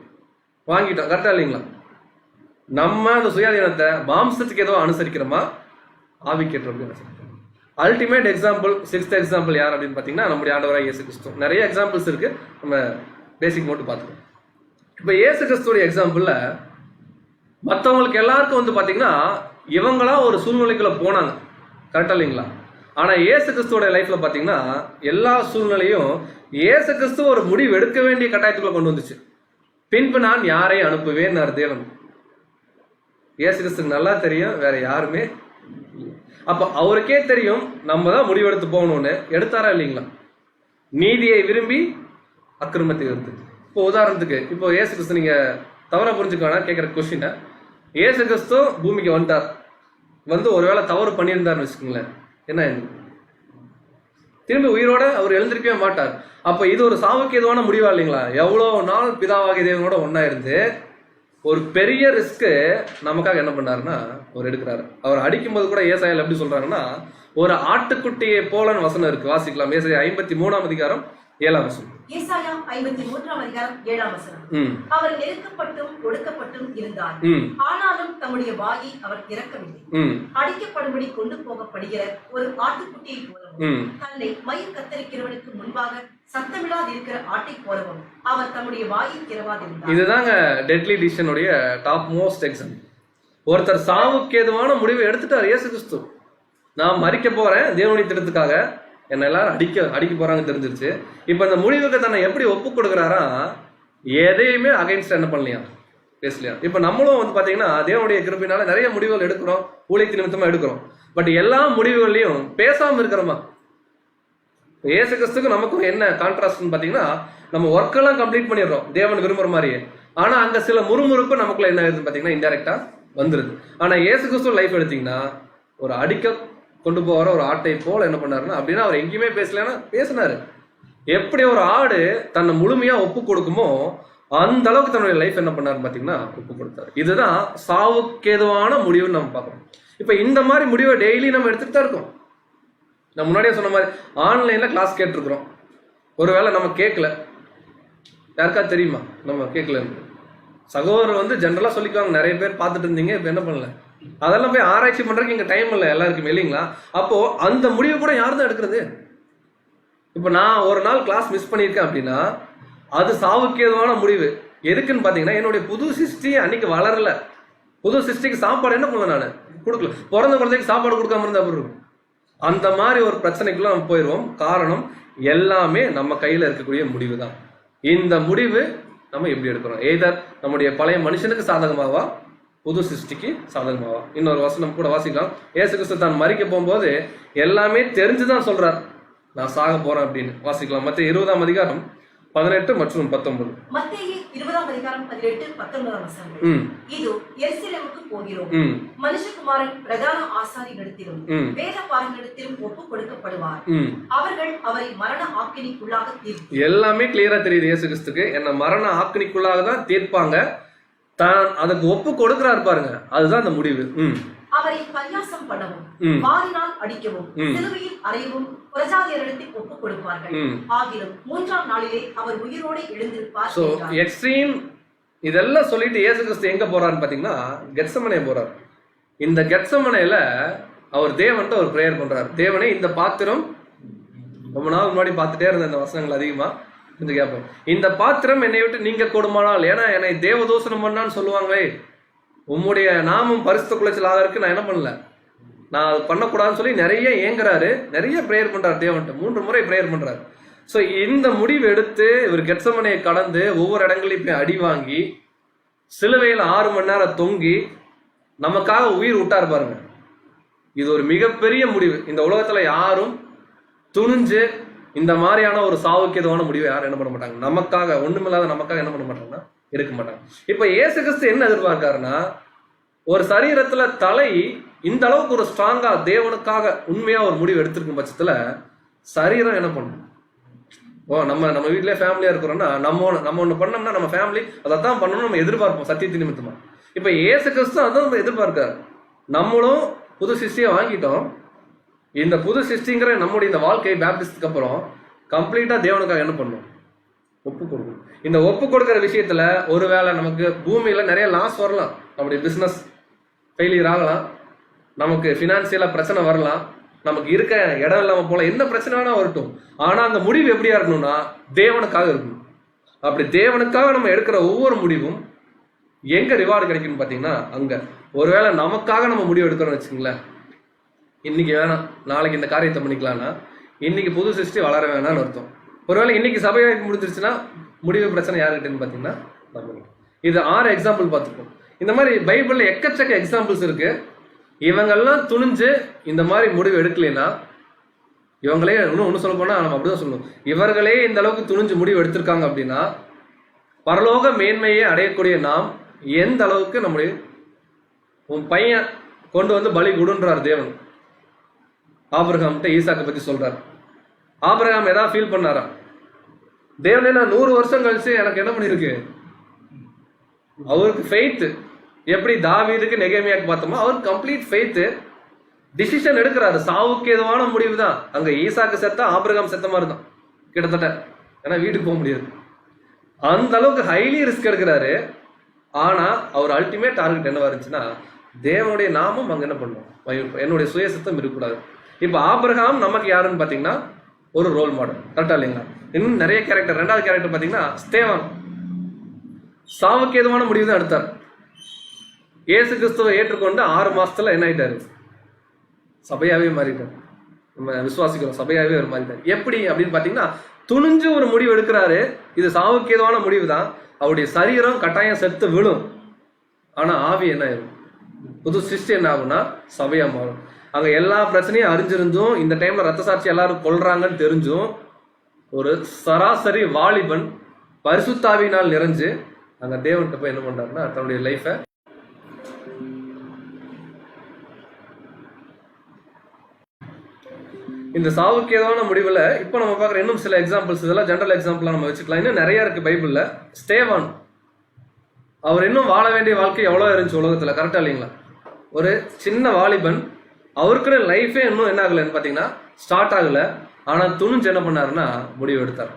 வாங்கிட்டோம். கரெக்டா இல்லைங்களா? நம்ம அந்த சுயாதீனத்தை மாம்சத்துக்கு ஏதோ அனுசரிக்கிறோமா, ஆவிக்கேற்ற அல்டிமேட் எக்ஸாம்பிள் 6th எக்ஸாம்பிள் யார் அப்படின்னு பார்த்தீங்கன்னா நம்முடைய ஆண்டவராக இயேசு கிறிஸ்து. நிறைய எக்ஸாம்பிள்ஸ் இருக்கு, நம்ம பேசிக் மட்டும் பார்த்துக்கோம். இப்போ இயேசு கிறிஸ்துவோட எக்ஸாம்பிள்ல மற்றவங்களுக்கு எல்லாருக்கும் வந்து பார்த்தீங்கன்னா இவங்களா ஒரு சூழ்நிலைக்குள்ள போனாங்க. கரெக்டா இல்லைங்களா? ஆனா இயேசு கிறிஸ்துவோட லைஃப்ல பார்த்தீங்கன்னா எல்லா சூழ்நிலையும் இயேசு கிறிஸ்து ஒரு முடிவு எடுக்க வேண்டிய கட்டாயத்துக்குள்ள கொண்டு வந்துச்சு. பின்பு நான் யாரை அனுப்புவேன் தேவன். இயேசு கிறிஸ்துக்கு நல்லா தெரியும் வேற யாருமே. அப்ப அவருக்கே தெரியும் நம்ம தான் முடிவெடுத்து போகணும்னு. எடுத்தாரா இல்லைங்களா? நீதியை விரும்பி அக்கிரமத்தை விரும்பு. இப்போ உதாரணத்துக்கு இப்போ இயேசு கிறிஸ்து நீங்க தவறா புரிஞ்சுக்கோனா கேட்குற கொஸ்டினை, இயேசு கிறிஸ்து பூமிக்கு வந்துட்டார், வந்து ஒருவேளை தவறு பண்ணியிருந்தாருன்னு வச்சுக்கோங்களேன், என்ன திரும்பி உயிரோட அவர் எழுந்திருக்கவே மாட்டார். அப்ப இது ஒரு சாவுக்கு எதுவான முடிவா இல்லைங்களா? எவ்வளோ நாள் பிதாவாகிய தேவனோட ஒன்னா இருந்து ஒரு பெரிய ரிஸ்க்கு நமக்காக என்ன பண்ணாருன்னா அவர் எடுக்கிறாரு. அவர் அடிக்கும்போது கூட ஏசாயால் எப்படி சொல்றாங்கன்னா, ஒரு ஆட்டுக்குட்டியை போலன்னு வசனம் இருக்கு. வாசிக்கலாம். ஏசாயா 53ஆம் அதிகாரம் 7ஆம் வசனம். ஏசாயா 53ஆம் அதிகாரம் 7ஆம் வசனம். அவர் நெருக்கப்பட்டும் ஒடுக்கப்பட்டும் இருந்தார், ஆனாலும் தம்முடைய வாயை அவர் திறக்கவில்லை. அடிக்கப்படும்படி கொண்டு போகப்படுகிற ஒரு ஆட்டுக்குட்டியை போலவும் தன்னை மயிர் கத்தரிக்கிறவனுக்கு முன்பாக சத்தமிடாது இருக்கிற ஆட்டை போலவும் அவர் தம்முடைய வாயை திறவாதிருந்தார். இதுதாங்க டெட்லி டிசிஷனுடைய டாப் மோஸ்ட் எக்ஸாம்பிள். ஒருத்தர் சாவுக்கு ஏதுவான முடிவை எடுத்துட்டார் இயேசு கிறிஸ்து. நான் மறிக்க போறேன் தேவனுடைய திட்டத்துக்காக, என்ன எல்லாரும் அடிக்க போறாங்க தெரிஞ்சிருச்சு. இப்ப இந்த முடிவுக்கு தன்னை எப்படி ஒப்பு கொடுக்குறாரா, எதையுமே அகைன்ஸ்ட் என்ன பண்ணலையா, பேசலையா. இப்ப நம்மளும் வந்து பாத்தீங்கன்னா தேவனுடைய கிருபையினால நிறைய முடிவுகள் எடுக்கிறோம், ஊழியத்தின் நிமித்தமா எடுக்கிறோம். பட் எல்லா முடிவுகள்லையும் பேசாம இருக்கிறோமா? இயேசு கிறிஸ்துக்கு நமக்கும் என்ன கான்ட்ராஸ்ட்னு பாத்தீங்கன்னா, நம்ம ஒர்க்கெல்லாம் கம்ப்ளீட் பண்ணிடுறோம் தேவன் விரும்புற மாதிரியே. ஆனா அங்க சில முறுமுறுப்பு நமக்குள்ள என்ன ஆகுதுன்னு பாத்தீங்கன்னா இன்டெரக்டா வந்துருது. ஆனா இயேசு கிறிஸ்து லைஃப் எடுத்தீங்கன்னா ஒரு அடிக்க கொண்டு போகிற ஒரு ஆட்டை போல என்ன பண்ணாருன்னா, அப்படின்னா அவர் எங்கேயுமே பேசலன்னா பேசினாரு. எப்படி ஒரு ஆடு தன்னை முழுமையா ஒப்பு கொடுக்குமோ அந்த அளவுக்கு தன்னுடைய லைஃப் என்ன பண்ணாருன்னு பாத்தீங்கன்னா ஒப்பு கொடுத்தாரு. இதுதான் சாவுக்கேதுவான முடிவுன்னு நம்ம பார்க்கணும். இப்ப இந்த மாதிரி முடிவை டெய்லி நம்ம எடுத்துட்டு தான் இருக்கோம். நான் முன்னாடியே சொன்ன மாதிரி ஆன்லைன்ல கிளாஸ் கேட்டிருக்கிறோம். ஒருவேளை நம்ம கேட்கல, யாருக்கா தெரியுமா நம்ம கேட்கல? சகோதரர் வந்து ஜென்ரலா சொல்லிக்குவாங்க, நிறைய பேர் பார்த்துட்டு இருந்தீங்க, இப்ப என்ன பண்ணல, அதெல்லாம் போய் ஆராய்ச்சி பண்றதுக்கு இங்க டைம் இல்லை எல்லாருக்குமே இல்லைங்களா? அப்போ அந்த முடிவு கூட யார் தான் எடுக்கிறது? இப்ப நான் ஒரு நாள் கிளாஸ் மிஸ் பண்ணியிருக்கேன் அப்படின்னா அது சாவுக்கு ஏதுவான முடிவு. எதுக்குன்னு பாத்தீங்கன்னா என்னுடைய புது சிருஷ்டி அன்னைக்கு வளரல. புது சிருஷ்டிக்கு சாப்பாடு என்ன பண்ணல, நான் கொடுக்கல. பிறந்த குழந்தைக்கு சாப்பாடு கொடுக்காம இருந்தா அப்புறம் அந்த மாதிரி ஒரு பிரச்சனைக்குள்ள நம்ம போயிடுவோம். காரணம் எல்லாமே நம்ம கையில இருக்கக்கூடிய முடிவு தான். இந்த முடிவு நம்ம எப்படி எடுக்கிறோம்? எய்தர் நம்முடைய பழைய மனுஷனுக்கு சாதகமாவா, புது சிருஷ்டிக்கு சாதகமாவா? இன்னொரு வசனம் கூட வாசிக்கலாம். இயேசு கிறிஸ்து தான் மரிக்க போகும்போது எல்லாமே தெரிஞ்சுதான் சொல்றார், நான் சாக போறேன் அப்படின்னு. வாசிக்கலாம். மத்திய 20ஆம் அதிகாரம் 18 மற்றும் 19. மத்தேயு 20ஆம் அதிகாரம் 18, 19 வசனங்கள். இதோ எருசலேமுக்கு போகிறோம், மனுஷகுமாரன் பிரதான ஆசாரியர்களிடத்திலும் வேதபாரகரிடத்திலும் ஒப்புக் கொடுக்கப்படுவார், அவர்கள் அவரை மரண ஆக்கினைக்குள்ளாக தீர்ப்பார்கள். எல்லாமே கிளியரா தெரியுது இயேசு கிறிஸ்துக்கு. என்ன மரண ஆக்கினைக்குள்ளாக தான் தீர்ப்பாங்க. தான் அதுக்கு ஒப்பு கொடுக்கிறாரு பாருங்க, அதுதான் அந்த முடிவு. அவரை பரியாசம் பண்ணவும் வாரினால் அடிக்கவும் சிலுவையில் அறையவும் பிரஜாதியரிடத்தில் ஒப்புக் கொடுப்பார்கள். ஆகிலும் 3ஆம் நாளிலே அவர் உயிரோடு எழுந்திருப்பார். சோ எக்ஸ்ட்ரீம் இதெல்லாம் சொல்லிட்டு இயேசு கிறிஸ்து எங்க போறாருன்னு பாத்தீங்கன்னா கெத்செமனே போறாரு. இந்த கெத்செமனேல அவர் தேவன்ட்ட ஒரு பிரேயர் பண்றாரு. தேவனே, இந்த பாத்திரம், ரொம்ப நாள் முன்னாடி பார்த்துட்டே இருந்த இந்த வசனங்கள் அதிகமா கொஞ்சம் கேட்போம். இந்த பாத்திரம் என்னை விட்டு நீங்க கொடுமானால், ஏன்னா என்னை தேவதூசணம் பண்ணான்னு சொல்லுவாங்களே, உம்முடைய நாமம் பரிசுத்த குலைச்சல் ஆகிறதுக்கு நான் என்ன பண்ணல, நான் அது பண்ணக்கூடாதுன்னு சொல்லி நிறைய ஏங்குறாரு, நிறைய பிரேயர் பண்றாரு தேவன்ட்ட. 3 முறை பிரேயர் பண்றாரு. ஸோ இந்த முடிவு எடுத்து இவர் கெத்செமனேயை கடந்து ஒவ்வொரு இடங்களையும் போய் அடி வாங்கி சிலுவையில் 6 மணி நேரம் தொங்கி நமக்காக உயிர் விட்டார் பாருங்க. இது ஒரு மிகப்பெரிய முடிவு. இந்த உலகத்துல யாரும் துணிஞ்சு இந்த மாதிரியான ஒரு சாவுக்கு எதுவான முடிவை யாரும் என்ன பண்ண மாட்டாங்க. நமக்காக, ஒண்ணுமில்லாத நமக்காக என்ன பண்ண மாட்டாங்கன்னா இருக்க மாட்டாங்க. இப்ப இயேசு கிறிஸ்து என்ன எதிர்பார்க்காருன்னா, ஒரு சரீரத்துல தலை இந்த அளவுக்கு ஒரு ஸ்ட்ராங்கா தேவனுக்காக உண்மையா ஒரு முடிவு எடுத்திருக்கும் பட்சத்துல சரீரம் என்ன பண்ணும்? நம்ம வீட்லயே ஃபேமிலியா இருக்கிறோம்னா நம்ம ஒண்ணு பண்ணோம்னா நம்ம ஃபேமிலி அதான் பண்ணணும் நம்ம எதிர்பார்ப்போம் சத்தியத்தின் நிமித்தமா. இப்ப இயேசு கிறிஸ்து அதான் நம்ம எதிர்பார்க்காரு. நம்மளும் புது சிருஷ்டியை வாங்கிட்டோம். இந்த புது சிருஷ்டிங்கிற நம்முடைய இந்த வாழ்க்கை பேப்டிஸ்டுக்கு அப்புறம் கம்ப்ளீட்டா தேவனுக்காக என்ன பண்ணும்? ஒப்பு கொடுக்கணும். இந்த ஒப்பு கொடுக்கிற விஷயத்துல ஒருவேளை நமக்கு பூமியில நிறைய லாஸ் வரலாம், நம்முடைய பிசினஸ் ஃபெயிலியர் ஆகலாம், நமக்கு பினான்சியலா பிரச்சனை வரலாம், நமக்கு இருக்க இடம் இல்லாம போல, எந்த பிரச்சனை வேணா வரட்டும். ஆனா அந்த முடிவு எப்படியா இருக்கணும்னா தேவனுக்காக இருக்கணும். அப்படி தேவனுக்காக நம்ம எடுக்கிற ஒவ்வொரு முடிவும் எங்க ரிவார்டு கிடைக்கும்னு பாத்தீங்கன்னா அங்க. ஒருவேளை நமக்காக நம்ம முடிவு எடுக்கிறோம்னு வச்சுங்களேன், இன்னைக்கு வேணாம் நாளைக்கு இந்த காரியத்தை பண்ணிக்கலாம்னா இன்னைக்கு புது சிருஷ்டி வளர வேணாம்னு அர்த்தம். ஒருவேளை இன்னைக்கு சபை முடிஞ்சிருச்சுன்னா முடிவு பிரச்சனை யாருக்கிட்டேன்னு பாத்தீங்கன்னா நம்ம. இது 6 எக்ஸாம்பிள் பார்த்துருக்கோம். இந்த மாதிரி பைபிள்ல எக்கச்சக்க எக்ஸாம்பிள்ஸ் இருக்கு. இவங்கெல்லாம் துணிஞ்சு இந்த மாதிரி முடிவு எடுக்கலைன்னா, இவங்களே இன்னும் சொல்ல போனா நம்ம அப்படிதான் சொல்லணும், இவர்களே இந்த அளவுக்கு துணிஞ்சு முடிவு எடுத்திருக்காங்க அப்படின்னா பரலோக மேன்மையை அடையக்கூடிய நாம் எந்த அளவுக்கு நம்முடைய உன் பையன் கொண்டு வந்து பலி கொடுன்றார் தேவன். ஆபிரகாம்கிட்ட ஈசாக்கை பத்தி சொல்றாரு. ஆபிரகாம் ஏதாவது ஃபீல் பண்ணாரா? தேவனே, நான் 100 வருஷம் கழிச்சு எனக்கு என்ன பண்ணிருக்கு? அவருக்கு ஃபெய்த். எப்படி தாவீதுக்கு நெகேமியாக்கு பார்த்தோமோ அவருக்கு கம்ப்ளீட் ஃபெய்த். டிசிஷன் எடுக்கிறாரு. சாவுக்கு எதுவான முடிவு தான். அங்க ஈசாக்கு செத்தா ஆபிரகாம் செத்த மாதிரி தான் கிட்டத்தட்ட. ஏன்னா வீட்டுக்கு போக முடியாது. அந்த அளவுக்கு ஹைலி ரிஸ்க் எடுக்கிறாரு. ஆனா அவர் அல்டிமேட் டார்கெட் என்னவா இருந்துச்சுன்னா, தேவனுடைய நாமம் அங்க என்ன பண்ணும், என்னுடைய சுயசித்தம் இருக்கக்கூடாது. இப்ப ஆபிரகாம் நமக்கு யாருன்னு பாத்தீங்கன்னா ஒரு ரோல் மாடல். கரெக்டா இல்லைங்களா? இன்னும் நிறைய கேரக்டர். 2வது கேரக்டர் பாத்தீங்கன்னா ஸ்தேவான். சாவுக்கு எதுவான முடிவு தான் எடுத்தார். இயேசு கிறிஸ்துவை ஏற்றுக்கொண்டு 6 மாசத்துல என்ன ஆயிட்டாரு? சபையாவே மாறிட்டார். நம்ம விசுவாசிக்கிறோம், சபையாவே அவர் மாறிட்டார். எப்படி அப்படின்னு பாத்தீங்கன்னா, துணிஞ்சு ஒரு முடிவு எடுக்கிறாரு. இது சாவுக்கு ஏதுவான முடிவு தான். அவருடைய சரீரம் கட்டாயம் செத்து விழும். ஆனா ஆவி என்ன ஆகும்? புது சிருஷ்டி என்ன ஆகும்னா சபையா மாறும். அங்க எல்லா பிரச்சனையும் அறிஞ்சிருந்தும், இந்த டைம்ல ரத்த சாட்சி எல்லாரும் கொல்றாங்கன்னு தெரிஞ்சும், ஒரு சராசரி வாலிபன் பரிசுத்தாவினால் நிறைஞ்சு அங்க தேவன்கிட்ட போய் என்ன பண்றாருன்னா தன்னுடைய லைஃபை இந்த சாவுக்கு ஏதான முடிவுல இப்ப நம்ம பாக்குற இன்னும் சில எக்ஸாம்பிள்ஸ், இதெல்லாம் ஜெனரல் எக்ஸாம்பிளா நம்ம வச்சுக்கலாம். இன்னும் நிறைய இருக்கு பைபிள்ல. ஸ்தேவான், அவர் இன்னும் வாழ வேண்டிய வாழ்க்கை எவ்வளவு இருந்துச்சு உலகத்துல. கரெக்டா இல்லைங்களா? ஒரு சின்ன வாலிபன், அவருக்குற லைஃபே இன்னும் என்ன ஆகலன்னு பாத்தீங்கன்னா ஸ்டார்ட் ஆகல. ஆனா துணிஞ்சு என்ன பண்ணாருன்னா முடிவு எடுத்தார்.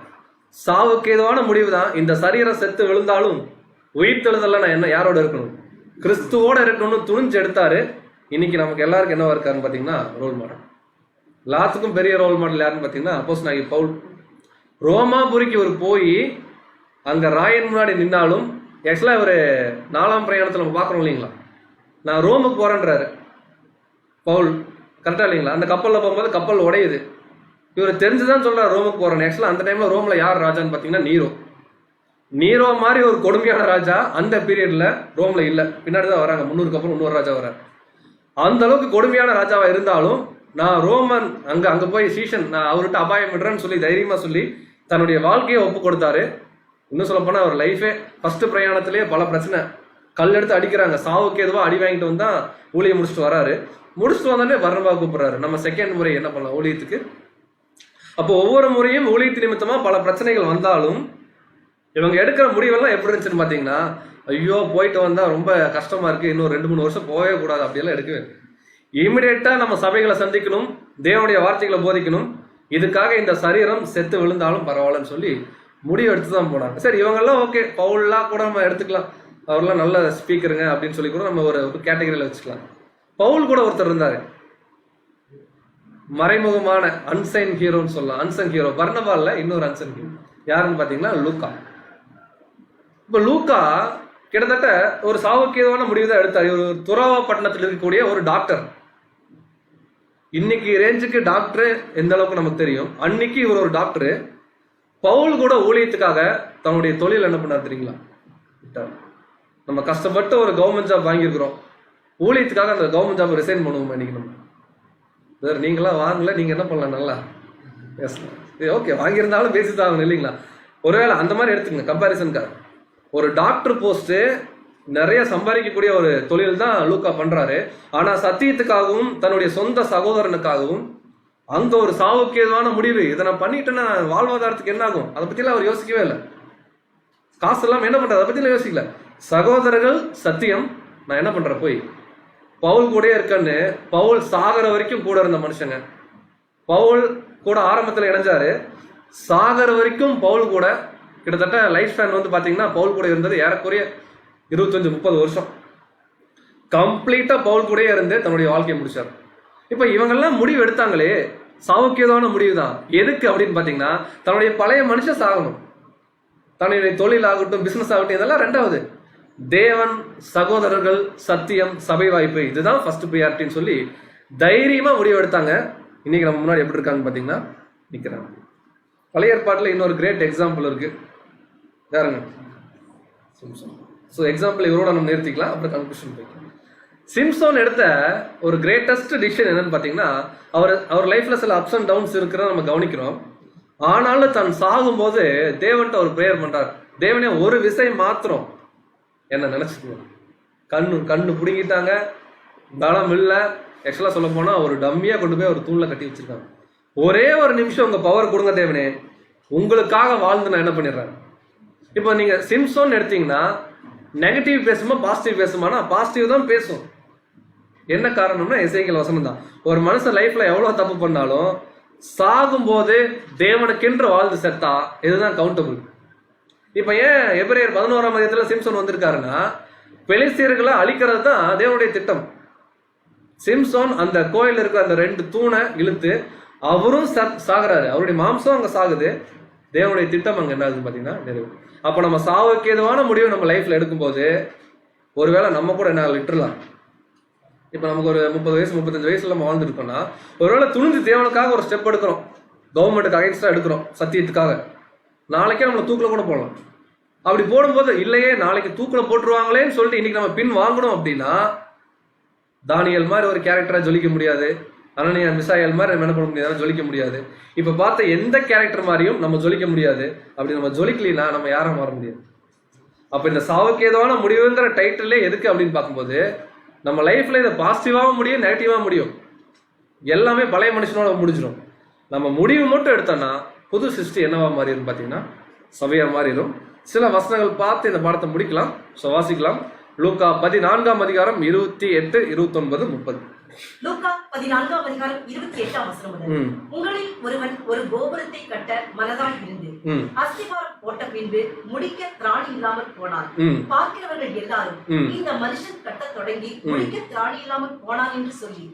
சாவுக்கு ஏதுவான முடிவு தான். இந்த சரீரம் செத்து விழுந்தாலும் உயிர்த்தெழுதல்ல நான் என்ன யாரோட இருக்கணும்? கிறிஸ்துவோட இருக்கணும்னு துணிஞ்சு எடுத்தாரு. இன்னைக்கு நமக்கு எல்லாருக்கும் என்னவா இருக்காருன்னு பாத்தீங்கன்னா ரோல் மாடல். எல்லாத்துக்கும் பெரிய ரோல் மாடல் யாருன்னு பாத்தீங்கன்னா அப்போஸ்தலனாகிய பவுல். ரோமாபுரிக்கு ஒரு போய் அங்க ராயன் முன்னாடி நின்னாலும், ஆக்சுவலா ஒரு 4ஆம் பிரயாணத்துல நம்ம பாக்குறோம் இல்லைங்களா, நான் ரோமுக்கு போறேன்றாரு பவுல். கரெக்டா இல்லைங்களா? அந்த கப்பல்ல போகும்போது கப்பல் உடையுது. இவர் தெரிஞ்சுதான் சொல்றாரு ரோமுக்கு போறேன். ஆக்சுவலா அந்த டைம்ல ரோம்ல யார் ராஜான்னு பாத்தீங்கன்னா நீரோ. நீரோ மாதிரி ஒரு கொடுமையான ராஜா அந்த பீரியட்ல ரோம்ல இல்ல. பின்னாடிதான் வராங்க, 300க்கு அப்புறம் இன்னொரு ராஜா வர்றாரு. அந்த அளவுக்கு கொடுமையான ராஜாவா இருந்தாலும், நான் ரோமன் அங்க போய் சீசன் நான் அவர்கிட்ட அபாயம் விடுறேன்னு சொல்லி தைரியமா சொல்லி தன்னுடைய வாழ்க்கையை ஒப்பு கொடுத்தாரு. இன்னும் சொல்ல போனா அவர் லைஃபே ஃபர்ஸ்ட் பிரயாணத்திலேயே பல பிரச்சனை, கல் எடுத்து அடிக்கிறாங்க, சாவுக்கு எதுவோ அடி வாங்கிட்டு வந்தா ஊழியம் முடிச்சுட்டு வராரு. முடிச்சுட்டு வந்தானே வர்ணபா கூப்பிடுறாரு, நம்ம செகண்ட் முறை என்ன பண்ணலாம் ஊழியத்துக்கு. அப்போ ஒவ்வொரு முறையும் ஊழியத்து நிமித்தமா பல பிரச்சனைகள் வந்தாலும் இவங்க எடுக்கிற முடிவெல்லாம் எப்படி இருந்துச்சுன்னு பாத்தீங்கன்னா, ஐயோ போயிட்டு வந்தா ரொம்ப கஷ்டமா இருக்கு, இன்னும் 2-3 வருஷம் போகவே கூடாது அப்படியெல்லாம் எடுக்கவே. இமிடியேட்டா நம்ம சபைகளை சந்திக்கணும், தேவனுடைய வார்த்தைகளை போதிக்கணும், இதுக்காக இந்த சரீரம் செத்து விழுந்தாலும் பரவாயில்லன்னு சொல்லி முடிவு எடுத்து தான் போனாங்க. சரி, இவங்கெல்லாம் ஓகே, பவுல்லாம் கூட நம்ம எடுத்துக்கலாம், அவர்லாம் நல்ல ஸ்பீக்கருங்க அப்படின்னு சொல்லி கூட நம்ம ஒரு கேட்டகரியில வச்சுக்கலாம். பவுல் கூட ஒருத்தர் இருந்தாரு, மறைமுகமான அன்சைன் ஹீரோன்னு சொல்லலாம். அன்சன் ஹீரோ பர்னபால்ல இன்னொரு அன்சன் ஹீரோ யாருன்னு பாத்தீங்கன்னா லூக்கா. இப்ப லூக்கா கிட்டத்தட்ட ஒரு சாவுக்கேதுவான முடிவு தான் எடுத்தார். ஒரு துறவா பட்டணத்தில் இருக்கக்கூடிய ஒரு டாக்டர். இன்னைக்கு ரேஞ்சுக்கு டாக்டர் எந்த அளவுக்கு நமக்கு தெரியும், அன்னைக்கு இவர் ஒரு டாக்டர். பவுல் கூட ஊழியத்துக்காக தன்னுடைய தொழில் என்ன பண்ணார் தெரியுங்களா? நம்ம கஷ்டப்பட்டு ஒரு கவர்மெண்ட் ஜாப் வாங்கியிருக்கிறோம், ஊழியத்துக்காக அந்த கவர்மெண்ட் ஜாப் ரிசைன் பண்ணுவோம். இன்னைக்கு நம்ம சார் நீங்களாம் வாங்கல, நீங்க என்ன பண்ணலாம், நல்லா பேசலாம், ஓகே வாங்கியிருந்தாலும் பேசிதான் ஆகணும் இல்லைங்களா? ஒருவேளை அந்த மாதிரி எடுத்துக்கங்க கம்பாரிசனுக்காக. ஒரு டாக்டர் போஸ்ட் நிறைய சம்பாதிக்கக்கூடிய ஒரு தொழில் தான் லூக்கா பண்றாரு. ஆனா சத்தியத்துக்காகவும் தன்னுடைய சொந்த சகோதரனுக்காகவும் அங்க ஒரு சாவுக்கேதுவான முடிவு, இதை நான் பண்ணிட்டேன்னா வாழ்வாதாரத்துக்கு என்ன ஆகும், அதை பத்திலாம் அவர் யோசிக்கவே இல்லை. காசு எல்லாம் என்ன பண்றது, அதை பத்திலாம் யோசிக்கல. சகோதரர்கள் சத்தியம், நான் என்ன பண்றேன் போய் பவுல் கூட இருக்கன்னு. பவுல் சாகர வரைக்கும் கூட இருந்த மனுஷங்க. பவுல் கூட ஆரம்பத்துல இணைஞ்சாரு, சாகர வரைக்கும் பவுல் கூட கிட்டத்தட்ட லைஃப் ஸ்பேன் வந்து பாத்தீங்கன்னா பவுல் கூட இருந்தது ஏறக்குறைய 25-30 வருஷம். கம்ப்ளீட்டா பவுல் கூட இருந்து தன்னுடைய வாழ்க்கையை முடிச்சார். இப்ப இவங்கெல்லாம் முடிவு எடுத்தாங்களே, சாவுக்கேதான முடிவு தான். எதுக்கு அப்படின்னு பாத்தீங்கன்னா, தன்னுடைய பழைய மனுஷன் சாகணும். தன்னுடைய தொழில் ஆகட்டும், பிசினஸ் ஆகட்டும், இதெல்லாம் ரெண்டாவது. தேவன், சகோதரர்கள், சத்தியம், சபை வாய்ப்பு, இதுதான் ஃபர்ஸ்ட் ப்ரியாரிட்டின்னு சொல்லி தைரியமா முடிவு எடுத்தாங்க. இன்னைக்கு நம்ம முன்னாடி எப்படி இருக்காங்க பாத்தீங்கன்னா நிக்கிறாங்க. பழைய ஏற்பாட்டுல இன்னொரு கிரேட் எக்ஸாம்பிள் இருக்கு, யாருங்க? சிம்சோன். ஸோ எக்ஸாம்பிள் இவரோட நம்ம நிறுத்திக்கலாம், அப்புறம் கன்க்ளூஷன் போய்க்கலாம். சிம்சோன் எடுத்த ஒரு கிரேட்டஸ்ட் டிசிஷன் என்னன்னு பாத்தீங்கன்னா, அவர் லைஃப்ல சில அப்ஸ் அண்ட் டவுன்ஸ் இருக்கிறத நம்ம கவனிக்கிறோம். ஆனாலும் தன் சாகும்போது தேவன்ட்ட ஒரு ப்ரேயர் பண்றார். தேவனே, ஒரு விஷயம் மாத்திரம் என்ன நினைச்சுக்குவோம். கண்ணு பிடுங்கிட்டாங்க, பலம் இல்லை. ஆக்சுவலா சொல்ல போனா ஒரு டம்மியா கொண்டு போய் ஒரு தூண்ல கட்டி வச்சிருக்காங்க. ஒரே ஒரு நிமிஷம் உங்க பவர் கொடுங்க தேவனே, உங்களுக்காக வாழ்ந்து நான் என்ன பண்ணிடுறேன். இப்போ நீங்க சிம்சோன் எடுத்தீங்கன்னா நெகட்டிவ் பேசுமா பாசிட்டிவ் பேசுமானா பாசிட்டிவ் தான் பேசும். என்ன காரணம்னா எசேக்கியேல் வசனம் தான். ஒரு மனுஷன் லைஃப்ல எவ்வளவு தப்பு பண்ணாலும் சாகும் போது தேவனுக்கென்று வாழ்ந்து செத்தா இதுதான் கவுண்டபிள். இப்ப ஏன் எபிரேயர் 11ஆம் அதிகாரத்துல சிம்சோன் வந்திருக்காருன்னா, பெலிஸ்தியர்களை அழிக்கிறது தான் தேவனுடைய திட்டம். சிம்சோன் அந்த கோயில் இருக்கிற அந்த 2 தூணை இழுத்து அவரும் சாகுறாரு, அவருடைய மாம்சம் அங்க சாகுது. தேவனுடைய திட்டம் அங்க என்ன ஆகுது பாத்தீங்கன்னா நிறைவு. அப்ப நம்ம சாவுக்கு ஏதுவான முடிவு நம்ம லைஃப்ல எடுக்கும்போது ஒருவேளை நம்ம கூட என்ன விட்டுறலாம். இப்ப நமக்கு ஒரு 30 வயசு 35 வயசுல நம்ம வாழ்ந்துருக்கோம்னா, ஒருவேளை துணிஞ்சு தேவனுக்காக ஒரு ஸ்டெப் எடுக்கிறோம், கவர்மெண்ட்டுக்கு அகைன்ஸ்டா எடுக்கிறோம், சத்தியத்துக்காக, நாளைக்கே நம்மளை தூக்கில கூட போடலாம். அப்படி போடும்போது இல்லையே நாளைக்கு தூக்கில போட்டுருவாங்களேன்னு சொல்லிட்டு இன்னைக்கு நம்ம பின் வாங்கணும் அப்படின்னா, தானியல் மாதிரி ஒரு கேரக்டரா ஜொலிக்க முடியாது, அனனியா மிசாயல் மாதிரி நம்ம என்ன பண்ண முடியாது, ஜொலிக்க முடியாது. இப்ப பார்த்த எந்த கேரக்டர் மாதிரியும் நம்ம ஜொலிக்க முடியாது. அப்படி நம்ம ஜொலிக்கலனா நம்ம யாரும் மாற முடியாது. அப்ப இந்த சாவுக்கேதுவான முடிவுங்கிற டைட்டிலே எதுக்கு அப்படின்னு பார்க்கும்போது, நம்ம லைஃப்ல இதை பாசிட்டிவாகவும் முடியும், நெகட்டிவாகவும் முடியும். எல்லாமே பழைய மனுஷனோட முடிஞ்சிடும். நம்ம முடிவு மட்டும் எடுத்தோம்னா புது சிருஷ்டி என்னவா மாறிடும் பாத்தீங்கன்னா சபையா மாறிடும். சில வசனங்கள் பார்த்து இந்த பாடத்தை முடிக்கலாம். வாசிக்கலாம். லூக்கா 14ஆம் அதிகாரம் 28, 29, 30. லூக்கா 14ஆம் அதிகாரம் 28ஆம் வசனம் முதல். உங்களில் ஒருவன் ஒரு கோபுரத்தை கட்ட மனதாய் இருந்து அஸ்திவாரம் போட்ட பின்பு முடிக்க திராணி இல்லாமல் போனார். பார்க்கிறவர்கள் எல்லாரும் இந்த மனுஷன் கட்ட தொடங்கி முடிக்க திராணி இல்லாமல் போனார் என்று சொல்லி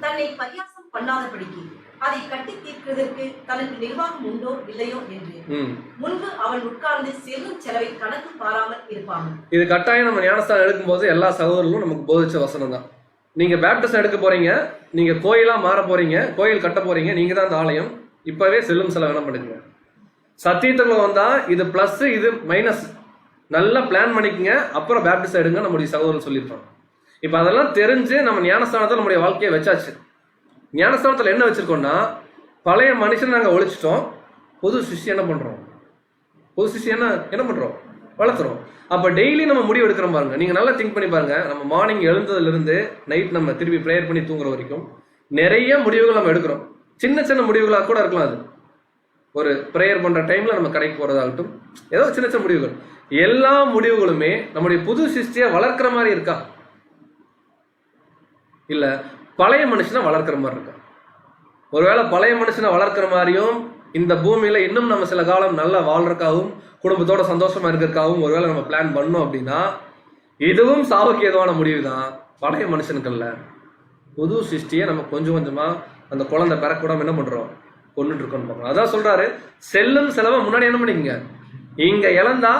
தன்னை பரியாசம் பண்ணாதபடிக்கு அதை கட்டி தீர்க்கிறதற்கு தனக்கு நிர்வாகம் உண்டோ இல்லையோ என்று முன்பு அவன் உட்கார்ந்து செல்லும் செலவை கணக்கு பாராமல் இருப்பாங்க. இது கட்டாயம் நம்ம ஞானஸ்தானம் எடுக்கும் போது எல்லா சகோதரர்களும் நமக்கு போதிச்ச வசனம் தான். நீங்க பேப்டிஸ்ட் எடுக்க போறீங்க, நீங்க கோயிலா மாற போறீங்க, கோயில் கட்ட போறீங்க, நீங்க தான் அந்த ஆலயம். இப்பவே செல்லும் செலவு என்ன பண்ணுங்க. சத்தியத்துக்குள்ள வந்தா இது பிளஸ் இது மைனஸ் நல்லா பிளான் பண்ணிக்கங்க, அப்புறம் பேப்டிஸ்ட் எடுங்க நம்முடைய சகோதரர் சொல்லியிருப்பாங்க. இப்ப அதெல்லாம் தெரிஞ்சு நம்ம ஞானஸ்தானத்தை நம்முடைய வாழ்க்கையை வச்சாச்சு. ஞானஸ்தானத்துல என்ன வச்சிருக்கோம்னா, பழைய மனுஷன் நாங்க ஒழிச்சிட்டோம், புது சிஷ்யம் என்ன பண்றோம், புது சிஷ்யம் என்ன பண்றோம், வளர்த்துறோம். அப்ப டெய்லி நம்ம முடிவு எடுக்கிறோம் பாருங்க. நீங்க நல்லா திங்க் பண்ணி பாருங்க. நம்ம மார்னிங் எழுந்ததுல இருந்து நைட் நம்ம திருப்பி ப்ரேயர் பண்ணி தூங்குற வரைக்கும் நிறைய முடிவுகள் நம்ம எடுக்கிறோம். சின்ன சின்ன முடிவுகளாக கூட இருக்கலாம். அது ஒரு ப்ரேயர் பண்ற டைம்ல நம்ம கடைக்கு போறதாகட்டும், ஏதோ சின்ன சின்ன முடிவுகள். எல்லா முடிவுகளுமே நம்முடைய புது சிருஷ்டியை வளர்க்கிற மாதிரி இருக்கா, இல்ல பழைய மனுஷனை வளர்க்கிற மாதிரி இருக்கா? ஒருவேளை பழைய மனுஷனை வளர்க்கிற மாதிரியும் இந்த பூமியில இன்னும் நம்ம சில காலம் நல்லா வாழ்றதுக்காகவும் குடும்பத்தோட சந்தோஷமா இருக்கிறதுக்காகவும் ஒருவேளை நம்ம பிளான் பண்ணோம் அப்படின்னா இதுவும் சாவுக்கு ஏதுவான முடிவு தான். பழைய மனுஷனுக்கல்ல, புது சிருஷ்டியை நம்ம கொஞ்சம் கொஞ்சமா அந்த குழந்தை பிறக்கூடாம என்ன பண்றோம், கொண்டுட்டு இருக்கோம்னு பார்க்கணும். அதான் சொல்றாரு, செல்லும் செலவை முன்னாடி என்ன பண்ணிக்கங்க, இங்க இழந்தா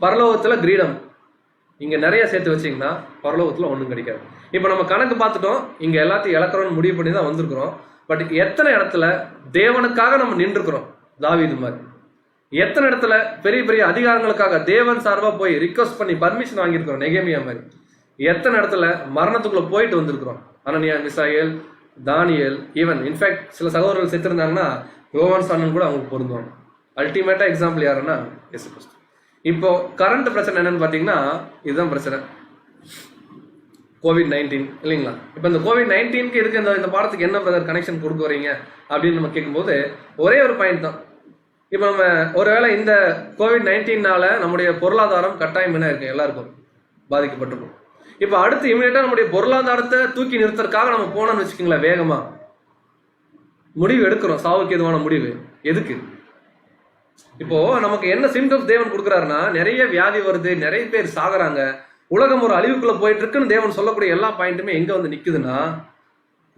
பரலோகத்துல கிரீடம், இங்க நிறைய சேர்த்து வச்சீங்கன்னா பரலோகத்துல ஒண்ணும் கிடைக்காது. இப்ப நம்ம கணக்கு பார்த்துட்டோம், இங்க எல்லாத்தையும் இழக்கிறோம்னு முடிவு பண்ணி தான் வந்திருக்கிறோம். பட் எத்தனை இடத்துல தேவனுக்காக நம்ம நின்றுக்கிறோம், தாவீது மாதிரி. எத்தனை இடத்துல பெரிய பெரிய அதிகாரங்களுக்காக தேவன் சார்பா போய் ரிக்வஸ்ட் பண்ணி பர்மிஷன் வாங்கியிருக்கிறோம், நெகேமியா மாதிரி. எத்தனை இடத்துல மரணத்துக்குள்ள போயிட்டு வந்திருக்கிறோம், அனனியா, மிசாயேல், தானியேல், ஈவன் இன்ஃபேக்ட் சில சகோதரர்கள் செத்துருந்தாங்கன்னா யோவான் சாணன் கூட அவங்களுக்கு பொருந்துவாங்க. அல்டிமேட்டா எக்ஸாம்பிள் யாருன்னா இயேசு கிறிஸ்து. இப்போ கரண்ட் பிரச்சனை என்னன்னு பாத்தீங்கன்னா இதுதான் பிரச்சனை, COVID-19 இல்லைங்களா? இப்போ இந்த COVID-19க்கு இருக்கு இந்த பாடத்துக்கு என்ன பிரதர் கனெக்ஷன் கொடுக்க வரீங்க அப்படின்னு நம்ம கேட்கும்போது ஒரே ஒரு பாயிண்ட் தான். இப்போ நம்ம ஒருவேளை இந்த COVID-19னால நம்முடைய பொருளாதாரம் கட்டாயம் என்ன இருக்கு, எல்லாருக்கும் பாதிக்கப்பட்டிருக்கும். இப்போ அடுத்து இமீடியட்டா நம்முடைய பொருளாதாரத்தை தூக்கி நிறுத்தறதுக்காக நம்ம போனோம்னு வச்சுக்கோங்களேன், வேகமா முடிவு எடுக்கிறோம், சாவுக்கு எதுவான முடிவு. எதுக்கு? இப்போ நமக்கு என்ன சிம்டம்ஸ் தேவன் கொடுக்குறாருன்னா, நிறைய வியாதி வருது, நிறைய பேர் சாகுறாங்க, உலகம் ஒரு அழிவுக்குள்ள போயிட்டு இருக்குன்னு தேவன் சொல்லக்கூடிய எல்லா பாயிண்ட்டுமே எங்க வந்து நிக்குதுன்னா,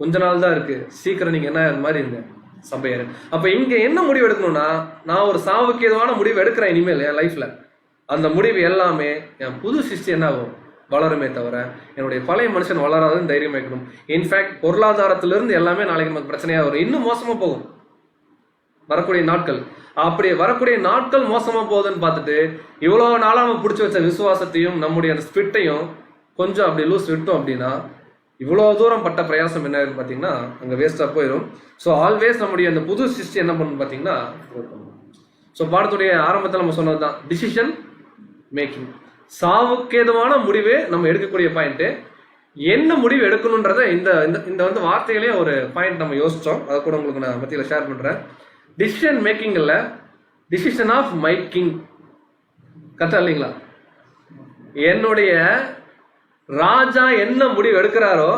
கொஞ்ச நாள் தான் இருக்கு, சீக்கிரம் நீங்க என்ன மாதிரி இருங்க சபையர். அப்ப இங்க என்ன முடிவு எடுக்கணும்னா, நான் ஒரு சாவுக்கு எதுவான முடிவு எடுக்கிறேன் இனிமேல் என் லைஃப்ல, அந்த முடிவு எல்லாமே என் புது சிஸ்டி என்ன ஆகும், வளருமே தவிர என்னுடைய பழைய மனுஷன் வளராதுன்னு தைரியம் வைக்கணும். இன்ஃபேக்ட் பொருளாதாரத்திலிருந்து எல்லாமே நாளைக்கு நமக்கு பிரச்சனையா வரும், இன்னும் மோசமா போகும் வரக்கூடிய நாட்கள். அப்படி வரக்கூடிய நாட்கள் மோசமா போகுதுன்னு பார்த்துட்டு இவ்வளவு நாளா நம்ம பிடிச்சி வச்ச விசுவாசத்தையும் நம்முடைய அந்த ஸ்பிரிட்டையும் கொஞ்சம் அப்படி லூஸ் விட்டோம் அப்படின்னா இவ்வளவு தூரம் பட்ட பிரயாசம் என்ன பார்த்தீங்கன்னா அங்க வேஸ்டா போயிடும். ஸோ ஆல்வேஸ் நம்முடைய அந்த புது சிஸ்டி என்ன பண்ணணும் பார்த்தீங்கன்னா, ஸோ பாடத்துடைய ஆரம்பத்தில் நம்ம சொன்னதுதான் டிசிஷன் மேக்கிங். சாவுக்கேதுவான முடிவு நம்ம எடுக்கக்கூடிய பாயிண்ட், என்ன முடிவு எடுக்கணுன்றத இந்த இந்த வந்து வார்த்தைகளே ஒரு பாயிண்ட் நம்ம யோசிச்சோம், அதை கூட உங்களுக்கு நான் மத்தியில் ஷேர் பண்றேன். டிசிஷன் மேக்கிங் இல்ல, டிசிஷன் ஆஃப் மை கிங். கரெக்டா இல்லைங்களா? என்னுடைய ராஜா என்ன முடிவு எடுக்கிறாரோ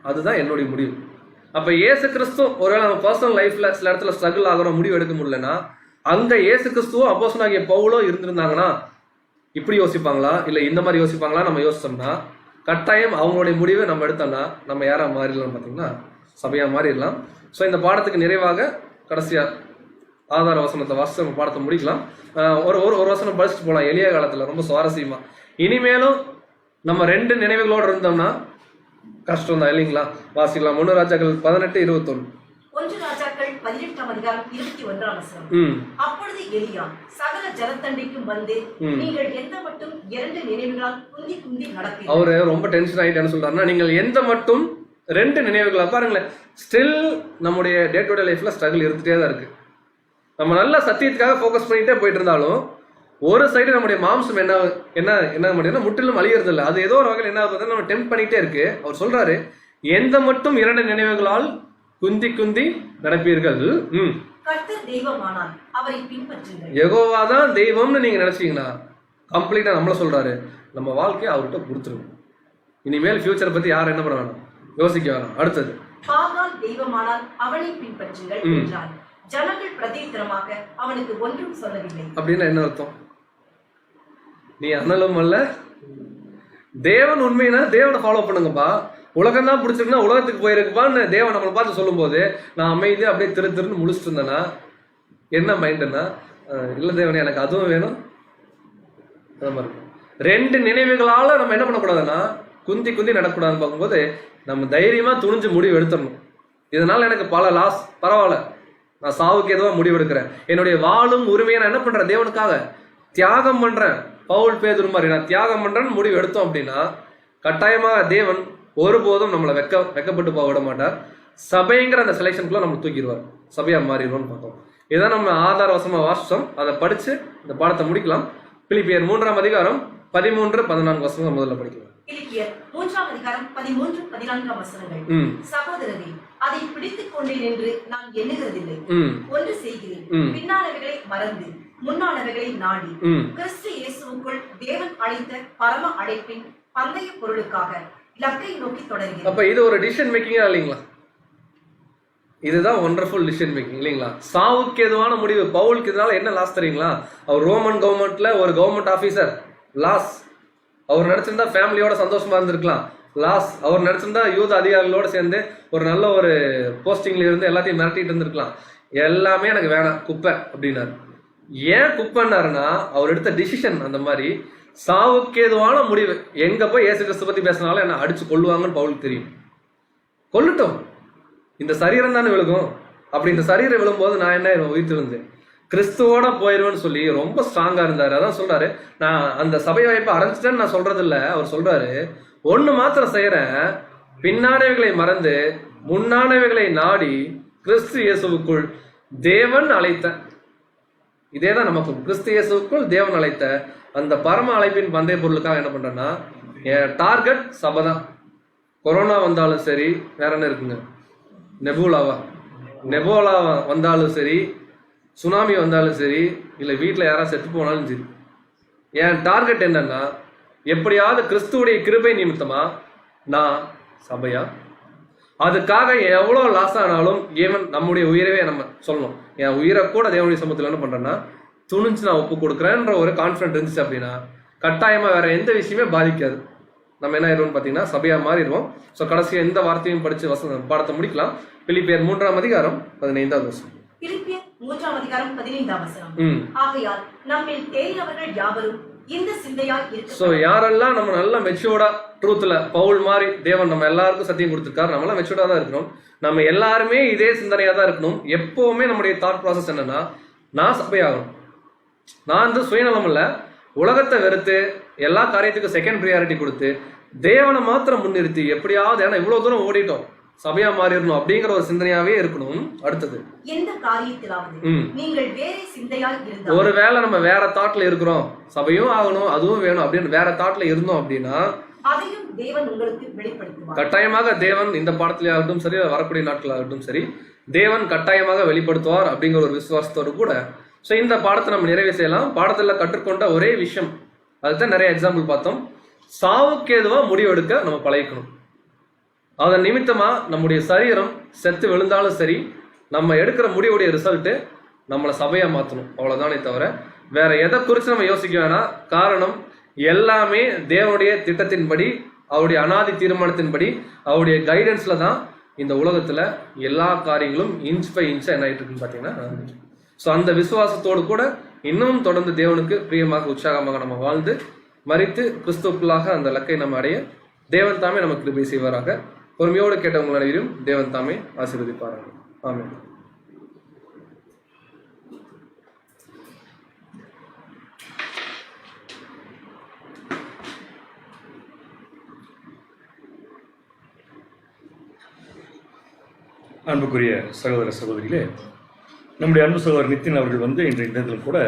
அதுதான் என்னுடைய முடிவு. அப்ப இயேசு கிறிஸ்து ஒருவேளை நம்ம பர்சனல் லைஃப்ல சில இடத்துல ஸ்ட்ரகிள் ஆகிறோம், முடிவு எடுக்க முடியலன்னா, அங்க இயேசு கிறிஸ்துவோ அப்போஸ்தலனாகிய பவுலோ இருந்திருந்தாங்கன்னா இப்படி யோசிப்பாங்களா இல்ல இந்த மாதிரி யோசிப்பாங்களா நம்ம யோசிச்சோம்னா கட்டாயம் அவங்களுடைய முடிவை நம்ம எடுத்தோம்னா நம்ம யாரா மாறிடலாம் பார்த்தீங்கன்னா சபையா மாறிடலாம். ஸோ இந்த பாடத்துக்கு நிறைவாக கடைசியா ஆதார வசனத்தை வாசித்து நம்ம பாடத்தை முடிக்கலாம். ஒரு ஒரு வசனம் படிச்சுட்டு போகலாம், எளிய காலத்துல ரொம்ப சுவாரஸ்யமா. இனிமேலும் நம்ம 2 நினைவுகளோடு இருந்தோம்னா கஷ்டம் தான் இல்லைங்களா? வாசிக்கலாம். 1 ராஜாக்கள் 18:21. 1 ராஜாக்கள் 18ஆம் அதிகாரம் 21ஆம் வசனம். அப்பொழுது எலியா சகல ஜனத்தண்டைக்கும் வந்து, நீங்கள் எந்த மட்டும் 2 நினைவுகளால் குந்தி குந்தி நடப்பீர்கள். அவரு ரொம்ப டென்ஷன் ஆயிட்டான்னு சொல்றாருன்னா, நீங்கள் எந்த மட்டும் 2 நினைவுகளா பாருங்களேன். ஸ்டில் நம்முடைய டே டு டே லைஃப்ல ஸ்ட்ரகிள் இருந்துட்டே தான் இருக்கு. நம்ம நல்ல சத்தியத்துக்காக ஃபோக்கஸ் பண்ணிட்டே போயிட்டு இருந்தாலும் ஒரு சைடு நம்முடைய மாம்சம் என்ன என்ன என்ன முடியும்னா முற்றிலும் அழியறது இல்லை. அது ஏதோ ஒரு வகையில் என்ன ஆகுது, நம்ம டெம்ப் பண்ணிட்டே இருக்கு. அவர் சொல்றாரு, எந்த மட்டும் 2 நினைவுகளால் குந்தி குந்தி நடப்பீர்கள். கர்த்தர் தெய்வமானார் அவரை பின்பற்றுங்கள். யெகோவா தான் தெய்வம்னு நீங்க நினைச்சீங்கன்னா கம்ப்ளீட்டா நம்மள சொல்றாரு, நம்ம வாழ்க்கையை அவர்கிட்ட கொடுத்துருங்க. இனிமேல் ஃபியூச்சரை பத்தி யாரும் என்ன பண்ண வேணாம், யோசிக்க வேணாம். அடுத்தது, பாகால் தெய்வமானால் அவனை பின்பற்றுங்கள் என்றார். ஜனங்கள் பிரதித்திரமாக அவனுக்கு ஒன்றும் சொல்லவில்லை. அப்படின்னா என்ன அர்த்தம்? நீ அனலும் அல்ல, தேவன் உண்மையினா தேவனை ஃபாலோ பண்ணுங்கப்பா. உலகம் தான் பிடிச்சிருக்குன்னா உலகத்துக்கு போயிருக்குப்பான்னு தேவன் நம்மளை பார்த்து சொல்லும் போது நான் அமைதியா அப்படியே திருன்னு முடிச்சுட்டு இருந்தேன்னா என்ன மைண்டுன்னா, இல்ல தேவனே எனக்கு அதுவும் வேணும். அந்த மாதிரி 2 நினைவுகளால நம்ம என்ன பண்ணக்கூடாதுன்னா குந்தி குந்தி நடக்கூடாதுன்னு பார்க்கும்போது நம்ம தைரியமா துணிஞ்சு முடிவு எடுத்துடணும். இதனால எனக்கு பல லாஸ், பரவாயில்ல, நான் சாவுக்கு எதுவா முடிவு எடுக்கிறேன், என்னுடைய வாழும் உரிமையை நான் என்ன பண்றேன், தேவனுக்காக தியாகம் பண்றேன். பவுல் பேதுரு மாதிரி நான் தியாகம் பண்றேன்னு முடிவு எடுத்தோம் அப்படின்னா கட்டாயமாக தேவன் ஒருபோதும் நம்மளை வெக்கப்பட்டு போக விட மாட்டார். சபைங்கிற அந்த செலெக்ஷனுக்குள்ள நம்ம தூக்கிடுவார், சபையா மாறிடுவோம்னு பார்த்தோம். இதான் நம்ம ஆதார வசமா வாசிச்சோம். அதை படிச்சு இந்த பாடத்தை முடிக்கலாம். பிலிப்பியர் 3ஆம் அதிகாரம் 13-14 வசனம் முதல்ல படிக்கலாம். பிலிப்பியர் 3ஆம் அதிகாரம் 13-14 வசனங்கள். சகோதரரே, அதை பிடித்துக் கொண்டேன் என்று நான் எண்ணுகிறதில்லை. ஒன்று செய்கிறேன், பின்னானவைகளை மறந்து முன்னானவைகளை நாடி ம். கிறிஸ்து இயேசுவுக்குள் தேவன் அழைத்த பரம அழைப்பின் பந்தய பொருளுக்காக இலக்கை நோக்கி தொடர்கிறது. அப்ப இது ஒரு டிசிஷன் மேக்கிங்கா இல்லைங்களா? இதுதான் ஒண்டர்ஃபுல் டிசிஷன் மேக்கிங் இல்லைங்களா? சாவுக்கு எதுவான முடிவு. பவுலுக்கு இதனால என்ன லாஸ் தெரியுங்களா? அவர் ரோமன் கவர்மெண்ட்ல ஒரு கவர்மெண்ட் ஆபீசர், லாஸ். அவர் நினைச்சிருந்தா ஃபேமிலியோட சந்தோஷமா இருந்திருக்கலாம், லாஸ். அவர் நினைச்சிருந்தா யூத அதிகாரிகளோட சேர்ந்து ஒரு நல்ல ஒரு போஸ்டிங்ல இருந்து எல்லாத்தையும் மிரட்டிட்டு இருந்திருக்கலாம். எல்லாமே எனக்கு வேணாம், குப்பை அப்படின்னாரு. ஏன் குப்பைன்னாருன்னா அவர் எடுத்த டிசிஷன் அந்த மாதிரி. சாவுக்கு ஏதுவான முடிவு. எங்க போய் இயேசு கிறிஸ்து பத்தி பேசினாலும் என்ன அடிச்சு கொள்ளுவாங்கன்னு பவுலுக்கு தெரியும். கொல்லுட்டோம், இந்த சரீரம் தானே விழுகும். அப்படி இந்த சரீரம் விழும்போது நான் என்ன உயிர்த்திருந்தேன், கிறிஸ்துவோட போயிடுவேன்னு சொல்லி ரொம்ப ஸ்ட்ராங்கா இருந்தாரு. அதான் சொல்றாரு, நான் அந்த சபை வாய்ப்பை அடைஞ்சிட்டேன்னு நான் சொல்றது இல்ல. அவர் சொல்றாரு, ஒண்ணு மாத்திரம் செய்யறேன், பின்னானவைகளை மறந்து முன்னானவைகளை நாடி கிறிஸ்து இயேசுவுக்குள் தேவன் அழைத்த. இதேதான் நமக்கும், கிறிஸ்து இயேசுவுக்குள் தேவன் அழைத்த அந்த பரம அழைப்பின் பந்தய பொருளுக்காக என்ன பண்றேன்னா, என் டார்கெட் சபை தான். கொரோனா வந்தாலும் சரி, வேற என்ன இருக்குங்க, நெபோலா வந்தாலும் சரி, சுனாமி வந்தாலும் சரி, இல்லை வீட்டில் யாராவது செத்து போனாலும் சரி, என் டார்கெட் என்னன்னா, எப்படியாவது கிறிஸ்துவுடைய கிருபை நிமித்தமா நான் சபையா, அதுக்காக எவ்வளோ லாஸ் ஆனாலும் ஈவன் நம்முடைய உயிரவே நம்ம சொல்லணும், என் உயிரை கூட தேவனுடைய சமூகத்தில் என்ன பண்றேன்னா துணிஞ்சு நான் ஒப்பு கொடுக்குறேன்ற ஒரு கான்ஃபிடன்ட் இருந்துச்சு அப்படின்னா கட்டாயமா வேற எந்த விஷயமே பாதிக்காது. நம்ம என்ன ஆயிடுவோம்னு பார்த்தீங்கன்னா சபையா மாறிடுவோம். ஸோ கடைசியாக எந்த வார்த்தையும் படிச்சு பாடத்தை முடிக்கலாம். பிலிப்பியர் 3ஆம் அதிகாரம் 15வது வசனம். பிலிப்பியர் 3ஆம் அதிகாரம் 15ஆம் வசனம். ஆகையால் நம்மில் தேறினவர்கள் யாவரும் இந்த சிந்தையாய் இருக்க. ஸோ யாரெல்லாம் நம்ம நல்லா மெச்சூர்டா ட்ரூத்ல பவுல் மாதிரி தேவன் நம்ம எல்லாருக்கும் சத்தியம் கொடுத்துருக்காரு, நம்மளாம் மெச்சூர்டா தான் இருக்கணும். நம்ம எல்லாருமே இதே சிந்தனையா தான் இருக்கணும். எப்பவுமே நம்முடைய தாட் ப்ராசஸ் என்னன்னா, நான் சபையாகணும். நான் வந்து சுயநலம் இல்ல, உலகத்தை வெறுத்து எல்லா காரியத்துக்கும் செகண்ட் ப்ரியாரிட்டி கொடுத்து தேவனை மாத்திரம் முன்னிறுத்தி எப்படியாவது, ஏன்னா இவ்வளவு தூரம் ஓடிட்டோம், சபையா மாறிடணும் அப்படிங்கிற ஒரு சிந்தனையாவே இருக்கணும். அடுத்தது, எந்த காரியத்திலாவது நீங்கள் வேற சிந்தையாய் இருந்தால், ஒருவேளை நம்ம வேற தாட்ல இருக்கிறோம், சபையும் ஆகணும் அதுவும் வேணும் அப்படின்னு வேற தாட்ல இருந்தோம் அப்படின்னா அதையும் தேவன் உங்களுக்கு வெளிப்படுத்துவார். கட்டாயமாக தேவன் இந்த பாடத்திலே ஆகட்டும் சரி, வரக்கூடிய நாட்கள் ஆகட்டும் சரி, தேவன் கட்டாயமாக வெளிப்படுத்துவார் அப்படிங்கிற ஒரு விசுவாசத்தோடு கூட ஸோ இந்த பாடத்தை நம்ம நிறைவு செய்யலாம். பாடத்தில் கற்றுக்கொண்ட ஒரே விஷயம், அதுதான் நிறைய எக்ஸாம்பிள் பார்த்தோம். சாவுக்கு ஏதுவா முடிவெடுக்க நம்ம பழகிக்கணும். அதன் நிமித்தமா நம்முடைய சரீரம் செத்து விழுந்தாலும் சரி, நம்ம எடுக்கிற முடிவுடைய ரிசல்ட்டு நம்மளை சபையா மாற்றணும், அவ்வளவுதானே தவிர வேற எதை குறித்து நம்ம யோசிக்க வேணாம். காரணம், எல்லாமே தேவனுடைய திட்டத்தின்படி, அவருடைய அனாதி தீர்மானத்தின்படி, அவருடைய கைடன்ஸ்ல தான் இந்த உலகத்துல எல்லா காரியங்களும் இன்ச் பை இன்ச்சா என்ன ஆயிட்டு இருக்குன்னு பாத்தீங்கன்னா. ஸோ அந்த விசுவாசத்தோடு கூட இன்னும் தொடர்ந்து தேவனுக்கு பிரியமாக உற்சாகமாக நம்ம வாழ்ந்து மரித்து கிறிஸ்துவுக்குள்ளாக அந்த இலக்கை நம்ம அடைய தேவன் தாமே நமக்கு கிருபை செய்வாராக. பொறுமையோடு கேட்டவங்கள் அனைவரும் தேவன் தாமே ஆசீர்வதிப்பார்கள். ஆமென். அன்புக்குரிய சகோதர சகோதரிகளே, நம்முடைய அன்பு சகோதரர் நித்தின் அவர்கள் வந்து இன்றைய தினத்திலும் கூட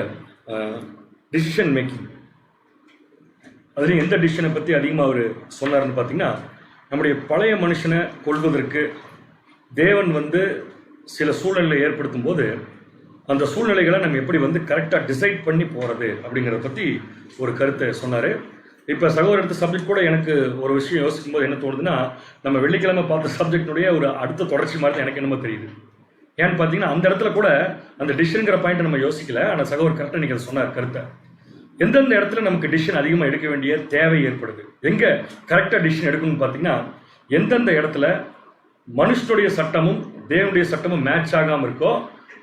டிசிஷன் மேக்கிங், அதுலேயும் எந்த டிசிஷனை பற்றி அதிகமாக அவர் சொன்னார்னு பார்த்தீங்கன்னா, நம்முடைய பழைய மனுஷனை கொள்வதற்கு தேவன் வந்து சில சூழ்நிலையை ஏற்படுத்தும் போது அந்த சூழ்நிலைகளை நம்ம எப்படி வந்து கரெக்டாக டிசைட் பண்ணி போகிறது அப்படிங்கிறத பற்றி ஒரு கருத்தை சொன்னார். இப்போ சகோதரத்து சப்ஜெக்ட் கூட எனக்கு ஒரு விஷயம் யோசிக்கும் போது என்ன தோணுதுன்னா, நம்ம வெள்ளிக்கிழமை பார்த்த சப்ஜெக்டுடைய ஒரு அடுத்த தொடர்ச்சி மாதிரி எனக்கு என்னமோ தெரியுது. ஏன்னு பார்த்தீங்கன்னா, அந்த இடத்துல கூட அந்த டிசிஷனுங்கிற பாயிண்ட் நம்ம யோசிக்கல. ஆனால் சகோதரர் கரெக்டாக நீங்கள் அதை சொன்னார் கருத்தை. எந்தெந்த இடத்துல நமக்கு டிசிஷன் அதிகமாக எடுக்க வேண்டிய தேவை ஏற்படுது, எங்கே கரெக்டாக டிசிஷன் எடுக்கணும்னு பார்த்தீங்கன்னா, எந்தெந்த இடத்துல மனுஷனுடைய சட்டமும் தேவனுடைய சட்டமும் மேட்ச் ஆகாமல் இருக்கோ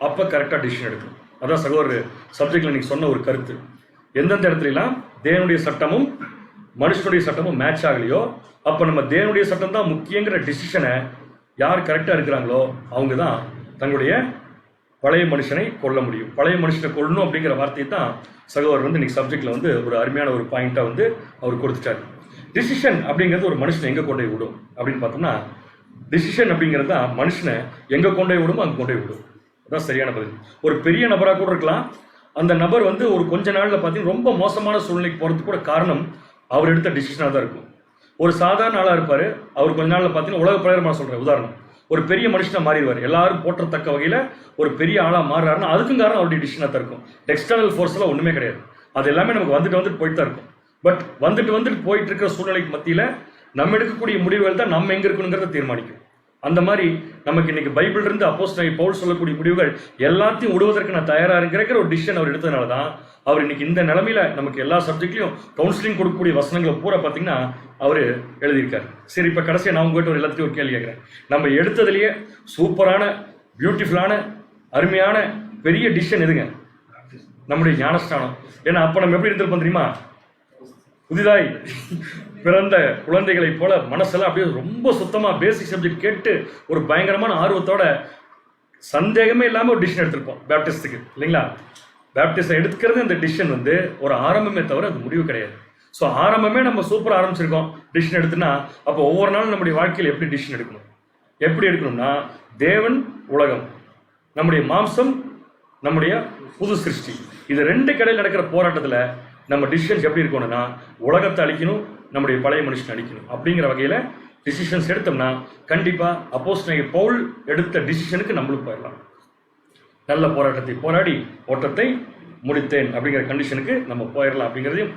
அப்போ கரெக்டாக டிசிஷன் எடுக்கணும். அதான் சகோதரர் சப்ஜெக்டில் நீங்கள் சொன்ன ஒரு கருத்து. எந்தெந்த இடத்துலலாம் தேவனுடைய சட்டமும் மனுஷனுடைய சட்டமும் மேட்ச் ஆகலையோ அப்போ நம்ம தேவனுடைய சட்டம் தான் முக்கியங்கிற டிசிஷனை யார் கரெக்டாக இருக்கிறாங்களோ அவங்க தான் தங்களுடைய பழைய மனுஷனை கொல்ல முடியும். பழைய மனுஷனை கொல்லணும் அப்படிங்கிற வார்த்தையை தான் சகோதரர் வந்து இன்னைக்கு சப்ஜெக்டில் வந்து ஒரு அருமையான ஒரு பாயிண்ட்டாக வந்து அவர் கொடுத்துட்டார். டிசிஷன் அப்படிங்கிறது ஒரு மனுஷனை எங்கே கொண்டு போய் விடும் அப்படின்னு பார்த்தோம்னா, டிசிஷன் அப்படிங்கிறது தான் மனுஷனை எங்கே கொண்டு போய் விடுமோ அங்கே கொண்டு போய் விடும். அதுதான் சரியான பதில். ஒரு பெரிய நபராக கூட இருக்கலாம், அந்த நபர் வந்து ஒரு கொஞ்ச நாளில் பார்த்தீங்கன்னா ரொம்ப மோசமான சூழ்நிலைக்கு போகிறதுக்கு கூட காரணம் அவர் எடுத்த டிசிஷனாக தான் இருக்கும். ஒரு சாதாரண ஆளாக இருப்பார், அவர் கொஞ்ச நாளில் பார்த்தீங்கன்னா உலக பிரகாரமாக சொல்கிறேன் உதாரணம், ஒரு பெரிய மனுஷனா மாறிடுவார். எல்லாரும் போற்றத்தக்க வகையில ஒரு பெரிய ஆளா மாறுறாருன்னா அதுக்கும் காரணம் அவருடைய டிசிஷனா தான் இருக்கும். எக்ஸ்டர்னல் ஃபோர்ஸ் எல்லாம் ஒண்ணுமே கிடையாது. அது எல்லாமே நமக்கு வந்துட்டு போயிட்டு தான் இருக்கும். பட் வந்துட்டு போயிட்டு இருக்கிற சூழ்நிலைக்கு மத்தியில நம்ம எடுக்கக்கூடிய முடிவுகள் தான் நம்ம எங்க இருக்கணுங்கிறத தீர்மானிக்கும். அந்த மாதிரி நமக்கு இன்னைக்கு பைபிள் இருந்து அப்போஸ்தலன் பவுல் சொல்லக்கூடிய முடிவுகள் எல்லாத்தையும் விடுவதற்கு நான் தயாரா இருக்கிற ஒரு டிசிஷன் அவர் எடுத்ததுனால தான் அவர் இன்னைக்கு இந்த நிலைமையில நமக்கு எல்லா சப்ஜெக்ட்லயும் கவுன்சிலிங் கொடுக்கக்கூடிய வசனங்களை பூரா பாத்தீங்கன்னா அவரு எழுதியிருக்காரு. சரி, இப்ப கடைசியா நான் உங்ககிட்ட ஒரு எல்லாத்தையும் ஒரு கேள்வி கேட்கிறேன். நம்ம எடுத்ததுலயே சூப்பரான பியூட்டிஃபுல்லான அருமையான பெரிய டிசிஷன் எதுங்க? நம்முடைய ஞானஸ்தானம். ஏன்னா அப்ப நம்ம எப்படி இருந்திருப்போம் தெரியுமா? புதிதாய் பிறந்த குழந்தைகளை போல மனசெல்லாம் அப்படியே ரொம்ப சுத்தமா பேசிக் சப்ஜெக்ட் கேட்டு ஒரு பயங்கரமான ஆர்வத்தோட சந்தேகமே இல்லாம ஒரு டிசிஷன் எடுத்திருப்போம் பேப்டிஸ்டுக்கு, இல்லைங்களா? பேப்டிஸ்ட் எடுக்கிறது இந்த டிசிஷன் வந்து ஒரு ஆரம்பமே தவிர அது முடிவு கிடையாது. ஸோ ஆரம்பமே நம்ம சூப்பராக ஆரம்பிச்சிருக்கோம் டிசிஷன் எடுத்துன்னா, அப்போ ஒவ்வொரு நாளும் நம்முடைய வாழ்க்கையில் எப்படி டிசிஷன் எடுக்கணும்? எப்படி எடுக்கணும்னா, தேவன் உலகம், நம்முடைய மாம்சம் நம்முடைய புது சிருஷ்டி, இது ரெண்டு கடையில் நடக்கிற போராட்டத்தில் நம்ம டிசிஷன்ஸ் எப்படி இருக்கணும்னா, உலகத்தை அழிக்கணும், நம்முடைய பழைய மனுஷன் அழிக்கணும் அப்படிங்கிற வகையில் டிசிஷன்ஸ் எடுத்தோம்னா கண்டிப்பாக அப்போஸ்தலன் பவுல் எடுத்த டிசிஷனுக்கு நம்மளும் போயிடலாம். நல்ல போராட்டத்தை போராடி ஓட்டத்தை முடித்தேன் அப்படிங்கிற கண்டிஷனுக்கு நம்ம போயிடலாம் அப்படிங்கிறதையும்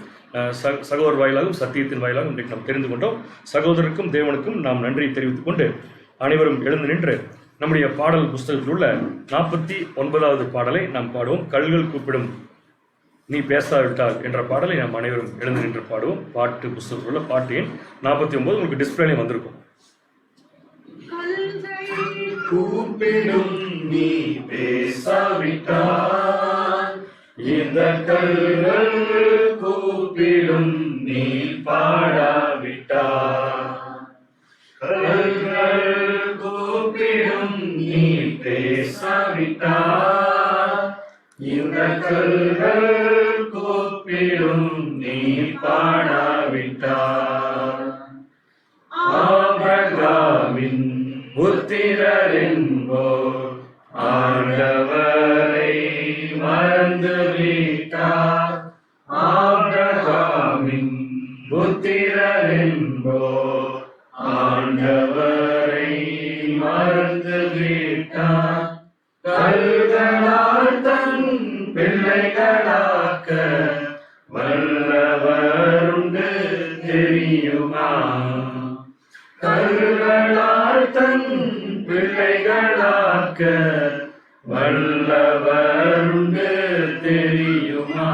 சகோதரர் வாயிலாகவும் சத்தியத்தின் வாயிலாகவும் இன்றைக்கு நாம் தெரிந்து கொண்டோம். சகோதரருக்கும் தேவனுக்கும் நாம் நன்றி தெரிவித்துக் கொண்டு அனைவரும் எழுந்து நின்று நம்முடைய பாடல் புஸ்தகத்தில் உள்ள 49வது பாடலை நாம் பாடுவோம். கல்கள் கூப்பிடும் நீ பேசாவிட்டால் என்ற பாடலை நாம் அனைவரும் எழுந்து நின்று பாடுவோம். பாட்டு புஸ்தகத்தில் உள்ள பாட்டு எண் 49 உங்களுக்கு டிஸ்பிளேலையும் வந்திருக்கும். கூப்பிடும் நீ பேசாவிட்டால், இந்த கல்கள் கூப்பிடும் நீ பாடாவிட்டால், கல்கள் கூப்பிடும் நீ பேசாவிட்டால், இந்த கல்கள் கூப்பிடும் நீ பாடாவிட்டால், ஆபிரகாமின் புத்திரரென்போர் ஆண்டவரை மறந்து விட்டார், ஆபிரகாமின் புத்திரரென்போர் ஆண்டவரை மறந்து விட்டார், கல்களால் தன் பிள்ளைகளாக்க வல்லவருண்டு தெரியுமா, கல்களால் தன் பிள்ளைகளாக்க வல்லவருண்டு தெரியுமா,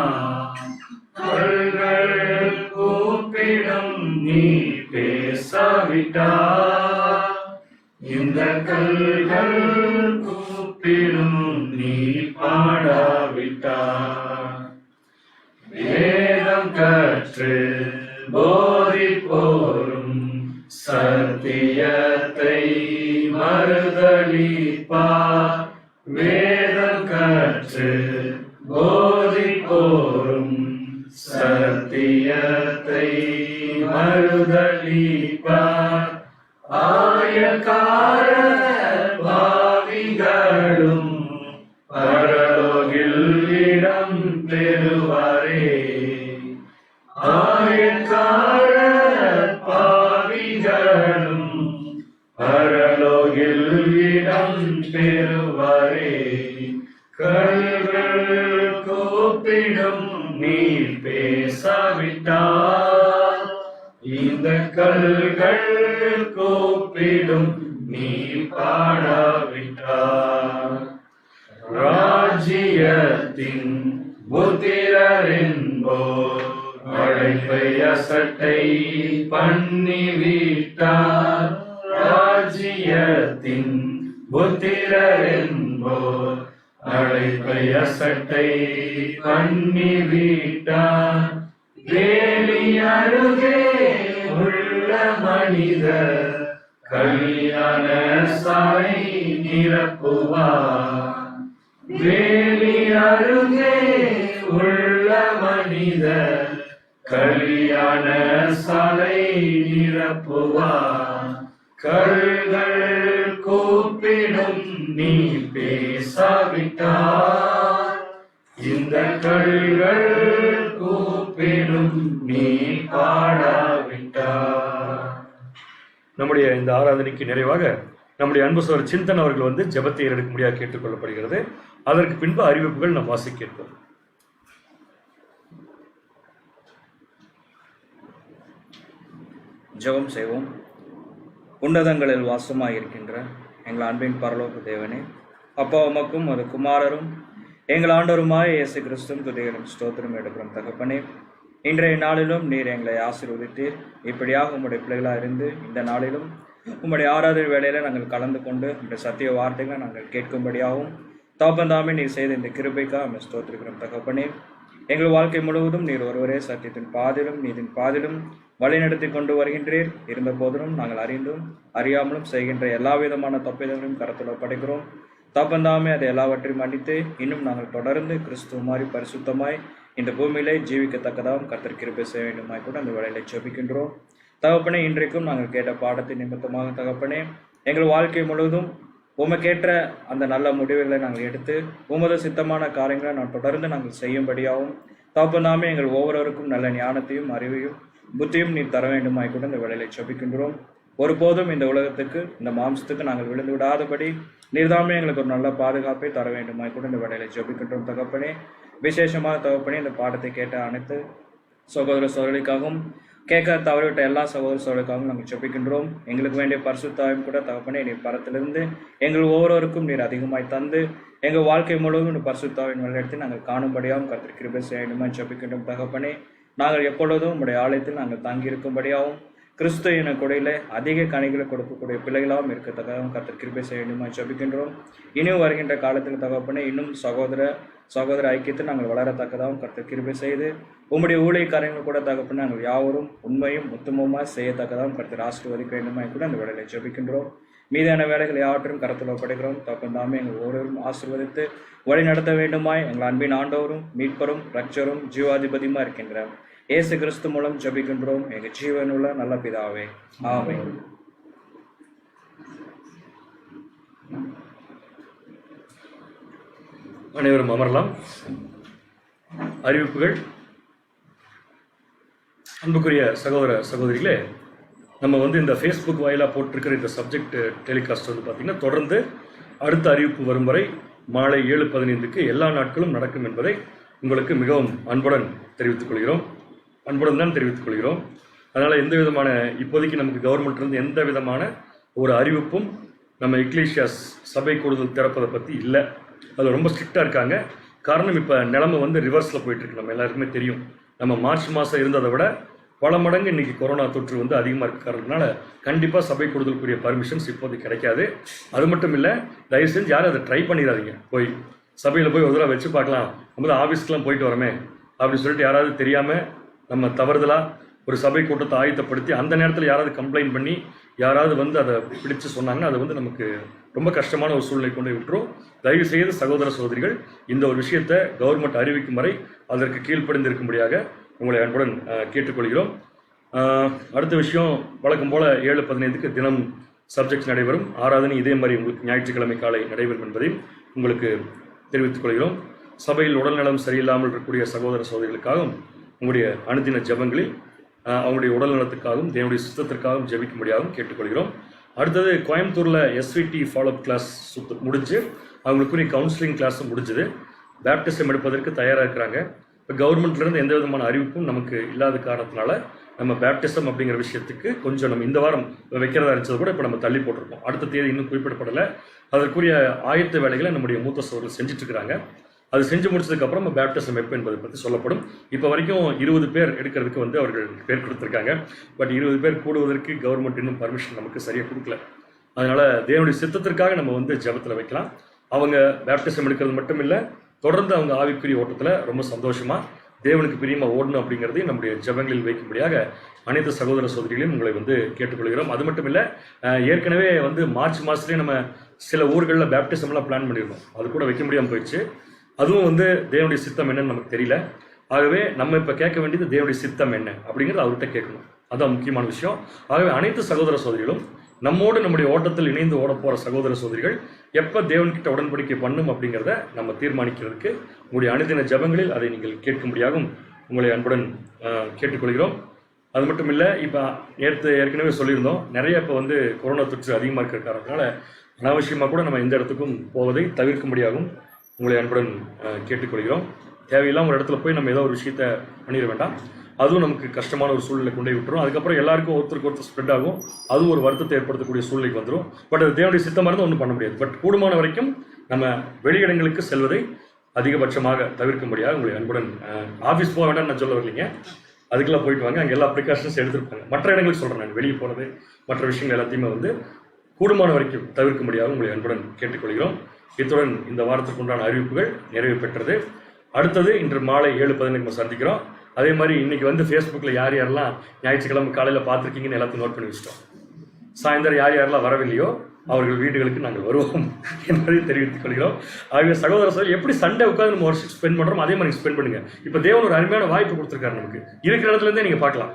கல்கள் கூப்பிடும் நீ பேசாவிட்டால், இந்த கல்கள் கூப்பிடும் நீ பாடாவிட்டால், வேதம் கற்று போதிப்போரும் சத்தியத்தை மறுதலிப்பார், வேதம் கற்று போதிப்போரும் சத்தியத்தை மறுதலிப்பார், ஆயக்கார பாவிகளும் பரலோகில் இடம் பெறுவாரே, ஆயக்கார பாவிகளும் பரலோகில் இடம் பெறுவாரே, கல்கள் கூப்பிடும் நீ பேசாவிட்டால், இந்த கல்கள் கூப்பிடும் நீ பாடாவிட்டால், ராஜ்யத்தின் புத்திரரென்போர் அழைப்பை அசட்டை பண்ணிவிட்டார், ராஜ்யத்தின் புத்திரரென்போர் அழைப்பை அசட்டை பண்ணிவிட்டார், வேலி அருகே உள்ள மனிதர் கல்யாண சாலை நிரப்புவார், வேலி அருகே உள்ள மனிதர் கல்யாண சாலை நிரப்புவார், கல்கள் கூப்பிடும் நீ பேசாவிட்டால், இந்த கல்கள் கூப்பிடும் நீ பாடாவிட்டால். நம்முடைய இந்த ஆராதனைக்கு நிறைவாக நம்முடைய அன்பு சகோதரர் சிந்தன் அவர்கள் வந்து ஜெபத்தை ஏறெடுக்கும்படியாக கேட்டுக்கொள்ளப்படுகிறது. அதற்கு பின்பு அறிவிப்புகள் நாம் வாசிக்க கேட்போம். ஜெபம் செய்வோம். உன்னதங்களில் வாசமாயிருக்கின்ற எங்கள் அன்பின் பரலோக தேவனே, அப்பா உமக்கும் அது குமாரரும் எங்கள் ஆண்டவருமாய் இயேசு கிறிஸ்துவும் துதிகளும் ஸ்தோத்திரம் எடுக்கிறோம் தகப்பனே. இன்றைய நாளிலும் நீர் எங்களை ஆசீர்வதித்தீர். இப்படியாக உம்முடைய பிள்ளைகளாக இருந்து இந்த நாளிலும் உம்முடைய ஆராதனை வேளையில நாங்கள் கலந்து கொண்டு உம்முடைய சத்திய வார்த்தைகளை நாங்கள் கேட்கும்படியாகவும் தகப்பன்தாமே நீர் செய்த இந்த கிருபைக்காக நம்ம ஸ்தோத்திரிக்கிறோம் தகப்பனே. எங்கள் வாழ்க்கை முழுவதும் நீர் ஒருவரே சத்தியத்தின் பாதிலும் நீதின் பாதிலும் வழிநடத்தி கொண்டு வருகின்றீர். இருந்த போதிலும் நாங்கள் அறிந்தும் அறியாமலும் செய்கின்ற எல்லா விதமான தப்பிதங்களையும் கருத்தில் படைக்கிறோம். தப்பந்தாமே அதை எல்லாவற்றையும் மன்னித்து இன்னும் நாங்கள் தொடர்ந்து கிறிஸ்துவ மாதிரி பரிசுத்தமாய் இந்த பூமியிலே ஜீவிக்கத்தக்கதாகவும் கர்த்தர் கிருபை செய்ய வேண்டுமாய் கூட அந்த வேலையில ஜெபிக்கின்றோம் தகப்பனே. இன்றைக்கும் நாங்கள் கேட்ட பாடத்தின் நிமித்தமாக தகப்பனே, எங்கள் வாழ்க்கை முழுவதும் உமக்கேற்ற அந்த நல்ல முடிவுகளை நாங்கள் எடுத்து உமது சித்தமான காரியங்களை நான் தொடர்ந்து நாங்கள் செய்யும்படியாகவும் தகப்பனாமே எங்கள் ஒவ்வொருவருக்கும் நல்ல ஞானத்தையும் அறிவையும் புத்தியும் நீர் தர வேண்டுமாய் கூட இந்த வேலையில ஜெபிக்கின்றோம். ஒருபோதும் இந்த உலகத்துக்கு இந்த மாம்சத்துக்கு நாங்கள் விழுந்து விடாதபடி நீர்தாமே எங்களுக்கு ஒரு நல்ல பாதுகாப்பை தர வேண்டுமாய் கூட இந்த வேலையில ஜெபிக்கின்றோம் தகப்பனே. விசேஷமாக தகப்பனே, இந்த பாடத்தை கேட்ட அனைத்து சகோதர சகோதரிக்காகவும் கேட்க தவறிவிட்ட எல்லா சகோதர சகோதரிக்காகவும் நாங்கள் ஜெபிக்கின்றோம். எங்களுக்கு வேண்டிய பரிசுத்தாயும் கூட தகப்பனே நீர் பரத்திலிருந்து எங்கள் ஒவ்வொருவருக்கும் நீர் அதிகமாய் தந்து எங்கள் வாழ்க்கை முழுவதும் இந்த பரிசுத்தாவின் வழிநடத்தி நாங்கள் காணும்படியாகவும் கர்த்தர் கிருபை செய்ய வேண்டுமாய் ஜெபிக்கின்றோம் தகப்பனே. நாங்கள் எப்பொழுதும் உங்களுடைய ஆலயத்தில் நாங்கள் தங்கியிருக்கும்படியாகவும் கிறிஸ்து என கொடையில அதிக கனிகளை கொடுக்கக்கூடிய பிள்ளைகளாகவும் இருக்கத்தக்கவும் கர்த்தர் கிருபை செய்ய வேண்டுமாய் ஜெபிக்கின்றோம். இன்னும் வருகின்ற காலத்தில் தகப்பனே இன்னும் சகோதர ஐக்கியத்தில் நாங்கள் வளரத்தக்கதாகவும் கர்த்தர் கிருபை செய்து உம்முடைய ஊழியக்காரங்கள் கூட தகப்பனே நாங்கள் யாவரும் உண்மையும் உத்தமமாக செய்யத்தக்கதாகவும் கர்த்தர் ஆசீர்வதிக்க வேண்டுமாய் கூட அந்த வேலையை ஜெபிக்கின்றோம். மீதான வேலைகள் யாவற்றையும் கருத்தில் ஒப்படைக்கிறோம். தகப்பன்தாமே எங்கள் ஒவ்வொருவரும் ஆசீர்வதித்து வழி நடத்த வேண்டுமாய் எங்கள் அன்பின் ஆண்டவரும் மீட்பரும் ரட்சரும் ஜீவாதிபதியுமா இருக்கின்ற இயேசு கிறிஸ்து மூலம் ஜெபிக்கின்றோம் எங்கள் ஜீவனுள்ள நல்ல பிதாவே, ஆமென். அனைவரும் அமரலாம். அறிவிப்புகள். அன்புக்குரிய சகோதர சகோதரிகளே, நம்ம வந்து இந்த ஃபேஸ்புக் வாயிலாக போட்டிருக்கிற இந்த சப்ஜெக்ட் டெலிகாஸ்ட் வந்து பார்த்திங்கன்னா தொடர்ந்து அடுத்த அறிவிப்பு வரும் வரை மாலை 7:15க்கு எல்லா நாட்களும் நடக்கும் என்பதை உங்களுக்கு மிகவும் அன்புடன் தெரிவித்துக் கொள்கிறோம். அதனால் எந்த விதமான இப்போதைக்கு நமக்கு கவர்மெண்ட்லேருந்து எந்த விதமான ஒரு அறிவிப்பும் நம்ம எக்லீசியாஸ் சபை கூடுதல் திறப்பதை பற்றி இல்லை. அது ரொம்ப ஸ்ட்ரிக்டாக இருக்காங்க. காரணம், இப்போ நிலைமை வந்து ரிவர்ஸில் போயிட்டுருக்கு. நம்ம எல்லாருக்குமே தெரியும். நம்ம மார்ச் மாதம் இருந்ததை விட பல மடங்கு இன்றைக்கி கொரோனா தொற்று வந்து அதிகமாக இருக்கிறதுனால கண்டிப்பாக சபை கூடுதலுக்குரிய பர்மிஷன்ஸ் இப்போதைக்கு கிடைக்காது. அது மட்டும் இல்லை, தயவு செஞ்சு யாரும் அதை ட்ரை பண்ணிடாதீங்க. போய் சபையில் போய் ஒரு தடவை வச்சு பார்க்கலாம், நம்ம ஆஃபீஸ்க்கெலாம் போயிட்டு வரமே அப்படின்னு சொல்லிட்டு யாராவது தெரியாமல் நம்ம தவறுதலாக ஒரு சபை கூட்டத்தை ஆயத்தப்படுத்தி அந்த நேரத்தில் யாராவது கம்ப்ளைண்ட் பண்ணி யாராவது வந்து அதை பிடிச்சு சொன்னாங்கன்னா அது வந்து நமக்கு ரொம்ப கஷ்டமான ஒரு சூழ்நிலை கொண்டு விட்டுரும். தயவு செய்து சகோதர சகோதரிகள் இந்த ஒரு விஷயத்தை கவர்மெண்ட் அறிவிக்கும் வரை அதற்கு கீழ்ப்படிந்திருக்கும்படியாக உங்களை அன்புடன் கேட்டுக்கொள்கிறோம். அடுத்த விஷயம், வழக்கம் போல் 7:15க்கு தினம் சப்ஜெக்ட் நடைபெறும். ஆராதனை இதே மாதிரி உங்களுக்கு ஞாயிற்றுக்கிழமை காலை நடைபெறும் என்பதையும் உங்களுக்கு தெரிவித்துக் கொள்கிறோம். சபையில் உடல்நலம் சரியில்லாமல் இருக்கக்கூடிய சகோதர சகோதரிகளுக்காகவும் உங்களுடைய அனுதின ஜெபங்களில் அவங்களுடைய உடல் நலத்துக்காகவும் தேவனுடைய சுத்தத்திற்காகவும் ஜெபிக்கும்படியாகவும் கேட்டுக்கொள்கிறோம். அடுத்தது கோயம்புத்தூரில் SVT ஃபாலோஅப் கிளாஸ் முடிஞ்சு அவங்களுக்குரிய கவுன்சிலிங் கிளாஸும் முடிஞ்சுது. பேப்டிசம் எடுப்பதற்கு தயாராக இருக்கிறாங்க. இப்போ கவர்மெண்ட்லேருந்து எந்த விதமான அறிவிப்பும் நமக்கு இல்லாத காரணத்தினால நம்ம பேப்டிசம் அப்படிங்கிற விஷயத்துக்கு கொஞ்சம் நம்ம இந்த வாரம் வைக்கிறதா இருந்தது கூட இப்போ நம்ம தள்ளி போட்டிருக்கோம். அடுத்த தேதி இன்னும் குறிப்பிடப்படலை. அதற்குரிய ஆயத்த வேலைகளை நம்முடைய மூத்த சகோதரர்கள் செஞ்சுட்டு இருக்கிறாங்க. அது செஞ்சு முடிச்சதுக்கப்புறம் நம்ம பேப்டிசம் எப்போ என்பதை பற்றி சொல்லப்படும். இப்போ வரைக்கும் 20 பேர் எடுக்கிறதுக்கு வந்து அவர்கள் பேர் கொடுத்துருக்காங்க. பட் 20 பேர் கூடுவதற்கு கவர்மெண்ட் இன்னும் பர்மிஷன் நமக்கு சரியாக கொடுக்கல. அதனால் தேவனுடைய சித்தத்திற்காக நம்ம வந்து ஜெபத்தில் வைக்கலாம். அவங்க பேப்டிசம் எடுக்கிறது மட்டும் இல்லை, தொடர்ந்து அவங்க ஆவிக்குரிய ஓட்டத்தில் ரொம்ப சந்தோஷமாக தேவனுக்கு பிரியமாக ஓடணும் அப்படிங்கிறதையும் நம்முடைய ஜெபங்களில் வைக்கும்படியாக அனைத்து சகோதர சகோதரிகளையும் உங்களை வந்து கேட்டுக்கொள்கிறோம். அது மட்டும் இல்லை, ஏற்கனவே வந்து மார்ச் மாதத்துலேயே நம்ம சில ஊர்களில் பேப்டிசம்லாம் பிளான் பண்ணியிருந்தோம். அது கூட வைக்க முடியாமல் போயிடுச்சு. அதுவும் வந்து தேவனுடைய சித்தம் என்னன்னு நமக்கு தெரியல. ஆகவே நம்ம இப்போ கேட்க வேண்டியது தேவனுடைய சித்தம் என்ன அப்படிங்கிறது அவர்கிட்ட கேட்கணும். அதுதான் முக்கியமான விஷயம். ஆகவே அனைத்து சகோதர சகோதரிகளும் நம்மோடு நம்முடைய ஓட்டத்தில் இணைந்து ஓட போகிற சகோதர சகோதரிகள் எப்போ தேவன்கிட்ட உடன்படிக்கை பண்ணும் அப்படிங்கிறத நம்ம தீர்மானிக்கிறதுக்கு உங்களுடைய அனுதின ஜெபங்களில் அதை நீங்கள் கேட்கும்படியாகவும் உங்களை அன்புடன் கேட்டுக்கொள்கிறோம். அது மட்டும் இல்லை, இப்போ ஏற்கனவே சொல்லியிருந்தோம், நிறைய இப்போ வந்து கொரோனா தொற்று அதிகமாக இருக்கிற காரணத்தினால அனாவசியமாக கூட நம்ம எந்த இடத்துக்கும் போவதை தவிர்க்கும்படியாகவும் உங்களை அன்புடன் கேட்டுக்கொள்கிறோம். தேவையில்லாமல் ஒரு இடத்துல போய் நம்ம ஏதோ ஒரு விஷயத்த பண்ணிட வேண்டாம். அதுவும் நமக்கு கஷ்டமான ஒரு சூழ்நிலை கொண்டு விட்டுரும். அதுக்கப்புறம் எல்லாருக்கும் ஒருத்தருக்கு ஒருத்தர் ஸ்ப்ரெட் ஆகும். அதுவும் ஒரு வருத்தத்தை ஏற்படுத்தக்கூடிய சூழ்நிலைக்கு வந்துடும். பட் அது தேவனுடைய சித்தமாக இருந்தால் ஒன்றும் பண்ண முடியாது. பட் கூடுமான வரைக்கும் நம்ம வெளியிடங்களுக்கு செல்வதை அதிகபட்சமாக தவிர்க்கும்படியாக உங்களை அன்புடன், ஆஃபீஸ் போக வேண்டாம்னு நான் சொல்ல வரலைங்க, அதுக்கெல்லாம் போயிட்டு வாங்க. அங்கே எல்லா ப்ரிகாஷன்ஸ் எடுத்துருப்பாங்க. மற்ற இடங்களுக்கு சொல்கிறேன், நான் வெளியே போகிறது மற்ற விஷயங்கள் எல்லாத்தையுமே வந்து கூடுமான வரைக்கும் தவிர்க்கும்படியாக உங்களை அன்புடன் கேட்டுக்கொள்கிறோம். இத்துடன் இந்த வாரத்திற்கு உண்டான அறிவிப்புகள் நிறைவு பெற்றது. அடுத்தது இன்று மாலை 7:15 நம்ம சந்திக்கிறோம். அதே மாதிரி இன்னைக்கு வந்து ஃபேஸ்புக்கில் யார் யாரெல்லாம் ஞாயிற்றுக்கிழமை காலையில் பார்த்துருக்கீங்கன்னு எல்லாத்தையும் நோட் பண்ணி வச்சிட்டோம். சாயந்தரம் யார் யாரெல்லாம் வரவில்லையோ அவர்கள் வீடுகளுக்கு நாங்கள் வருவோம் என்பதை தெரிவித்துக் கொள்கிறோம். ஆகவே சகோதர சகோதரி, எப்படி சண்டே உட்காந்து நம்ம வருஷம் ஸ்பெண்ட் பண்ணுறோம் அதே மாதிரி ஸ்பெண்ட் பண்ணுங்க. இப்போ தேவன் ஒரு அருமையான வாய்ப்பு கொடுத்துருக்காரு நமக்கு. இருக்கிற இடத்துலேருந்தே நீங்கள் பார்க்கலாம்.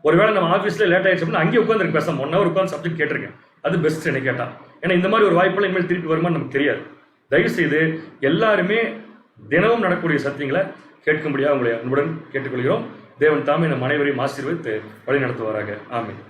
ஒருவேளை நம்ம ஆஃபீஸில் லேட் ஆயிடுச்சு அப்படின்னா அங்கேயே உட்காந்து பேசாம 1 hour உட்காந்து சப்ஜெக்ட் கேட்டிருக்கேன். அது பெஸ்ட் என்ன கேட்டால். ஏன்னா இந்த மாதிரி ஒரு வாய்ப்பெல்லாம் இனிமேல் திருப்பி வருமானு நமக்கு தெரியாது. தயவுசெய்து எல்லாருமே தினமும் நடக்கக்கூடிய சத்தியங்களை கேட்கும்படியாக உங்களை அன்புடன் கேட்டுக்கொள்கிறோம். தேவன் தாமே நம் அனைவரையும் ஆசீர்வதித்து வழி நடத்துவாராக. ஆமென்.